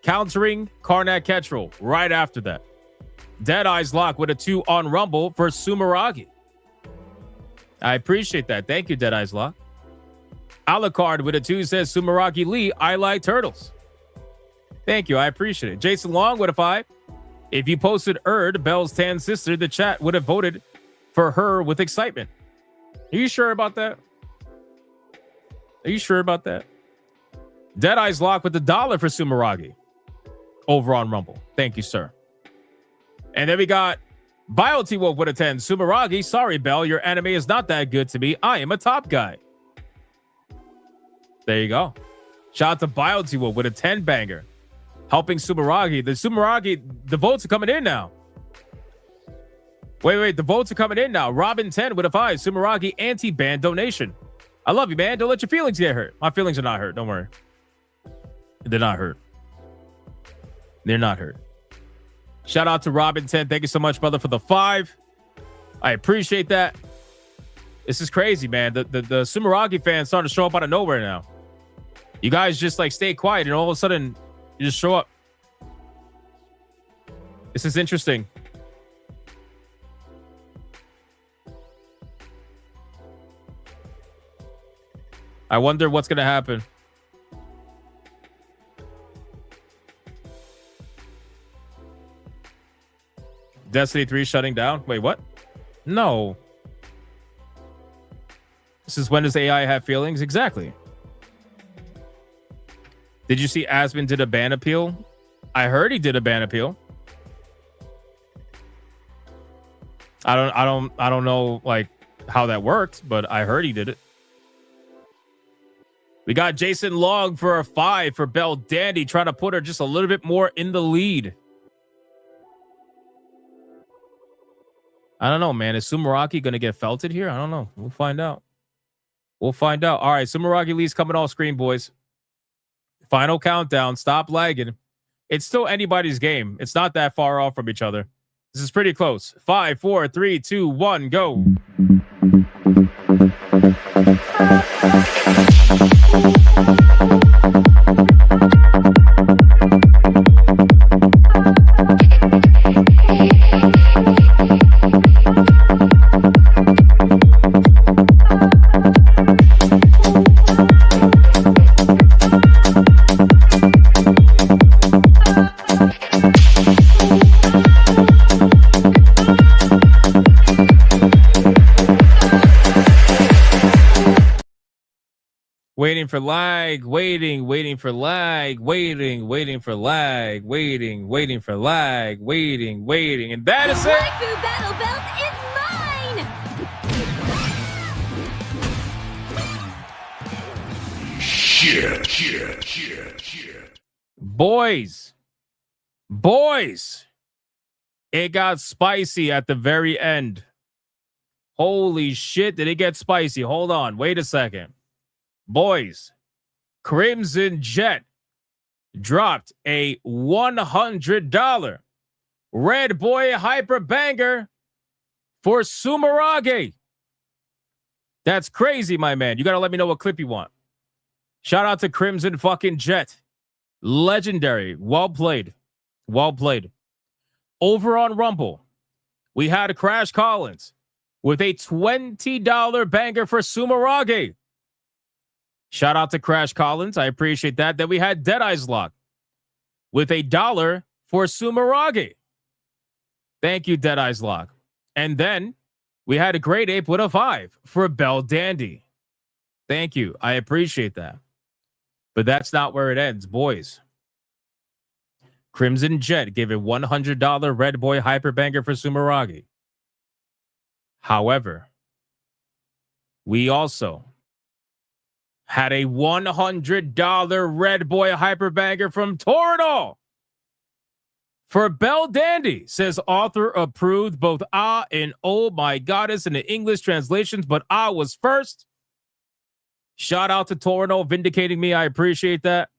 Countering Karnak Ketrel right after that. Dead Eyes Lock with a 2 on Rumble for Sumeragi. I appreciate that. Thank you, Dead Eyes Lock. Alucard with a 2 says Sumeragi Lee, I like turtles. Thank you. I appreciate it. Jason Long with a 5. If you posted Erd, Belle's tan sister, the chat would have voted for her with excitement. Are you sure about that? Are you sure about that? Dead Eyes Lock with the $1 for Sumeragi over on Rumble. Thank you, sir. And then we got BioT Wolf with a 10. Sumeragi, sorry, Belle, your anime is not that good to me. I am a top guy. There you go. Shout out to BioT Wolf with a 10 banger. Helping Sumeragi. The votes are coming in now. Wait, the votes are coming in now. Robin 10 with a 5. Sumeragi anti-ban donation. I love you, man. Don't let your feelings get hurt. My feelings are not hurt. Don't worry. They're not hurt. They're not hurt. Shout out to Robin 10. Thank you so much, brother, for the 5. I appreciate that. This is crazy, man. The Sumeragi fans starting to show up out of nowhere now. You guys just like stay quiet and all of a sudden you just show up. This is interesting. I wonder what's going to happen. Destiny 3 shutting down? Wait, what? No. This is when does AI have feelings? Exactly. Did you see Aspen did a ban appeal? I heard he did a ban appeal. I don't know like how that worked, but I heard he did it. We got Jason Long for a 5 for Beldandy, trying to put her just a little bit more in the lead. I don't know, man. Is Sumeragi going to get felted here? I don't know. We'll find out. We'll find out. All right, Sumeragi Lee's coming off screen, boys. Final countdown. Stop lagging. It's still anybody's game. It's not that far off from each other. This is pretty close. 5, 4, 3, 2, 1, go. Waiting for lag, waiting for lag, waiting for lag, waiting for lag, waiting, and that is it. Waifu Battle Belt is mine! Boys, it got spicy at the very end. Holy shit, did it get spicy? Hold on, wait a second. Boys, Crimson Jet dropped a $100 Red Boy Hyper Banger for Sumerage. That's crazy, my man. You got to let me know what clip you want. Shout out to Crimson fucking Jet. Legendary. Well played. Well played. Over on Rumble, we had Crash Collins with a $20 banger for Sumerage. Shout out to Crash Collins. I appreciate that. Then we had Deadeye's Lock with $1 for Sumerage. Thank you, Deadeye's Lock. And then we had a Great Ape with a 5 for Bell Dandy. Thank you. I appreciate that. But that's not where it ends, boys. Crimson Jet gave a $100 Red Boy Hyper Banger for Sumerage. However, we also had a $100 Red Boy Hyper Banger from Toradol for Bell Dandy. Says author approved both ah and oh my goddess in the English translations, but ah was first. Shout out to Toradol vindicating me. I appreciate that.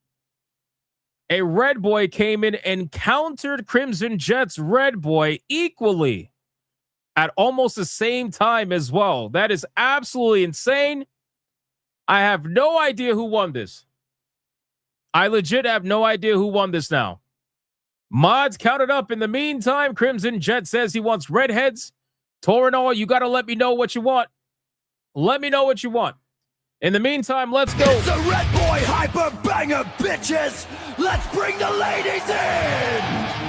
A Red Boy came in and countered Crimson Jet's Red Boy equally at almost the same time as well. That is absolutely insane. I have no idea who won this. I legit have no idea who won this now. Mods counted up. In the meantime, Crimson Jet says he wants redheads. Toradol, you got to let me know what you want. Let me know what you want. In the meantime, let's go. It's a Red Boy Hyper Banger, bitches! Let's bring the ladies in!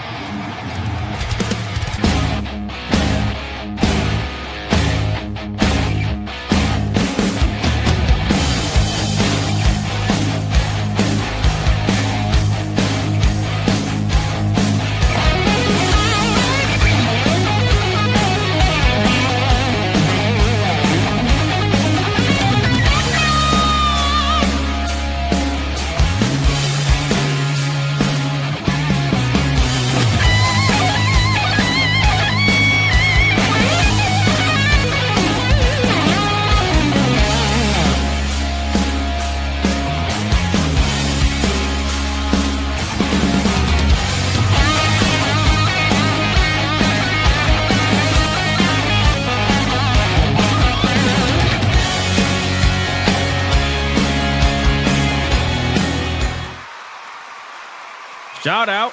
Shout out.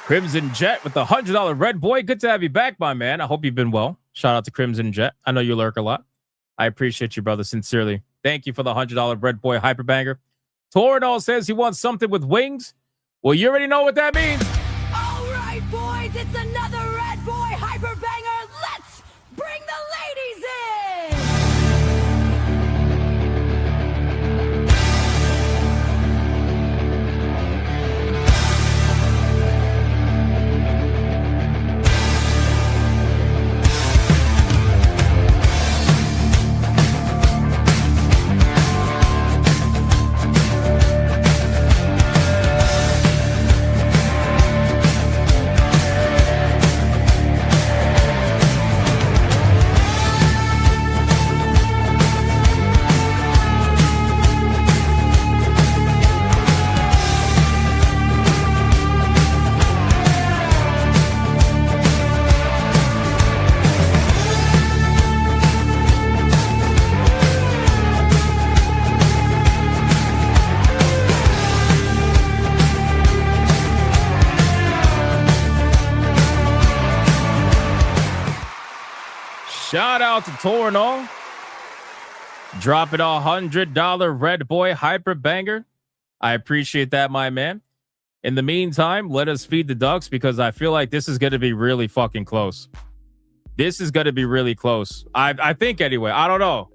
Crimson Jet with the $100 Red Boy. Good to have you back, my man. I hope you've been well. Shout out to Crimson Jet. I know you lurk a lot. I appreciate you, brother, sincerely. Thank you for the $100 Red Boy Hyperbanger. Toradol says he wants something with wings. Well, you already know what that means. All right, boys, it's another Red Boy Hyper Banger. Let's bring the ladies in. Shout out to Toradol. Dropping a $100 Red Boy Hyper Banger. I appreciate that, my man. In the meantime, let us feed the ducks because I feel like this is going to be really fucking close. This is going to be really close. I think anyway. I don't know.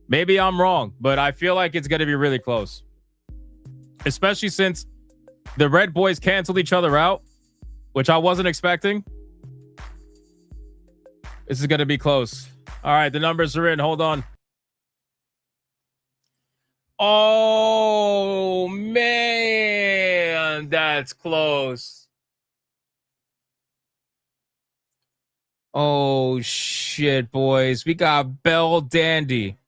Maybe I'm wrong, but I feel like it's going to be really close. Especially since the Red Boys canceled each other out, which I wasn't expecting. This is going to be close. All right, the numbers are in. Hold on. Oh, man. That's close. Oh, shit, boys. We got Bell Dandy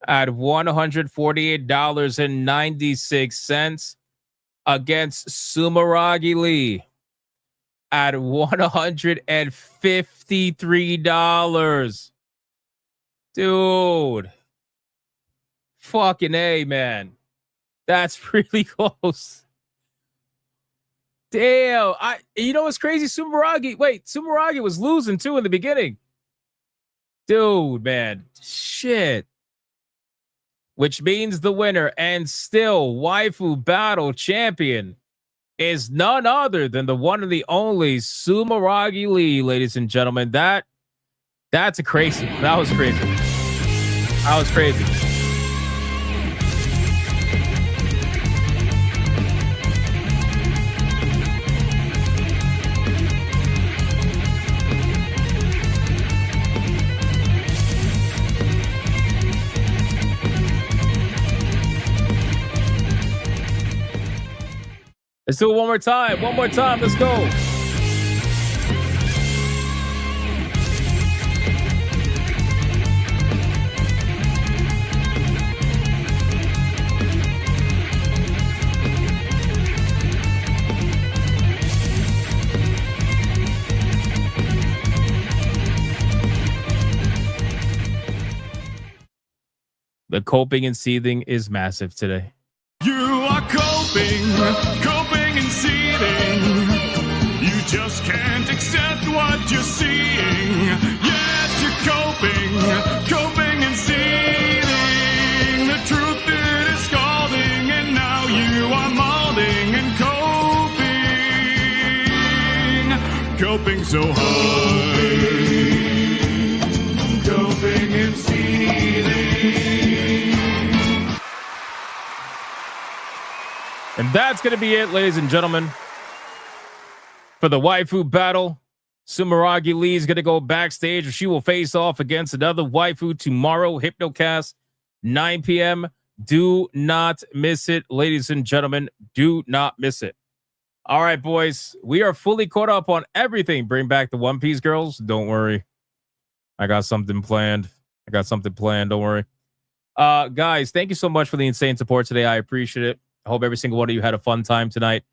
at $148.96 against Sumeragi Lee at $153. Dude. Fucking A, man. That's really close. Damn. You know what's crazy? Sumeragi was losing too in the beginning. Dude, man. Shit. Which means the winner and still waifu battle champion is none other than the one and the only Sumeragi Lee, ladies and gentlemen. That's a crazy. That was crazy. That was crazy. Let's do it one more time. One more time. Let's go. The coping and seething is massive today. You are coping and seething. You just can't accept what you're seeing. Yes, you're coping and seething. The truth it is scalding, and now you are molding and coping so hard. Coping and seething. And that's going to be it, ladies and gentlemen, for the waifu battle. Sumeragi Lee is going to go backstage. She will face off against another waifu tomorrow. Hypnocast, 9 p.m. Do not miss it, ladies and gentlemen. Do not miss it. All right, boys. We are fully caught up on everything. Bring back the One Piece girls. Don't worry. I got something planned. Don't worry. Guys, thank you so much for the insane support today. I appreciate it. I hope every single one of you had a fun time tonight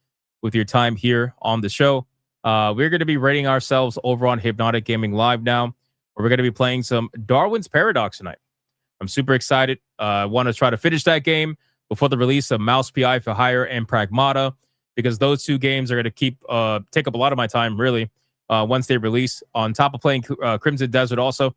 with your time here on the show. We're going to be rating ourselves over on Hypnotic Gaming Live now, where we're going to be playing some Darwin's Paradox tonight. I'm super excited. I want to try to finish that game before the release of Mouse PI for Hire and Pragmata, because those two games are going to take up a lot of my time, really, once they release, on top of playing Crimson Desert also.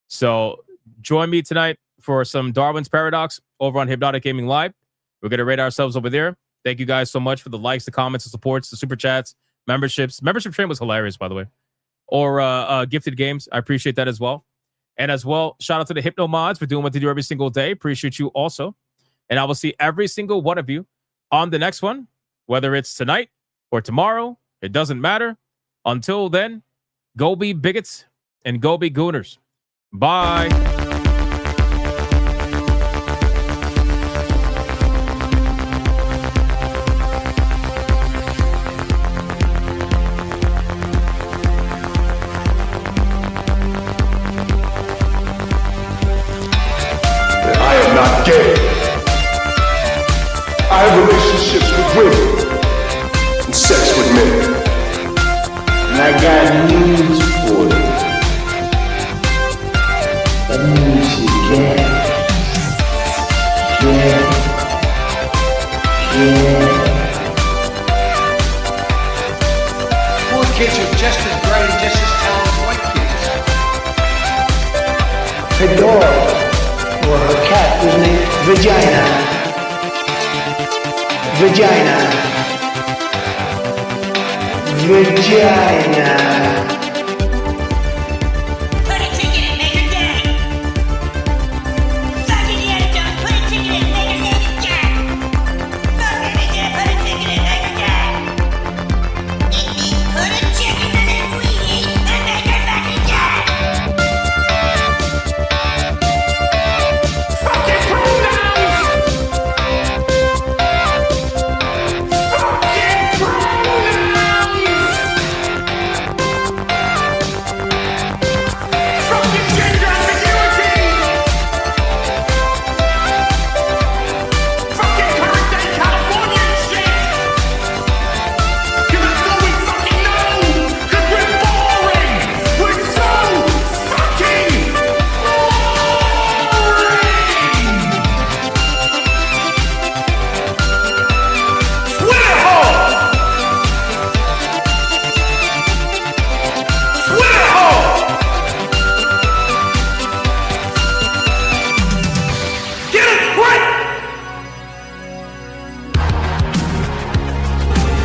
So join me tonight for some Darwin's Paradox over on Hypnotic Gaming Live. We're going to rate ourselves over there. Thank you guys so much for the likes, the comments, the supports, the super chats, memberships. Membership train was hilarious, by the way. Or gifted games. I appreciate that as well. And as well, shout out to the Hypno mods for doing what they do every single day. Appreciate you also. And I will see every single one of you on the next one, whether it's tonight or tomorrow. It doesn't matter. Until then, go be bigots and go be gooners. Bye. I am not gay. I have relationships with women and sex with men. And I got news for you. That means you can. Poor kids are just as bright and just as talented as white kids. Her dog, or her cat, was named Vagina. Put a ticket in Major Daddy. Fuck Indiana Jones, put a ticket in Major Daddy's cat. Fuck Baby Dad, put a ticket in Major Dad. It means put a chicken in it we eat and Major fucking Dad. Fucking pronouns!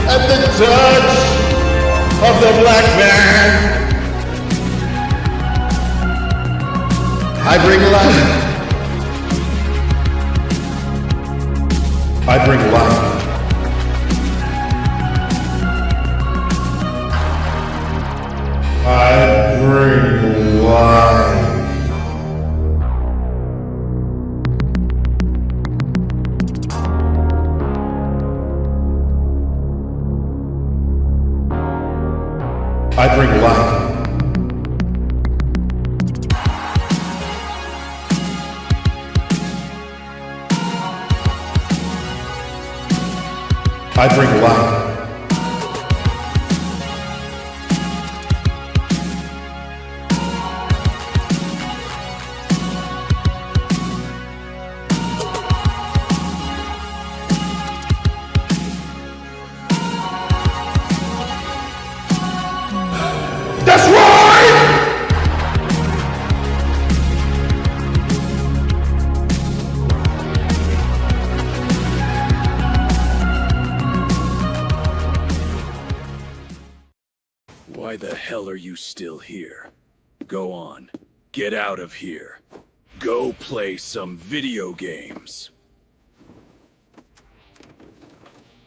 at the touch of the black man. I bring light. I bring light. I bring light. I bring light. I bring light. That's right! Why the hell are you still here? Go on. Get out of here. Go play some video games.